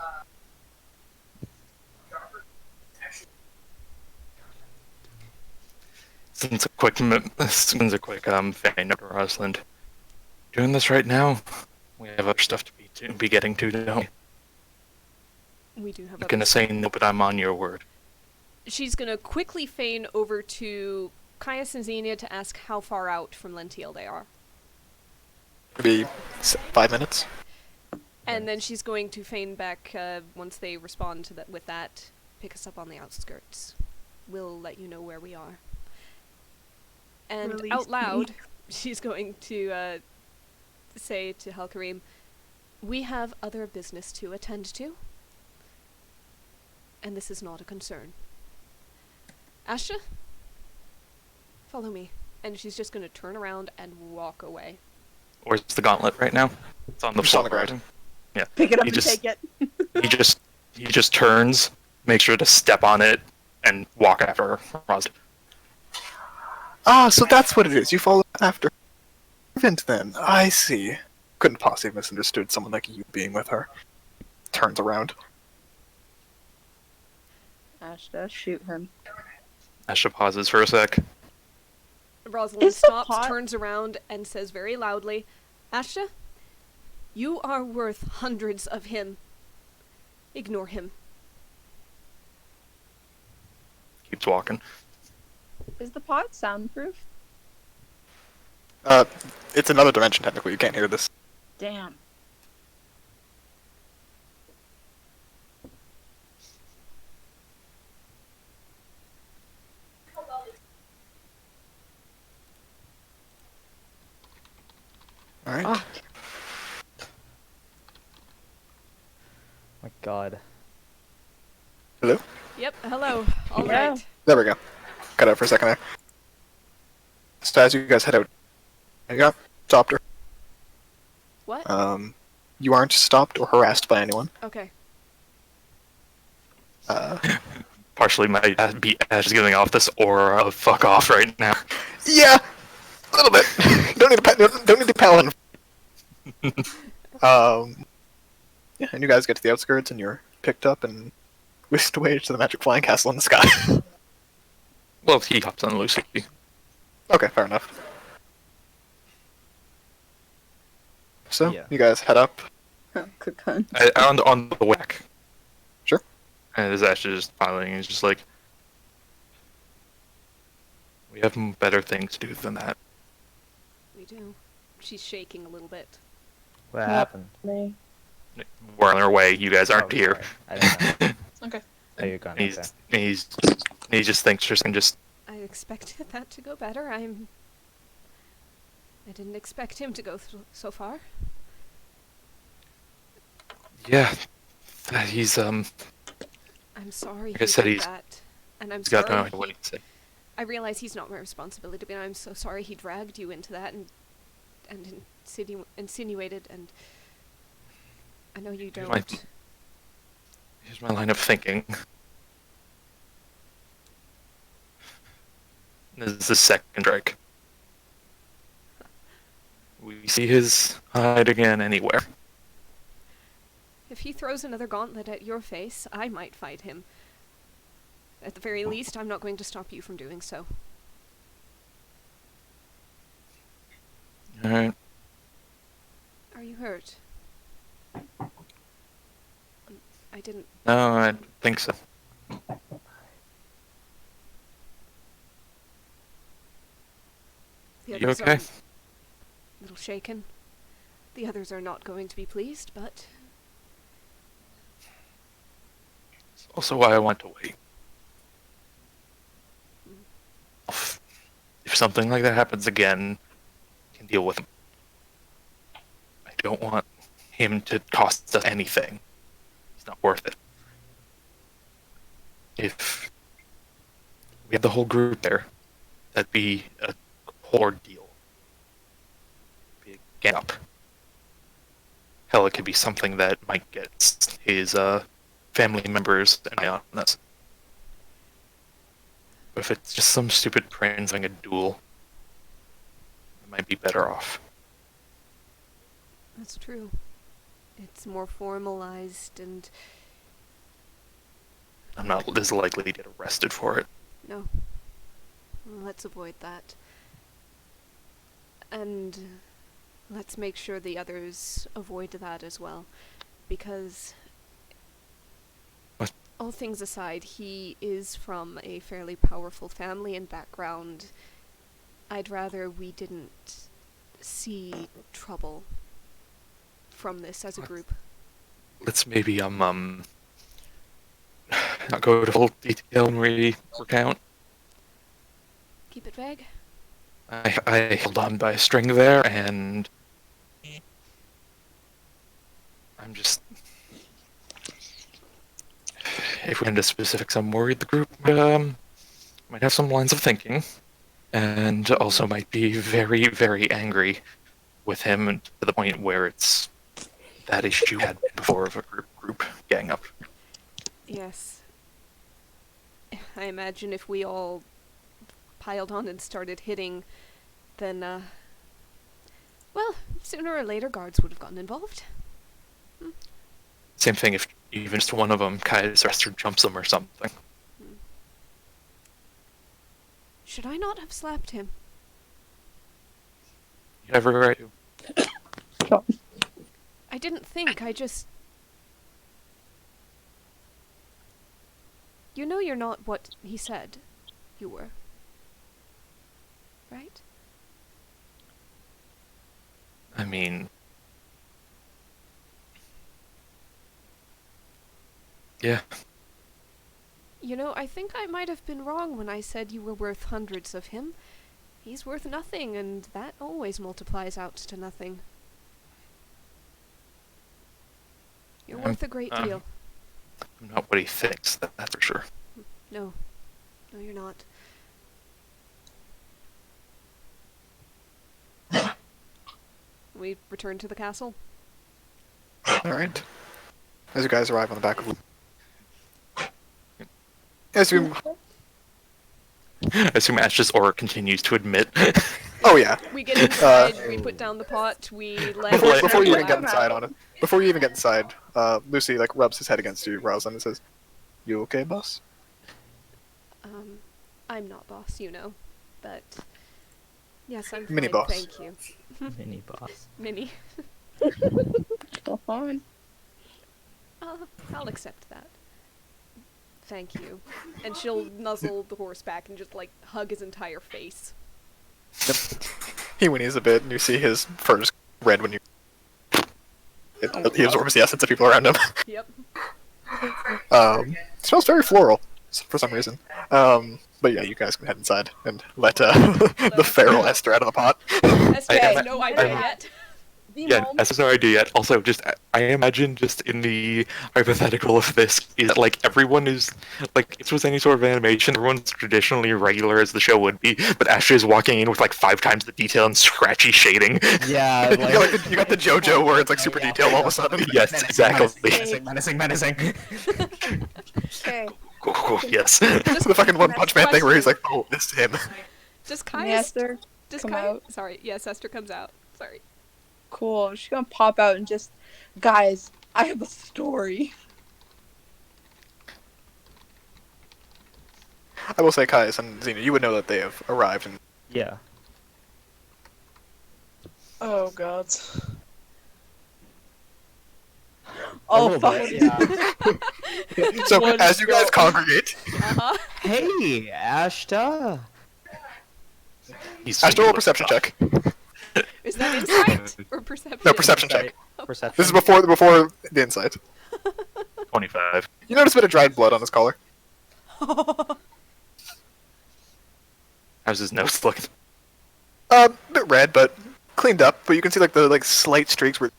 Since a quick faint note to Rosalind. Doing this right now. We have other stuff to be getting to, don't we? We do have I'm a... gonna say no, but I'm on your word. She's gonna quickly feign over to Caius and Zinnia to ask how far out from Lentiel they are. Maybe 5 minutes? And then she's going to feign back, once they respond to that with that, pick us up on the outskirts. We'll let you know where we are. And Release out loud, me. she's going to say to Hal'qarim, we have other business to attend to, and this is not a concern. Ashta, follow me. And she's just going to turn around and walk away. Where's the gauntlet right now? It's on the Just floor. on the ground. right? Yeah. Pick it up He and just- take it. He just turns, makes sure to step on it, and walk after Rosalind. Ah, so that's what it is. You follow after Servant then. I see. Couldn't possibly have misunderstood someone like you being with her. Turns around. Ashta, shoot him. Ashta pauses for a sec. Rosalind Is the stops, pot- turns around, and says very loudly, Ashta, you are worth hundreds of him. Ignore him. Keeps walking. Is the pot soundproof? It's another dimension technically. You can't hear this. Damn. Alright. Ah, My God. Hello? Yep, hello. All Yeah. right. There we go. Cut out for a second there. So as you guys head out, yeah, stopped her. What? You aren't stopped or harassed by anyone. Okay. Partially might be Ash is giving off this aura of fuck off right now. Yeah, a little bit. don't need the paladin. Yeah, and you guys get to the outskirts, and you're picked up and whisked away to the magic flying castle in the sky. Well, he hops on Lucy. Okay, fair enough. So Yeah. you guys head up. cocoon. On the whack. Sure. And his Ash is just piling. He's just like, we have better things to do than that. We do. She's shaking a little bit. What Yeah. happened? Me. We're on our way. You guys aren't Oh, here. sorry. I didn't know. Okay. Oh, you're gone. He's, Okay. he just thinks just I expected that to go better. I didn't expect him to go so far. yeah. He's I'm sorry Like I he said, did he's- that. And I'm he's got no sorry idea what he said. I realize he's not my responsibility, but I'm so sorry he dragged you into that and insinuated, and I know you Here's don't. Here's my line of thinking. This is the second strike. We see his hide again anywhere. If he throws another gauntlet at your face, I might fight him. At the very least, I'm not going to stop you from doing so. Alright. Are you hurt? I didn't... No, I don't think so. The You others okay? are a little shaken. The others are not going to be pleased, but That's also why I want to wait. If something like that happens again, I can deal with him. I don't want him to cost us anything. It's not worth it. If we had the whole group there, that'd be a whole ordeal. Be a gang up. Hell, it could be something that might get his family members and eye on this. But if it's just some stupid prince having a duel, it might be better off. That's true. It's more formalized and... I'm not as likely to get arrested for it. No. Let's avoid that. And let's make sure the others avoid that as well. Because, What? all things aside, he is from a fairly powerful family and background. I'd rather we didn't see trouble from this as a group. Let's maybe not go to full detail and really recount. Keep it vague. I held on by a string there, and I'm just... If we get into specifics, I'm worried the group might have some lines of thinking, and also might be very, very angry with him to the point where it's that issue had before of a group gang up. Yes. I imagine if we all piled on and started hitting, then, well, sooner or later guards would have gotten involved. Same thing if even just one of them, Caius or Esyther, jumps him or something. Should I not have slapped him? You have every right to. I didn't think, I just... You know you're not what he said you were. Right? I mean... Yeah. You know, I think I might have been wrong when I said you were worth hundreds of him. He's worth nothing, and that always multiplies out to nothing. You're worth a great deal. I'm not what he thinks, that's for sure. No. No, you're not. We return to the castle. Alright. As you guys arrive on the back of... As you... I assume Ash's aura continues to admit. Oh yeah. We get inside, we put down the pot, we let... Before you even out. get inside on it, before you even get inside, Lucy like rubs his head against you, Rosalind, and says, "You okay, boss?" I'm not boss, you know, but... Yes, I'm Mini fine, boss. thank you. Mini boss. Mini. Go on. I'll accept that. Thank you. And she'll nuzzle the horse back and just, like, hug his entire face. Yep. He whinnies a bit, and you see his fur just red when you... He absorbs the essence of people around him. Yep. Smells very floral, for some reason. But yeah, you guys can head inside and let the feral Esyther out of the pot. Esyther has I'm- no idea I'm- yet. Yeah, As has no idea yet. Also, just I imagine just in the hypothetical of this is that, like, everyone is like, if this was any sort of animation, everyone's traditionally regular as the show would be, but Ashta is walking in with like 5 times the detail and scratchy shading. Yeah, You got, like, you got the JoJo where it's like super detailed all of a sudden. Yes, exactly. Menacing. Okay. Cool, yes. The fucking One Punch Man thing where he's like, "Oh, this is him." Does Can Caius... Esther Does come Caius... out? Sorry, yes, Esther comes out. Sorry. Cool. She's gonna pop out and just, guys, I have a story. I will say, Caius and Xena, you would know that they have arrived, and Yeah. Oh god. Oh, little fuck. bit, yeah. so One as you guys go. congregate, Uh-huh. Hey, Ashta. He's Ashta, roll a perception check. Is that insight or perception? No, perception check. Perception. This is before the insight. 25. You notice a bit of dried blood on his collar. How's his nose looking? A bit red, but cleaned up. But you can see like the slight streaks where.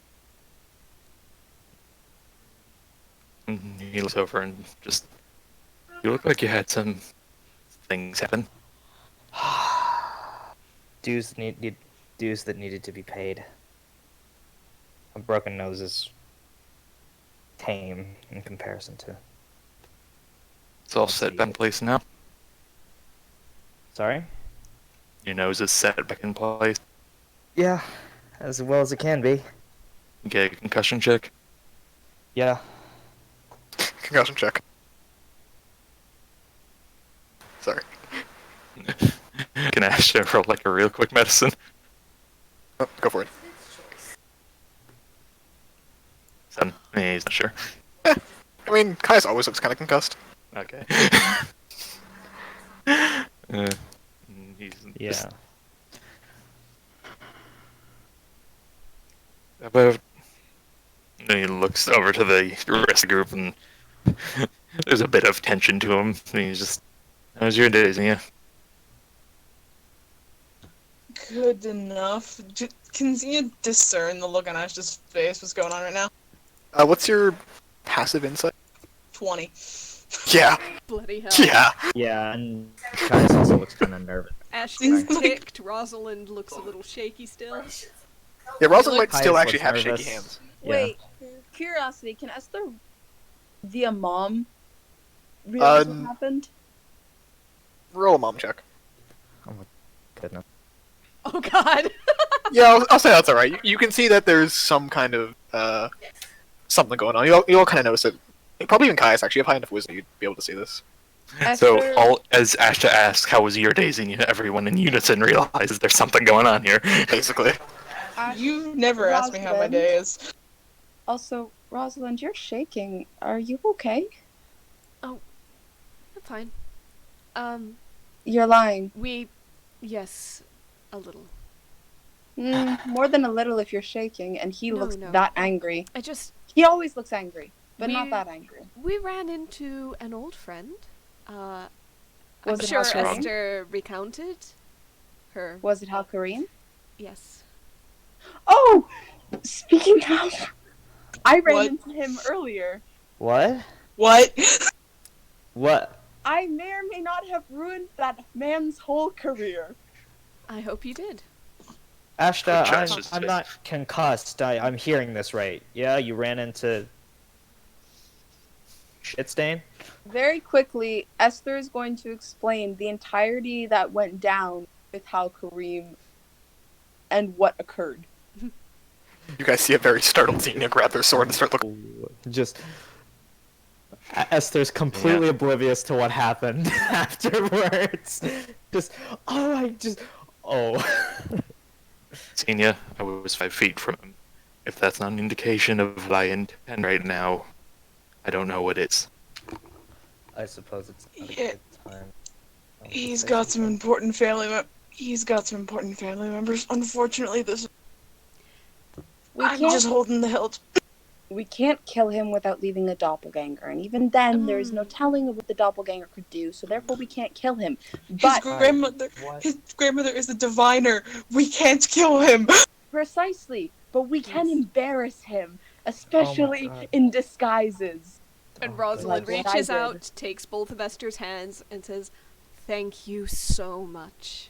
And he looks over and just, you look like you had some things happen. Dues that needed to be paid. A broken nose is tame in comparison to. It's all Let's set see. back in place now. Sorry? Your nose is set back in place. Yeah, as well as it can be. Get a concussion check. Yeah. Concussion check. Sorry. Can I ask you for like a real quick medicine? Oh, go for it. 7. He's not sure. I mean, Caius always looks kind of concussed. Okay. He's Yeah. just about. And he looks over to the rest of the group, and there's a bit of tension to him. And he's just, "How's your day, Zinnia?" Good enough. Can you discern the look on Ashta's face? What's going on right now? What's your passive insight? 20. Yeah. Bloody hell. Yeah. Yeah, and Caius also looks kind of nervous. Ashton's Like- ticked. Rosalind looks a little shaky still. Yeah, Rosalind Like might still Caius actually looks have shaky nervous. hands. Yeah. Wait, curiosity, can Esther, via mom, realize what happened? Roll a mom check. Oh my goodness. Oh god. Yeah, I'll say that's alright. You can see that there's some kind of, something going on. You all kind of notice it. Probably even Caius, actually. You have high enough wisdom, you'd be able to see this. So, Esther- all as Ashta asks, "How was your day, Zinnia?" everyone in unison realizes there's something going on here. Basically. You never ask me how my Rosalind? day is. Also, Rosalind, you're shaking. Are you okay? I'm fine. You're lying. Yes, a little. More than a little if you're shaking, and he No, looks no. that angry. He always looks angry, but not We- that angry. We ran into an old friend. I'm Was it sure Hal'qarim? Esther recounted her. Was it Hal'qarim? Yes. Oh! Speaking of, I ran What? into him earlier. What? What? What? I may or may not have ruined that man's whole career. I hope you did. Ashta, Quick check, just I'm check. not concussed. I'm hearing this right. Yeah, you ran into Shitstain? Very quickly, Esther is going to explain the entirety that went down with Hal'qarim and what occurred. You guys see a very startled Zinnia grab their sword and start looking. Just Esther's completely oblivious to what happened afterwards. Oh. Zinnia, I was 5 feet from him. If that's not an indication of what I intend right now, I don't know what is. I suppose it's not a Yeah. good time. He's got some important family members. Unfortunately, I'm just holding the hilt. We can't kill him without leaving a doppelganger, and even then, there is no telling of what the doppelganger could do, so therefore we can't kill him. His But grandmother, What? his grandmother is a diviner. We can't kill him. precisely, but we can Yes. embarrass him, especially God. in disguises. And Oh, Rosalind like what I reaches did. out, takes both of Esther's hands, and says, "Thank you so much."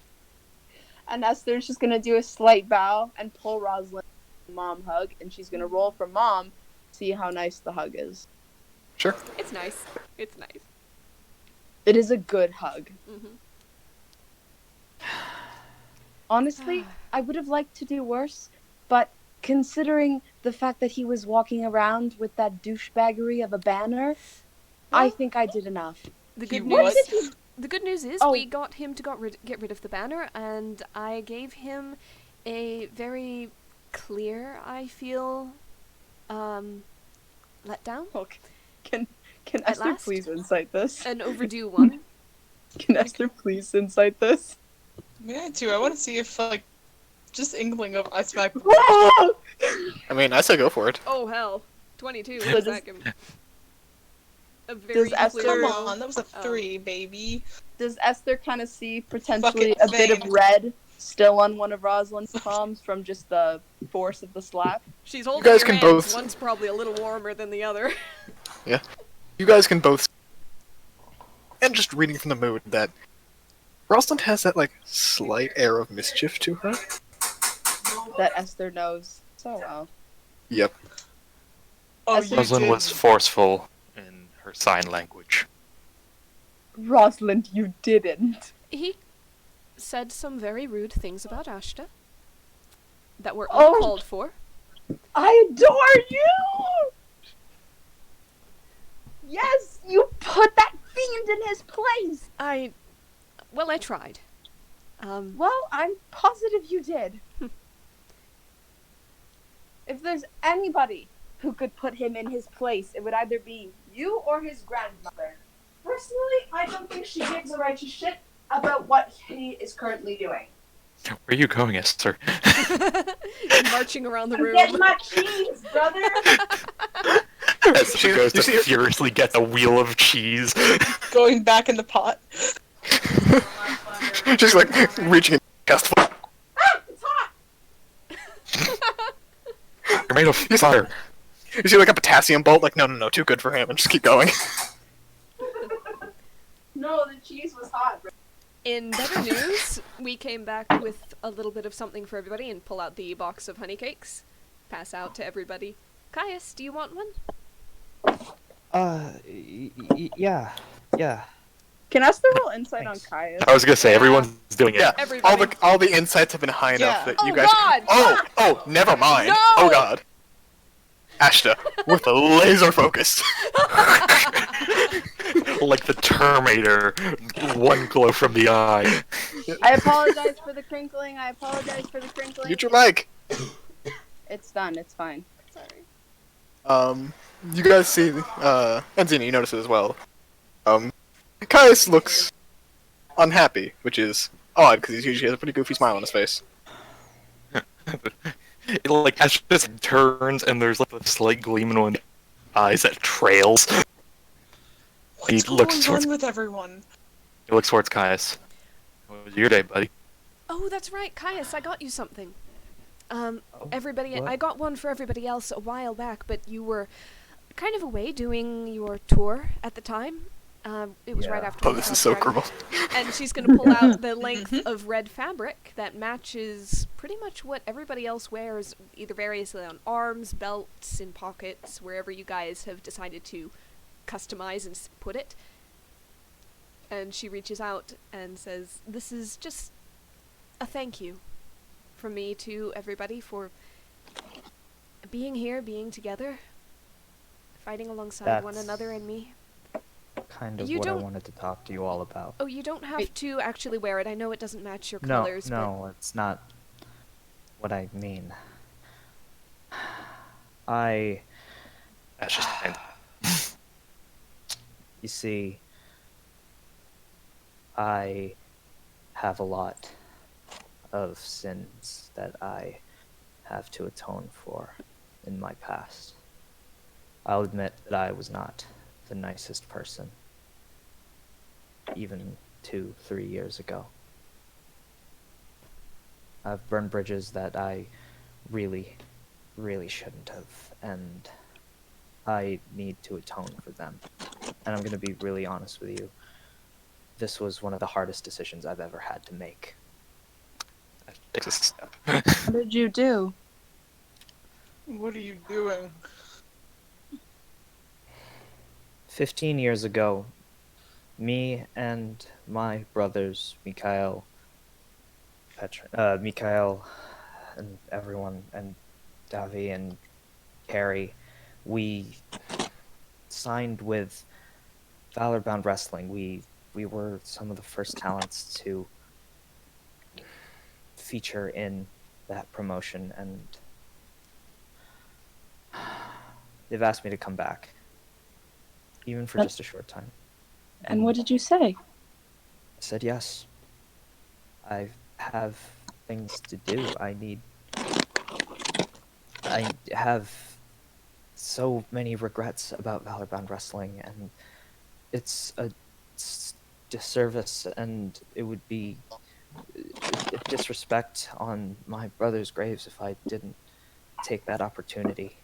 And Esther's just gonna do a slight bow and pull Rosalind a mom hug, and she's gonna roll for mom, see how nice the hug is. Sure. It's nice. It's nice. It is a good hug. Mm-hmm. Honestly, I would have liked to do worse, but considering the fact that he was walking around with that douchebaggery of a banner, I think I did enough. The He good what? news. The good news is Oh. we got him to get rid of the banner, and I gave him a very clear, I feel, letdown, Okay. Can At Esther last? please incite this? an overdue one. Can Esther please incite this? Me too. I want to see if just inkling of I smack. I mean, I say go for it. Oh hell, 22. So Let's does- sack him. A very Esther- clear Come no. on, that was a 3, baby. Does Esther kind of see potentially Fucking a bit of vein. red still on one of Rosalind's palms from just the force of the slap? She's holding guys your can hands. both- One's probably a little warmer than the other. You guys can both. And just reading from the mood that Rosalind has that, like, slight air of mischief to her. That Esther knows so well. Yep. Oh, As you Rosalind did. was forceful in her sign language. Rosalind, you didn't. He said some very rude things about Ashta that were Oh. uncalled for. I adore you! Yes, you put that fiend in his place! I tried. Well, I'm positive you did. If there's anybody who could put him in his place, it would either be you or his grandmother. Personally, I don't think she gives a righteous shit about what he is currently doing. Where are you going, Esther? Marching around the I'm room. getting my cheese, brother! Esther She- goes you to see her- furiously get the wheel of cheese. Going back in the pot. She's like reaching in chest full. Ah, it's hot! You're made of fire. You see like a potassium bolt, like no, too good for him, and just keep going. No, the cheese was hot, bro. In better news, we came back with a little bit of something for everybody and pull out the box of honey cakes. Pass out to everybody. Caius, do you want one? Yeah. Can I still roll insight Thanks. on Caius? I was gonna say, everyone's doing it. Yeah, Everybody. all the insights have been high enough Yeah. that you Oh, guys. God! Oh, never mind. No! Oh God. Ashta, with a laser focus. Like the Terminator, one glow from the eye. I apologize for the crinkling. Mute your mic. It's done. It's fine. Sorry. You guys see, and Zinnia, you notice it as well. Caius looks unhappy, which is odd because he usually has a pretty goofy smile on his face. It, like, Ash just turns and there's like a slight gleam in one of the eyes that trails. What's going on with everyone? He looks towards Caius. What was your day, buddy? Oh, that's right, Caius, I got you something. Everybody, what? I got one for everybody else a while back, but you were kind of away doing your tour at the time. It was right Yeah. after. Oh, this is so Hal'qarim. cruel. And she's going to pull out the length of red fabric that matches pretty much what everybody else wears, either variously on arms, belts, in pockets, wherever you guys have decided to customize and put it. And she reaches out and says, "This is just a thank you from me to everybody for being here, being together, fighting alongside one That's- another and me." Kind of You what I don't- wanted to talk to you all about. Oh, you don't have to actually wear it. I know it doesn't match your No, colors, no, it's not what I mean. I, Ash just kind you see, I have a lot of sins that I have to atone for in my past. I'll admit that I was not the nicest person, even 2-3 years ago. I've burned bridges that I really, really shouldn't have, and I need to atone for them. And I'm going to be really honest with you. This was one of the hardest decisions I've ever had to make. of takes a step. What did you do? What are you doing? 15 years ago, me and my brothers, Mikhail, and everyone, and Davi and Carrie, we signed with Valor-Bound Wrestling. We were some of the first talents to feature in that promotion, and they've asked me to come back, even for just a short time. And what did you say? I said yes. I have things to do. I have so many regrets about Valor-Bound Wrestling, and it's a disservice, and it would be a disrespect on my brother's graves if I didn't take that opportunity.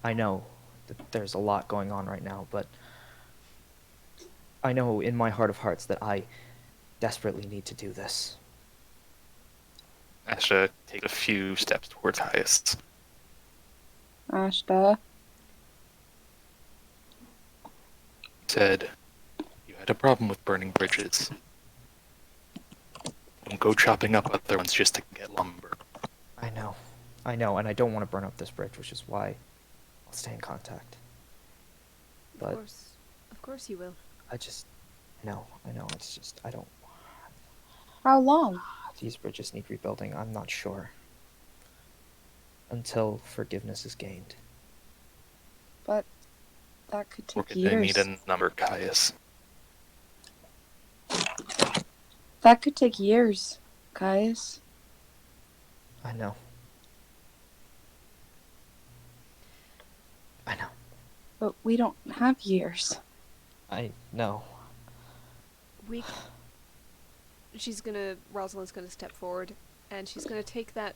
I know that there's a lot going on right now, but I know in my heart of hearts that I desperately need to do this. Ashta takes a few steps towards Caius. Ashta. Said, you had a problem with burning bridges. Don't go chopping up other ones just to get lumber. I know, and I don't want to burn up this bridge, which is why I'll stay in contact. But Of course you will. I know, it's just, I don't... How long? These bridges need rebuilding, I'm not sure. Until forgiveness is gained. But that could Or take could they need years. a number, Caius? That could take years, Caius. I know. But we don't have years. I know. Rosalind's gonna step forward, and she's gonna take that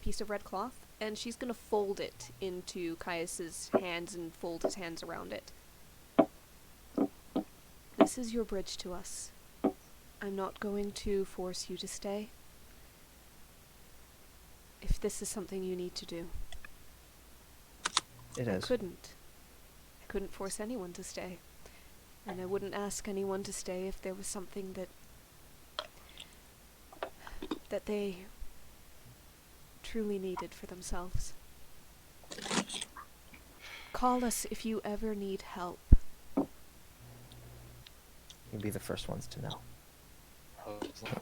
piece of red cloth, and she's gonna fold it into Caius's hands and fold his hands around it. This is your bridge to us. I'm not going to force you to stay. If this is something you need to do. It is. I couldn't force anyone to stay. And I wouldn't ask anyone to stay if there was something that they truly needed for themselves. Call us if you ever need help. You'll be the first ones to know.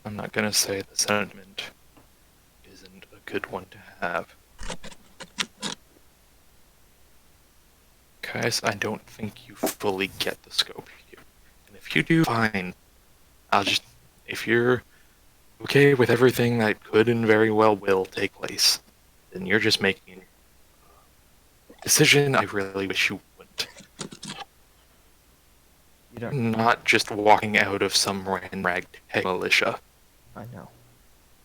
I'm not gonna say the sentiment isn't a good one to have. Guys, I don't think you fully get the scope here. And if you do, fine. If you're okay with everything that could and very well will take place, then you're just making a decision I really wish you wouldn't. You don't... Not just walking out of some ragtag militia. I know.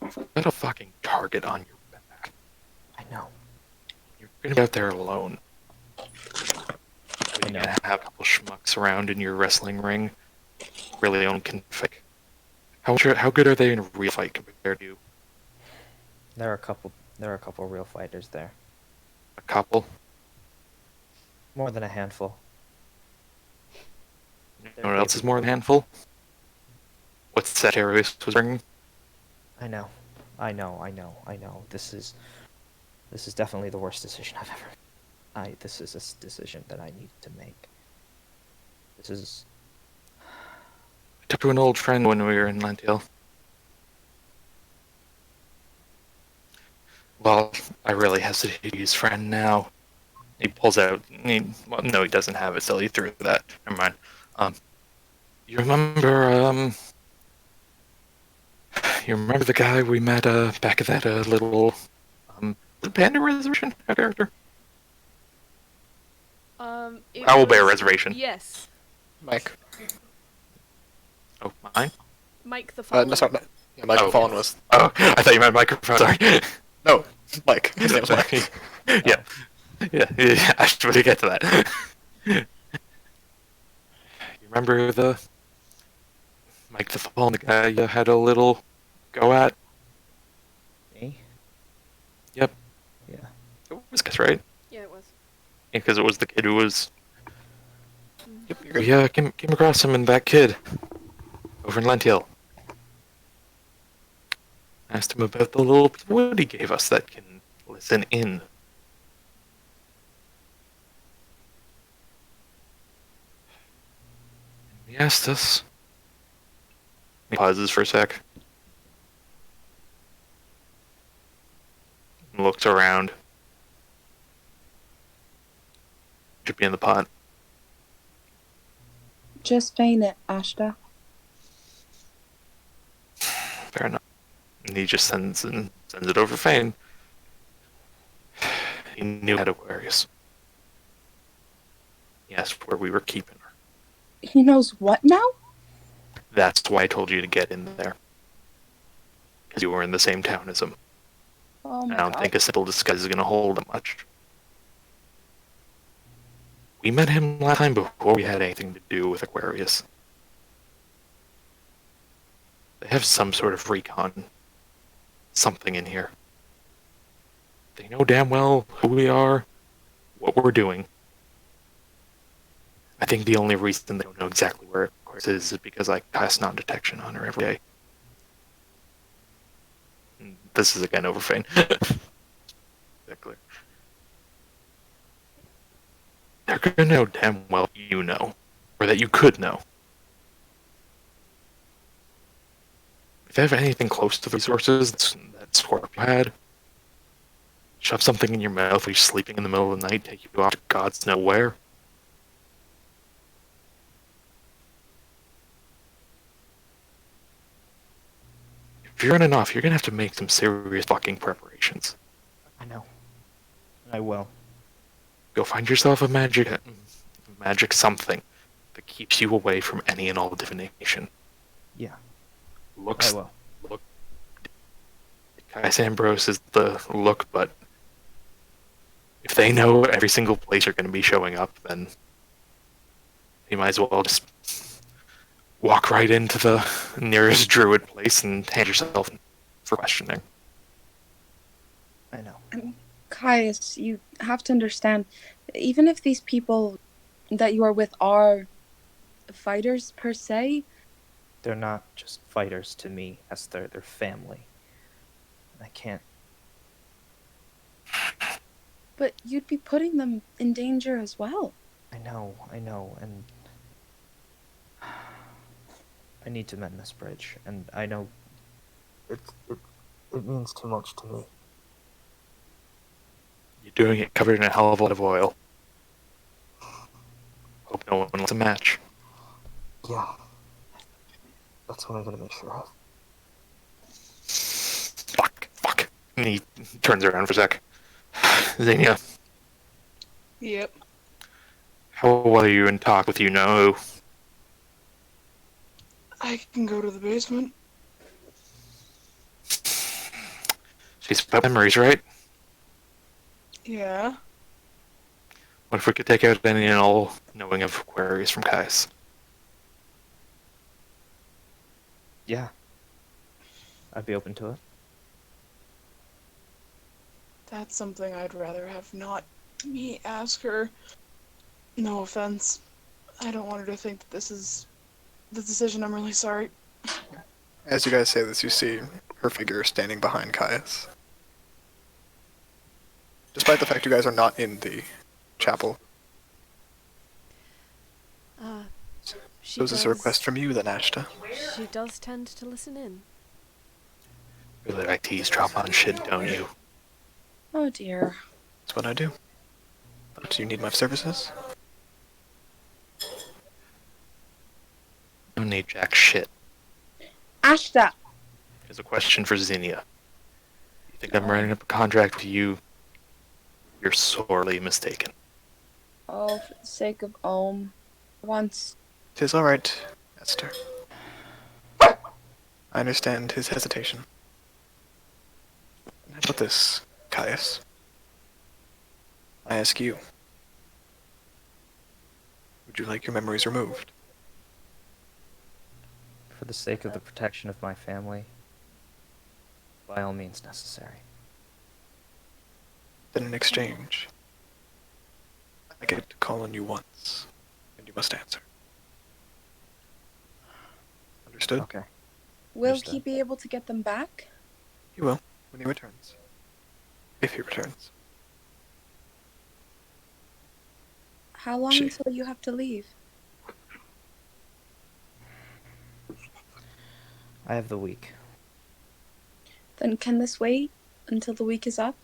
You've got a fucking target on your back. I know. You're gonna be out there alone. I You're know. gonna have a couple schmucks around in your wrestling ring. Really only can fake. How good are they in a real fight compared to you? There are a couple real fighters there. A couple? More than a handful. You know what else is more than a handful? What's that Caius was bringing? I know. This is definitely the worst decision I've ever... This is a decision that I need to make. This is... I talked to an old friend when we were in Lantiel. Well, I really hesitate to use friend now. He pulls out... well, no, he doesn't have it still. He threw that. Never mind. You remember, you remember the guy we met, back at that, little, the Panda Reservation? Our character? Owlbear Reservation. Yes. Mike. Oh, mine? Mike the Fallen. No, sorry. Yeah, Mike Oh. Fallen was. Oh, I thought you meant microphone, sorry. No, Mike. His name's Mike. yeah. Yeah, I should really get to that. You remember the Mike the Fallen, the guy you had a little go at? Me? Yep. Yeah. It was Chris, right? Yeah, it was. Yeah, because it was the kid who was... Yep, you're good. Yeah, came across him and that kid over in Lantiel. Asked him about the little wood he gave us that can listen in. He asked us. He pauses for a sec. And looks around. Should be in the pot. Just feign it, Ashta. Fair enough. And he just sends it over Fane. He knew had Aquarius. He asked where we were keeping her. He knows what now? That's why I told you to get in there. Because you were in the same town as him. Oh my I don't god. think a simple disguise is going to hold him much. We met him last time before we had anything to do with Aquarius. They have some sort of recon something in here. They know damn well who we are, what we're doing. I think the only reason they don't know exactly where it is because I cast non-detection on her every day. And this is again overfane. Exactly. They're gonna know damn well you know, or that you could know. If they have anything close to the resources that Scorpio had, shove something in your mouth while you're sleeping in the middle of the night, take you off to God's know where. If you're running off, you're gonna have to make some serious fucking preparations. I know. I will. Go find yourself a magic something that keeps you away from any and all divination. Yeah, Looks, I will. look. Caius Ambrose is the look, but if they know every single place you're going to be showing up, then you might as well just walk right into the nearest druid place and hand yourself in for questioning. I know. Caius, you have to understand, even if these people that you are with are fighters per se, They're not just fighters to me, Esther. They're family. I can't. but you'd be putting them in danger as well. I know, and I need to mend this bridge, and I know it means too much to me. You're doing it covered in a hell of a lot of oil. Hope no one wants a match. Yeah. That's what I'm gonna make sure of. Fuck. And he turns around for a sec. Zinnia, Yep. how well are you in talk with you now? I can go to the basement. She's about memories, right? Yeah. What if we could take out any and all knowing of queries from Caius? Yeah. I'd be open to it. That's something I'd rather have not me ask her. No offense. I don't want her to think that this is the decision. I'm really sorry. As you guys say this, you see her figure standing behind Caius. Despite the fact you guys are not in the chapel. She So is this a does- request from you then, Ashta? She does tend to listen in. Really like to eavesdrop on shit, don't you? Oh dear. That's what I do. But do you need my services? Don't need jack shit. Ashta! Here's a question for Zinnia. You think I'm writing up a contract with you? You're sorely mistaken. Oh, for the sake of Ohm. Once. 'Tis all right, Esther. I understand his hesitation. How about this, Caius? I ask you. Would you like your memories removed? For the sake of the protection of my family, by all means necessary. Then in exchange, I get to call on you once, and you must answer. Understood? Okay. Will Understood. he be able to get them back? He will, when he returns. If he returns. How long She- until you have to leave? I have the week. Then can this wait until the week is up?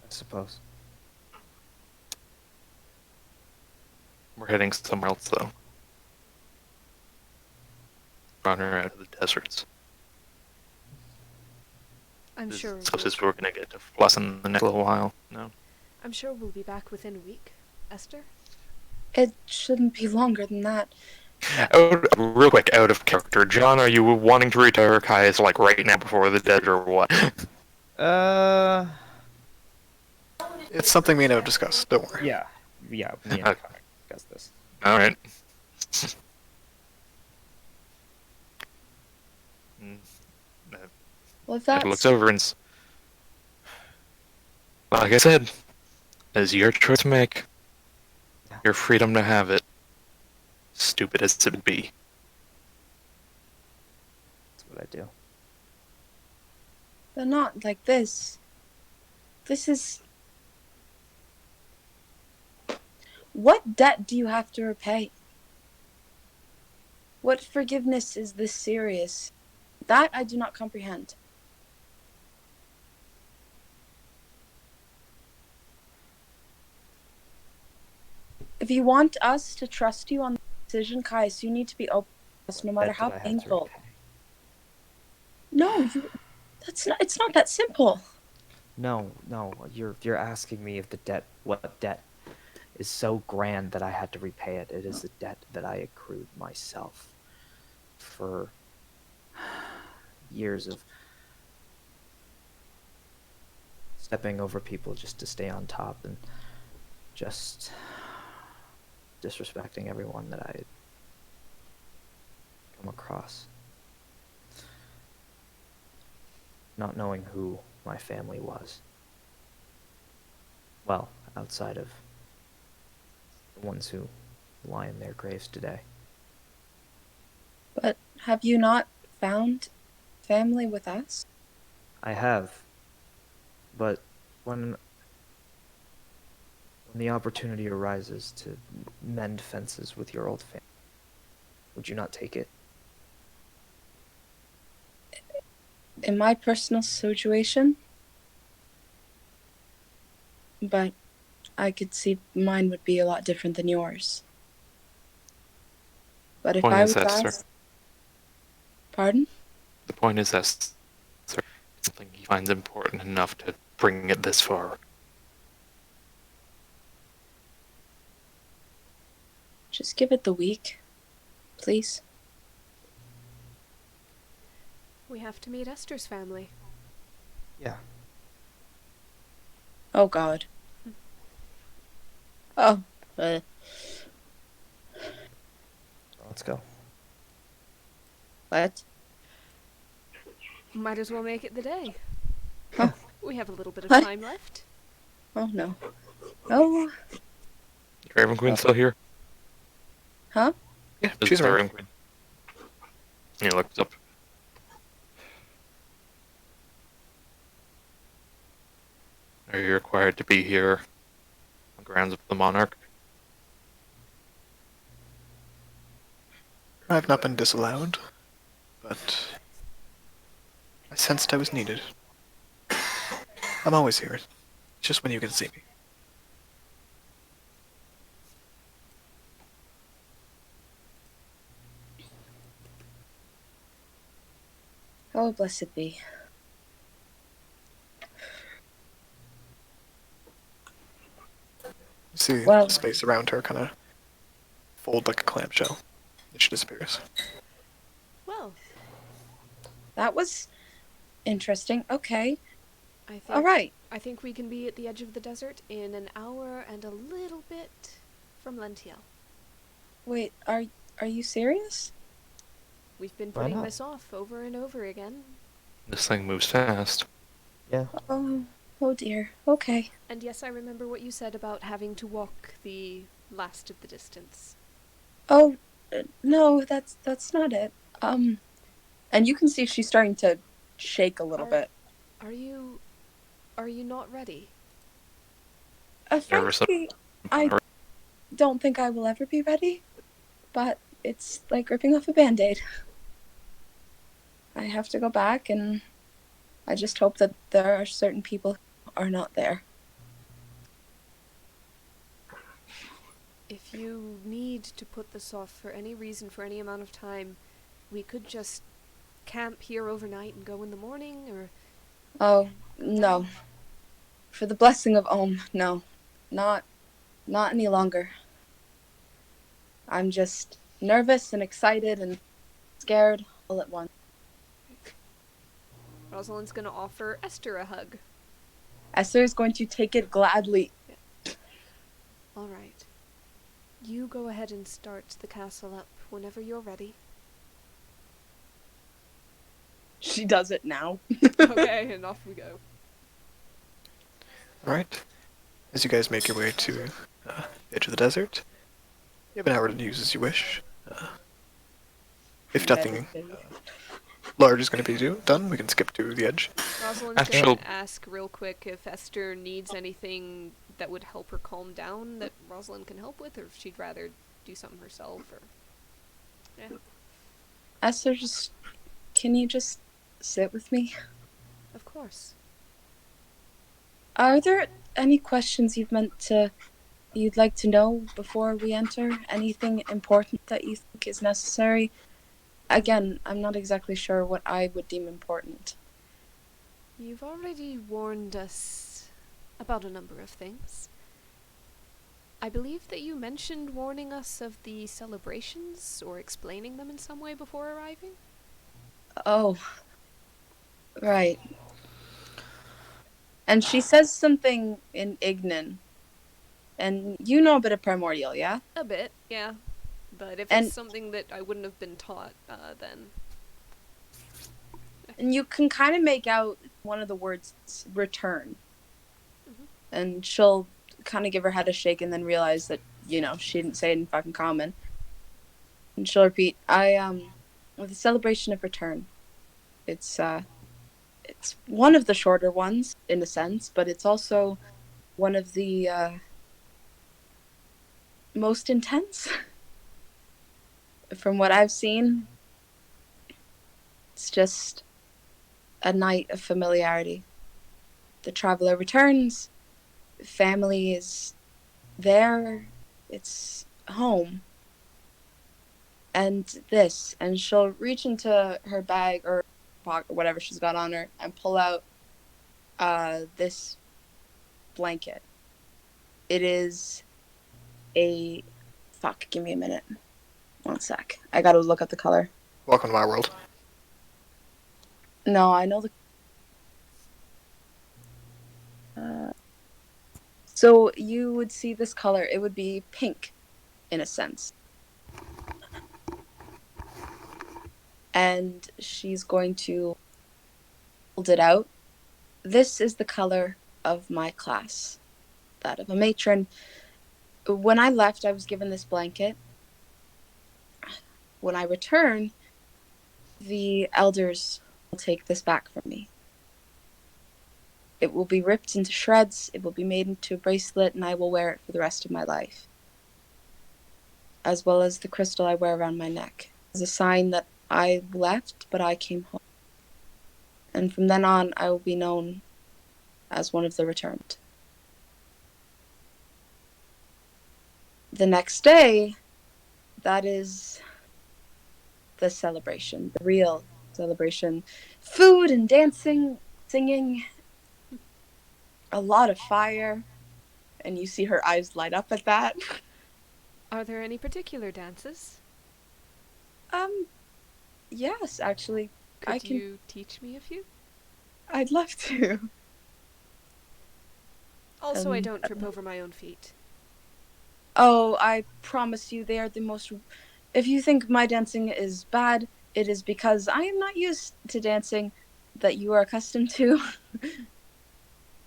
I suppose. We're heading somewhere else, though. Run her out of the deserts. I'm This sure. is the closest we're gonna get to Floss in the next little while. No. I'm sure we'll be back within a week. Esther? It shouldn't be longer than that. Real quick, out of character. John, are you wanting to retire Caius like right now before the dead or what? It's something me and I have discussed, don't worry. Yeah. Yeah, me and Okay. Connor discussed this. Alright. Well, if It looks that's over and like I said, it's your choice to make. Your freedom to have it. Stupid as it would be. That's what I do. but not like this. This is. What debt do you have to repay? What forgiveness is this serious? That I do not comprehend. If you want us to trust you on the decision, Caius, you need to be open to us, no matter Debt how that I have to painful. repay. No, that's not. It's not that simple. No, you're asking me if what debt is so grand that I had to repay it. It is a debt that I accrued myself for years of stepping over people just to stay on top and just disrespecting everyone that I come across. Not knowing who my family was. Well, outside of the ones who lie in their graves today. But have you not found family with us? I have, but when the opportunity arises to mend fences with your old family, would you not take it? In my personal situation, but I could see mine would be a lot different than yours. But if Point I is was Esyther. asked, pardon? The point is that it's something he finds important enough to bring it this far. Just give it the week, please. We have to meet Esther's family. Yeah. Oh God. Oh. Let's go. What? Might as well make it the day. Huh. We have a little bit of What? time left. Oh no. Oh. Raven Queen still here? Huh? Yeah, Is she's the around. Raven Queen? He looks up. Are you required to be here on grounds of the monarch? I've not been disallowed, but I sensed I was needed. I'm always here. It's just when you can see me. Oh, blessed be. You see Well- the space around her kind of fold like a clamshell, and she disappears. Well, That was interesting. Okay. I think All right. I think we can be at the edge of the desert in an hour and a little bit from Lentiel. Wait, are you serious? We've been Why putting not? this off over and over again. This thing moves fast. Yeah. Oh dear. Okay. And yes, I remember what you said about having to walk the last of the distance. Oh, no, that's not it. And you can see she's starting to shake a little bit. Are you not ready? Nervous. Frankly, I don't think I will ever be ready, but it's like ripping off a band-aid. I have to go back, and I just hope that there are certain people who are not there. If you need to put this off for any reason, for any amount of time, we could just camp here overnight and go in the morning, or... Oh, no. For the blessing of Om, no. Not any longer. I'm just nervous and excited and scared all at once. Rosalind's gonna offer Esther a hug. Esther is going to take it gladly. Alright. You go ahead and start the castle up whenever you're ready. She does it now. Okay, and off we go. Alright. As you guys make your way to the edge of the desert, you have an hour to use as you wish. If nothing large is going to be done, we can skip to the edge. Rosalind's Actual- gonna ask real quick if Esther needs anything that would help her calm down that Rosalind can help with, or if she'd rather do something herself, or... Yeah, Esther, can you just sit with me? of course. Are there any questions you'd like to know before we enter? Anything important that you think is necessary? Again, I'm not exactly sure what I would deem important. You've already warned us about a number of things. I believe that you mentioned warning us of the celebrations, or explaining them in some way before arriving? Oh, right. And she says something in Ignan. And you know a bit of Primordial, yeah? A bit, yeah. But if And- it's something that I wouldn't have been taught, then... And you can kind of make out one of the words, return. Mhm. And she'll kind of give her head a shake and then realize that, she didn't say it in fucking common. And she'll repeat, with a celebration of return. It's one of the shorter ones, in a sense, but it's also one of the, most intense. From what I've seen, it's just a night of familiarity. The traveler returns, family is there, it's home. And she'll reach into her bag or pocket or whatever she's got on her and pull out this blanket. It is give me a minute. One sec. I gotta look up the color. Welcome to my world. No, I know the... So you would see this color. It would be pink, in a sense. And she's going to hold it out. This is the color of my class. That of a matron. When I left, I was given this blanket. When I return, the elders will take this back from me. It will be ripped into shreds, it will be made into a bracelet, and I will wear it for the rest of my life. As well as the crystal I wear around my neck, as a sign that I left, but I came home. And from then on, I will be known as one of the returned. The next day, that is the celebration, the real celebration. Food and dancing, singing, a lot of fire, and you see her eyes light up at that. Are there any particular dances? Yes, actually, Could you teach me a few? I'd love to. Also, I don't trip over my own feet. Oh, I promise you, they are the most... If you think my dancing is bad, it is because I am not used to dancing that you are accustomed to.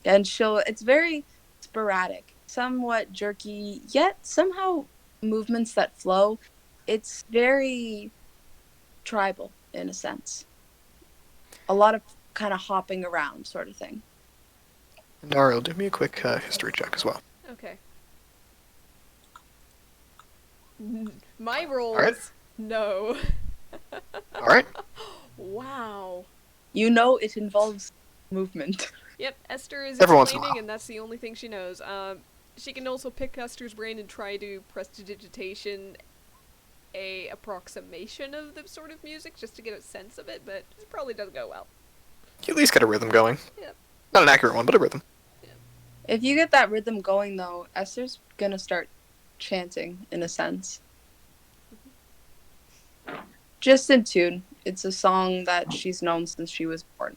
And it's very sporadic, somewhat jerky, yet somehow movements that flow. It's very tribal, in a sense. A lot of kind of hopping around sort of thing. And Ariel, do me a quick history check as well. Okay. My rolls? Alright. No. Alright. Wow. You know it involves movement. Yep, Esther is Every once in a explaining, while. and that's the only thing she knows. She can also pick Esther's brain and try to prestidigitation a approximation of the sort of music, just to get a sense of it, but it probably doesn't go well. You at least get a rhythm going. Yep. Not an accurate one, but a rhythm. If you get that rhythm going, though, Esther's gonna start chanting, in a sense. Just in tune. It's a song that she's known since she was born.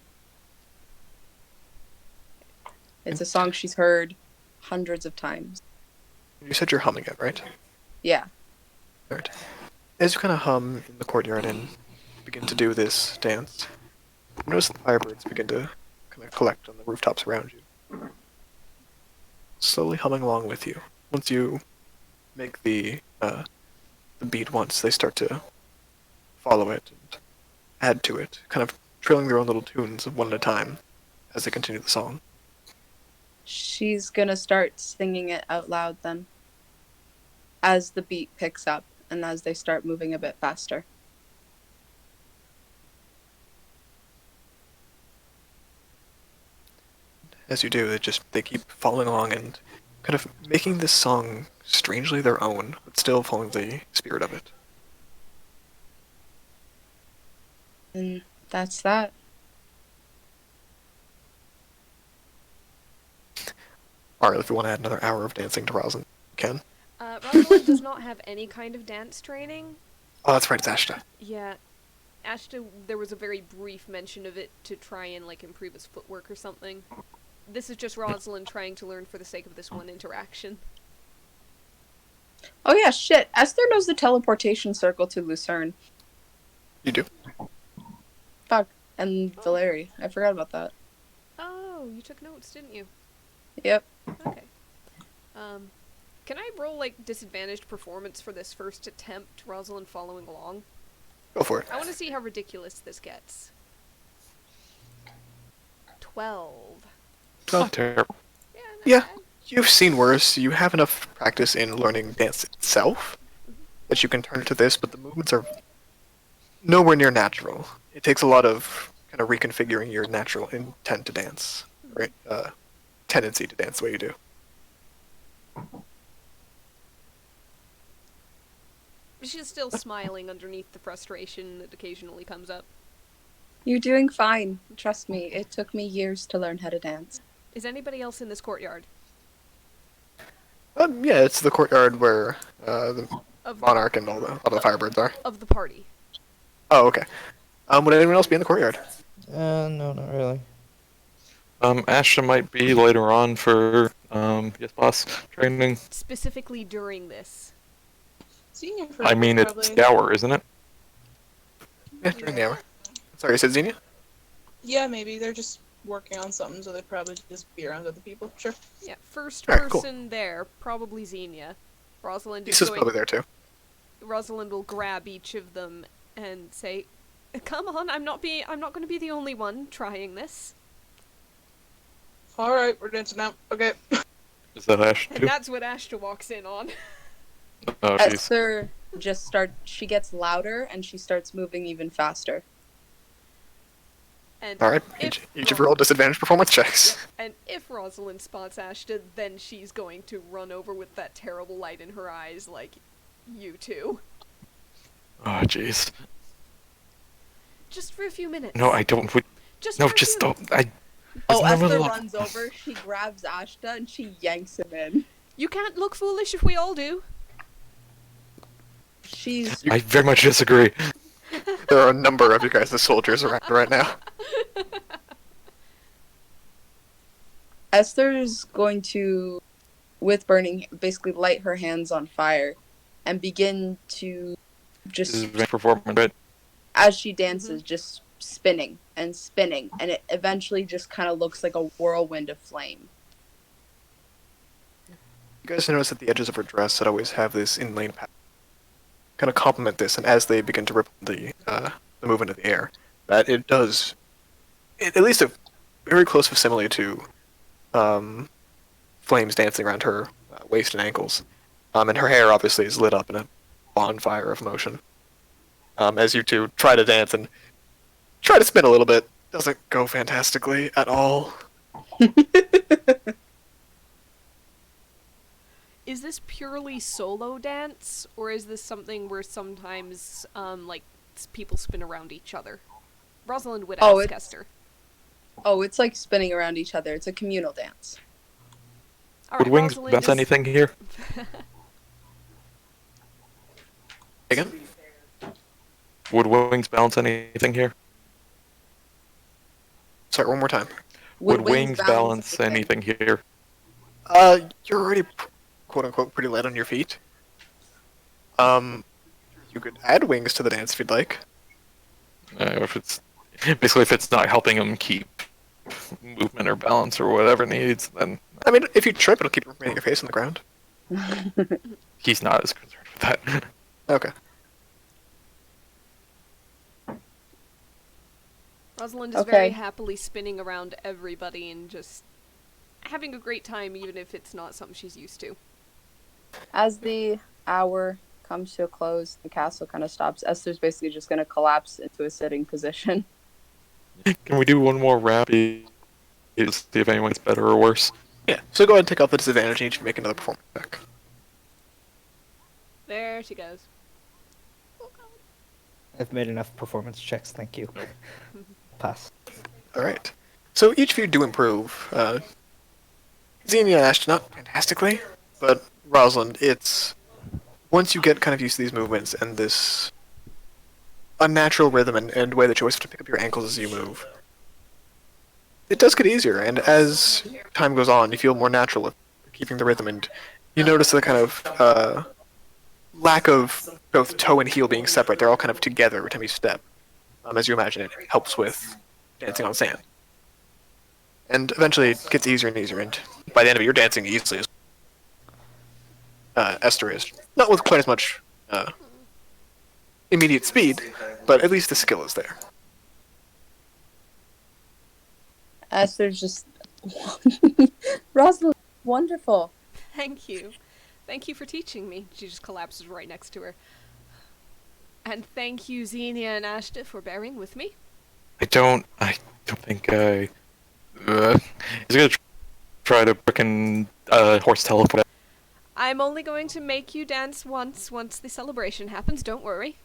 It's a song she's heard hundreds of times. You said you're humming it, right? Yeah. Alright. As you kind of hum in the courtyard and begin to do this dance, notice the firebirds begin to kind of collect on the rooftops around you, slowly humming along with you. Once you make the beat once, they start to follow it and add to it, kind of trilling their own little tunes one at a time as they continue the song. She's gonna start singing it out loud then, as the beat picks up and as they start moving a bit faster. As you do, they keep following along and kind of making this song strangely their own, but still following the spirit of it. And that's that. Alright, if you want to add another hour of dancing to Rosalind, you can. Rosalind does not have any kind of dance training. Oh, that's right, it's Ashta. Yeah. Ashta, there was a very brief mention of it to try and, like, improve his footwork or something. This is just Rosalind trying to learn for the sake of this one interaction. Oh yeah, shit. Esyther knows the teleportation circle to Lucerne. You do. Fuck. And Valeri. I forgot about that. Oh, you took notes, didn't you? Yep. Okay. Can I roll, like, disadvantaged performance for this first attempt, Rosalind following along? Go for it. I want to see how ridiculous this gets. 12. Not terrible. Yeah, not Yeah. bad. You've seen worse. You have enough practice in learning dance itself that you can turn to this, but the movements are nowhere near natural. It takes a lot of kind of reconfiguring your natural intent to dance, right? Tendency to dance the way you do. She's still smiling underneath the frustration that occasionally comes up. You're doing fine. Trust me, it took me years to learn how to dance. Is anybody else in this courtyard? Yeah, it's the courtyard where the Of monarch and all the firebirds are. Of the party. Oh, okay. Would anyone else be in the courtyard? No, not really. Ashta might be later on for yes boss training. Specifically during this. Senior for I mean, it's probably. the hour, isn't it? Yeah, during the hour. Sorry, you said Zinnia? Yeah, maybe they're just working on something, so they'd probably just be around other people. Sure. Yeah, first Alright, cool. person there, probably Zinnia. Rosalind is Lisa's going. probably there too. Rosalind will grab each of them and say, "Come on, I'm not going to be the only one trying this." All right, we're dancing now. Okay. Is that Ashta And too? that's what Ashta walks in on. Oh, jeez. Esyther she gets louder and she starts moving even faster. And Alright, if each of you roll disadvantage performance checks. And if Rosalind spots Ashta, then she's going to run over with that terrible light in her eyes, like you two. Oh, jeez. Just for a few minutes. No, I don't. Just No, for a just few don't. I. Oh, was never Esyther lo- runs over, she grabs Ashta and she yanks him in. You can't look foolish if we all do. She's I very much disagree. There are a number of you guys as soldiers around right now. Esther's going to, with burning, basically light her hands on fire and begin to This is just, my performance, right? as she dances, just spinning, and it eventually just kind of looks like a whirlwind of flame. You guys notice at the edges of her dress that always have this inlaid pattern. Kind of complement this, and as they begin to ripple the movement of the air, that it does, at least a very close facsimile to flames dancing around her waist and ankles. And her hair obviously is lit up in a bonfire of motion. As you two try to dance and try to spin a little bit, doesn't go fantastically at all. Is this purely solo dance, or is this something where sometimes, people spin around each other? Rosalind would ask Esther. Oh, it's like spinning around each other. It's a communal dance. All Would right, wings Rosalind bounce is- anything here? Again? Would wings balance anything here? Sorry, one more time. Would wings balance anything here? You're already quote-unquote pretty light on your feet. You could add wings to the dance if you'd like. If it's Basically, if it's not helping him keep movement or balance or whatever needs, then I mean, if you trip, it'll keep you from hitting your face on the ground. he's not as concerned with that. Okay. Rosalind is Okay. very happily spinning around everybody and just having a great time, even if it's not something she's used to. As the hour comes to a close, the castle kind of stops. Esther's basically just going to collapse into a sitting position. Can we do one more round? See if anyone's better or worse. Yeah, so go ahead and take off the disadvantage and each make another performance check. There she goes. Oh, God. I've made enough performance checks, thank you. Pass. Alright. So each of you do improve. Zinnia and Ashta, not fantastically, but Rosalind, it's... Once you get kind of used to these movements and this unnatural rhythm and way that you always have to pick up your ankles as you move, it does get easier, and as time goes on, you feel more natural with keeping the rhythm, and you notice the kind of lack of both toe and heel being separate. They're all kind of together every time you step. As you imagine, it helps with dancing on sand. And eventually it gets easier and easier, and by the end of it, you're dancing easily as Esther is. Not with quite as much immediate speed, but at least the skill is there. Esther's just... Rosalind, wonderful. Thank you. Thank you for teaching me. She just collapses right next to her. And thank you, Zinnia and Ashta, for bearing with me. I don't think I. He's gonna try to frickin' horse teleport. I'm only going to make you dance once the celebration happens, don't worry.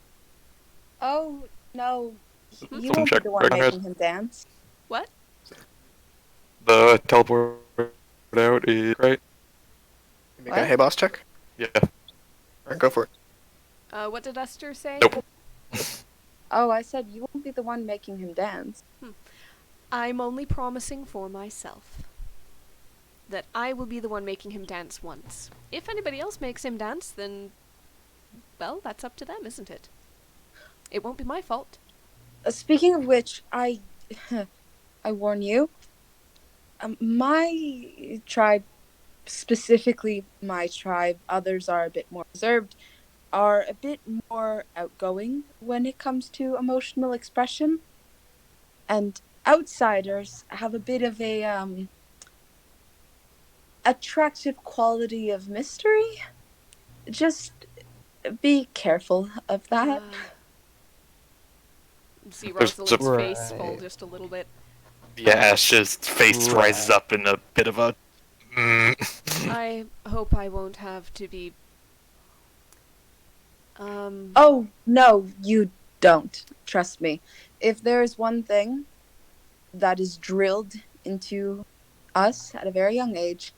Oh, no. You Someone won't be check the one Dragon making Head. him dance. What? The teleport out is right. Make What? a hey boss check. Yeah. Alright, go for it. What did Esther say? Nope. Oh, I said you won't be the one making him dance. I'm only promising for myself that I will be the one making him dance once. If anybody else makes him dance, then, well, that's up to them, isn't it? It won't be my fault. Speaking of which, I warn you, my tribe, specifically my tribe, others are a bit more reserved, are a bit more outgoing when it comes to emotional expression. And outsiders have a bit of a, attractive quality of mystery. Just be careful of that. See There's Rosalind's a- face fall Right. just a little bit. Yeah, it's just face Right. rises up in a bit of a. I hope I won't have to be... Oh, no, you don't. Trust me. If there is one thing that is drilled into us at a very young age,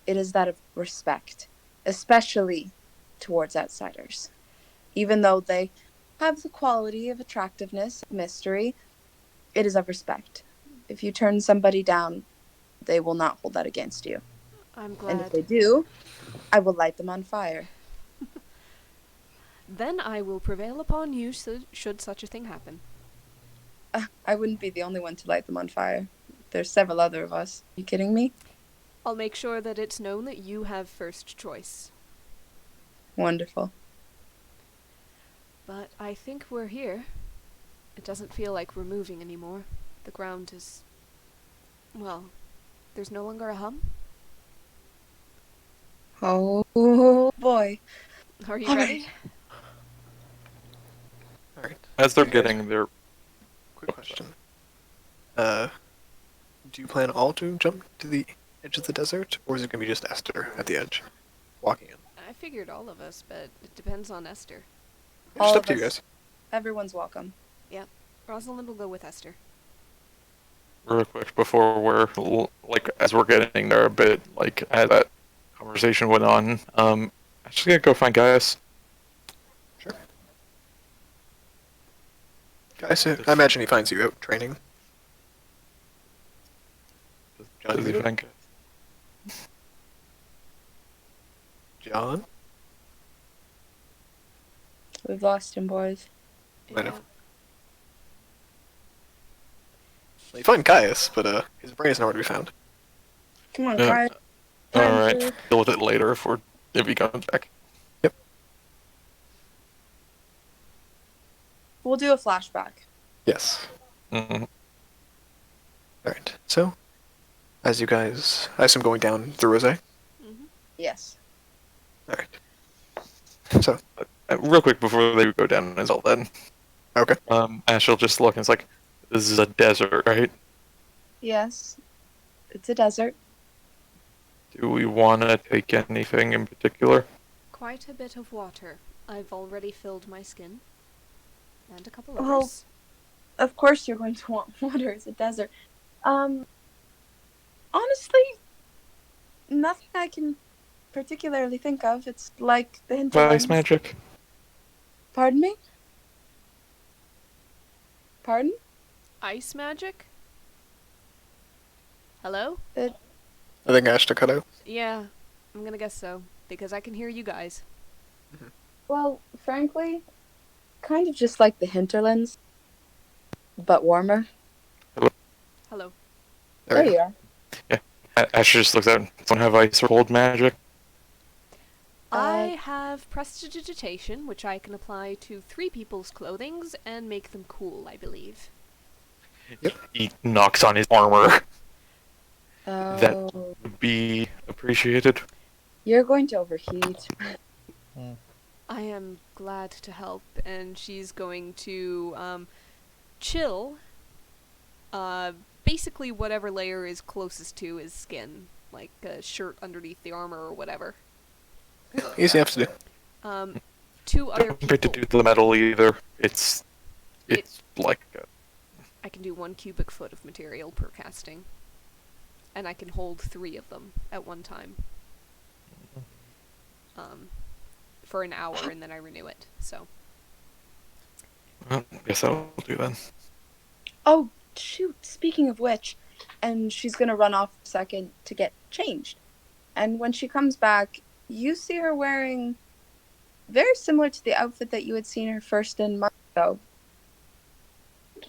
it is that of respect, especially towards outsiders. Even though they have the quality of attractiveness, mystery, it is of respect. If you turn somebody down, they will not hold that against you. I'm And if glad. they do, I will light them on fire. Then I will prevail upon you should such a thing happen. I wouldn't be the only one to light them on fire. There's several other of us. You kidding me? I'll make sure that it's known that you have first choice. Wonderful. But I think we're here. It doesn't feel like we're moving anymore. The ground is... well, there's no longer a hum. Oh boy. Are you All ready? Alright. As they're getting their. Quick question. Do you plan all to jump to the edge of the desert, or is it going to be just Esther at the edge, walking in? I figured all of us, but it depends on Esther. All Just of up to you us. guys. Everyone's welcome. Rosalind will go with Esther. Real quick before we're like as we're getting there a bit like as that conversation went on, I'm just gonna go find Caius. Sure. Guys, I imagine he finds you out training. John, Does he you find Caius? John? We've lost him, boys. Might Yeah. have. You find Caius, but his brain is nowhere to be found. Come on, Yeah. Kai. Time Alright, for... deal with it later if he comes back. We'll do a flashback. Yes. Mm-hmm. Alright, so, as you guys, I assume going down through Rose? Hmm. Yes. Alright. So, Real quick before they go down as well then. okay. Ash will just look and it's like, this is a desert, right? Yes. It's a desert. Do we want to take anything in particular? Quite a bit of water. I've already filled my skin. And a couple Well, others. of course you're going to want water. It's a desert. Honestly, nothing I can particularly think of. It's like the Ice hinterlands. magic? Pardon me? Pardon? Ice magic? Hello? I think Ashta cut out. Yeah, I'm gonna guess so. Because I can hear you guys. Well, frankly, kind of just like the hinterlands, but warmer. Hello. There you are. Ash just looks out. Don't have ice or cold magic. I have prestidigitation, which I can apply to 3 people's clothings and make them cool, I believe. He knocks on his armor. Oh, Would be appreciated. you're going to overheat. I am glad to help, and she's going to chill. Basically whatever layer is closest to his skin, like a shirt underneath the armor or whatever. Easy enough to do. 2 other Don't forget to people. do the metal either. It's like I can do 1 cubic foot of material per casting. And I can hold 3 of them at one time. For an hour, and then I renew it, so. well, guess I'll do then. Oh, shoot. Speaking of which, and she's going to run off a second to get changed. And when she comes back, you see her wearing very similar to the outfit that you had seen her first in months ago.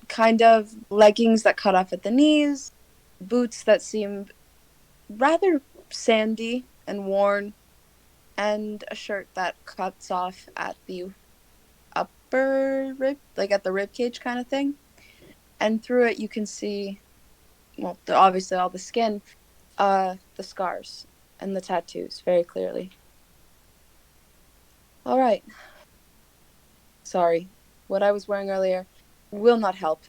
Kind of leggings that cut off at the knees, boots that seemed rather sandy and worn, and a shirt that cuts off at the upper rib, like at the rib cage kind of thing. And through it you can see, well, obviously all the skin, the scars and the tattoos very clearly. All right. Sorry. What I was wearing earlier will not help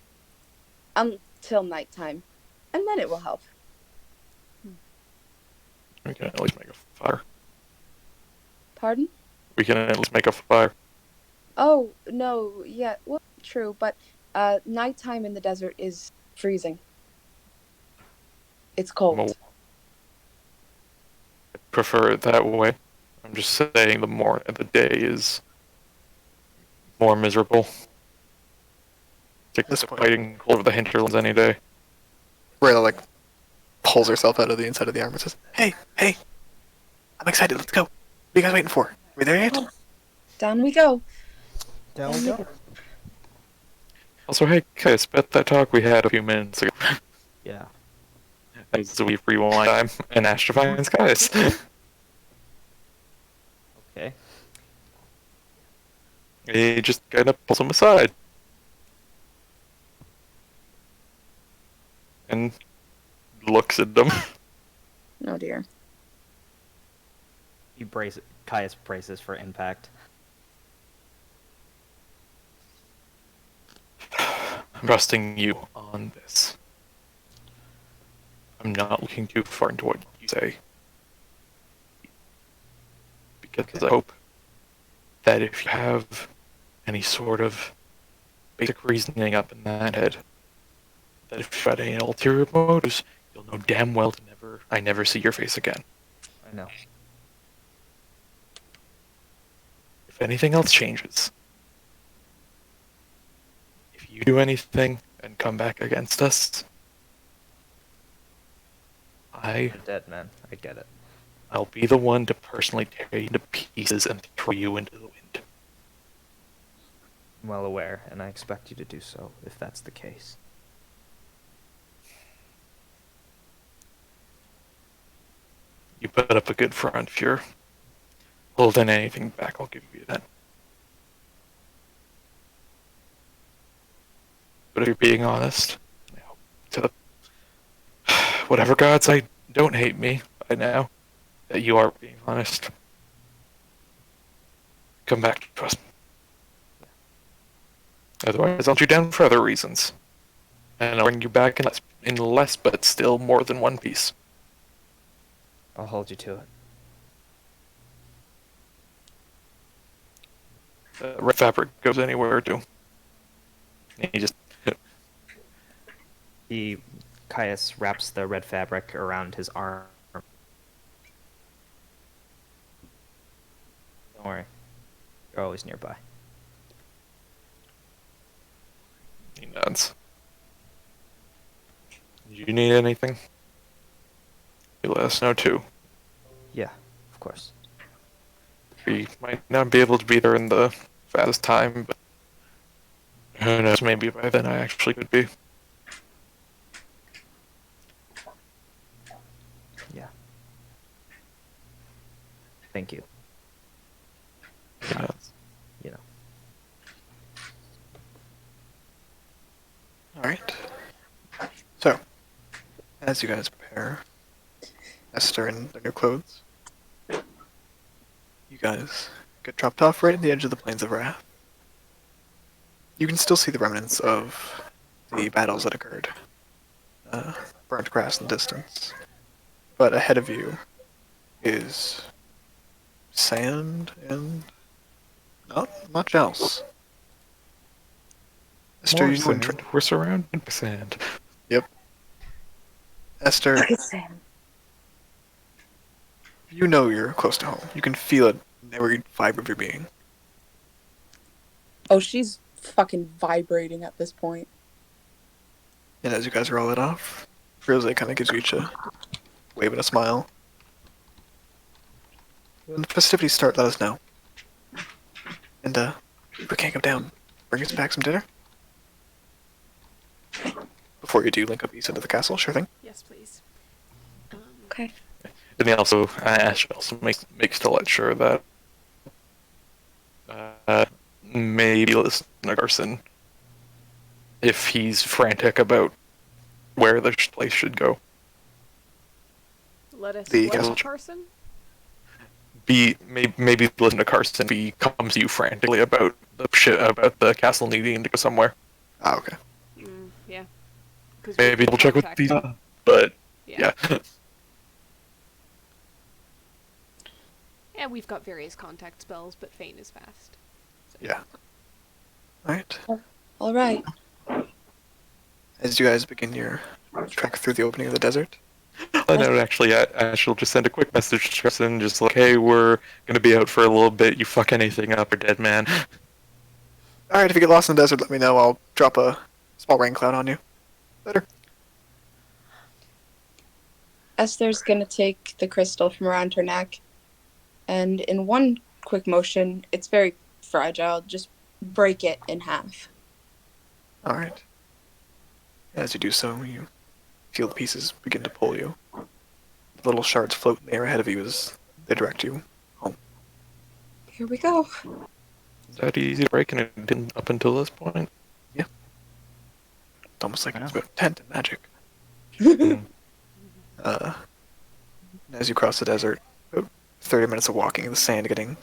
until nighttime, and then it will help. We can at least make a fire. Pardon? We can at least make a fire. Oh, no, yeah, well, true, but nighttime in the desert is freezing. It's cold. I prefer it that way. I'm just saying the day is more miserable. Take this fighting over the hinterlands any day. Rayla, like, pulls herself out of the inside of the armor and says, Hey, I'm excited, let's go. What are you guys waiting for? Are we there yet? Down we go. Down we go. Also, hey, Caius, bet that talk we had a few minutes ago. Yeah. As we rewind time, and Ashta finds Caius. Okay. He just kind of pulls him aside. And looks at them. Oh dear. Caius braces for impact. I'm trusting you on this. I'm not looking too far into what you say. Because I hope that if you have any sort of basic reasoning up in that head, that if you had any ulterior motives, you'll know damn well I never see your face again. I know. If anything else changes, if you do anything and come back against us, You're dead, man. I get it. I'll be the one to personally tear you to pieces and throw you into the wind. I'm well aware, and I expect you to do so, if that's the case. You put up a good front. If you're holding anything back, I'll give you that. But if you're being honest, I hope to whatever gods I don't hate me by now, that you are being honest. Come back to us. Otherwise, I'll let you down for other reasons. And I'll bring you back in less but still more than one piece. I'll hold you to it. Red fabric goes anywhere too. He just Caius wraps the red fabric around his arm. Don't worry. You're always nearby. he nods. You need anything? You let us know too. Yeah, of course. We might not be able to be there in the fastest time, but who knows, maybe by then I actually could be. Yeah. Thank you. He nods. You know. Alright. So, as you guys prepare, Esyther in their new clothes, you guys get dropped off right at the edge of the Plains of Wrath. You can still see the remnants of the battles that occurred. Burnt grass in the distance. But ahead of you is sand and not much else. Esyther, More you know, sand. We're surrounded by sand. Esyther, Look at Sam. you know you're close to home. You can feel it in every fiber of your being. Oh, she's fucking vibrating at this point. And as you guys roll it off, Rosalind kind of gives you each a wave and a smile. When the festivities start, let us know. And, if we can't come down, bring us back some dinner. Before you do link up east into the castle, sure thing. Yes, please. Okay. And he also, Ash also makes to let sure that maybe listen to Carson if he's frantic about where the place should go. Let us The what, castle- Carson? Maybe listen to Carson if he comes to you frantically about the castle needing to go somewhere. Ah, okay. Yeah. 'Cause Maybe we we'll check with contact these, them. but Yeah. yeah. Yeah, we've got various contact spells, but Fane is fast. Yeah. Alright. All right. As you guys begin your trek through the opening of the desert, I know, actually, Ash will just send a quick message to Carson, just like, hey, we're gonna be out for a little bit. You fuck anything up, or dead man. alright, if you get lost in the desert, let me know. I'll drop a small rain cloud on you. Later. Esther's gonna take the crystal from around her neck, and in one quick motion, it's very fragile, just break it in half. Alright. As you do so, you feel the pieces begin to pull you. The little shards float in the air ahead of you as they direct you home. Here we go. Is that easy to break, and it didn't up until this point? It's almost like I it's know. about intent and magic. Hmm. As you cross the desert, about 30 minutes of walking, the sand getting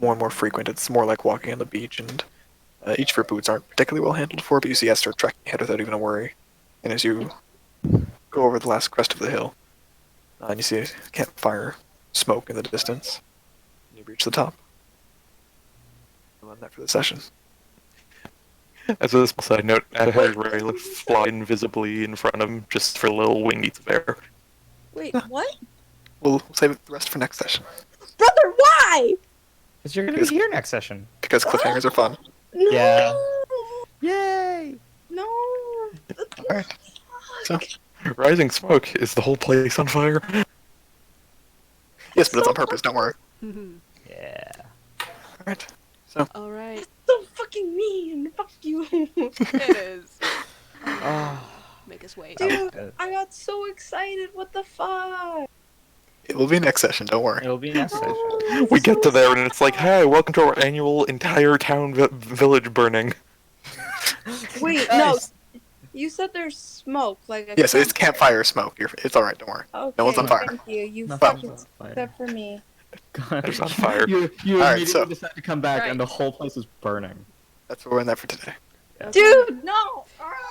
more and more frequent. It's more like walking on the beach, and each of your boots aren't particularly well handled for, but you see Esther trekking ahead without even a worry. And as you go over the last crest of the hill, and you see a campfire smoke in the distance, you reach the top. I'll end that for the session. As a small side note, I had Ray fly invisibly in front of him just for a little wing eats bear. Wait, what? We'll save the rest for next session, Brother, why? Because you're going to be here next session. because cliffhangers are fun. No. Yeah. Yay! No. Alright. So, Rising smoke, is the whole place on fire? yes, but it's on purpose, don't worry. Yeah. Alright. So, Alright. So fucking mean. Fuck you. It is. Oh, Make us wait. Dude, good. I got so excited. What the fuck? It will be next session. Don't worry. It'll be next session. We get to there and it's like, hey, welcome to our annual entire town village burning. Wait, Guys. no. You said there's smoke, like a Yes, it's campfire smoke. It's all right. Don't worry. Okay, No one's on fire. thank you. You Nothing's fucking on fire. except for me. There's on fire. You Alright, immediately so- decide to come back, Right. and the whole place is burning. That's what we're in there for today. Dude, no!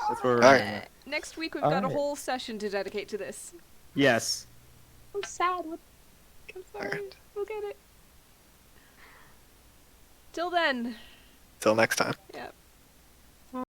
That's where we're Alright. at. Next week we've got a Alright. whole session to dedicate to this. Yes. I'm sad. What? I'm sorry. Alright. We'll get it. Till then. Till next time. Yep.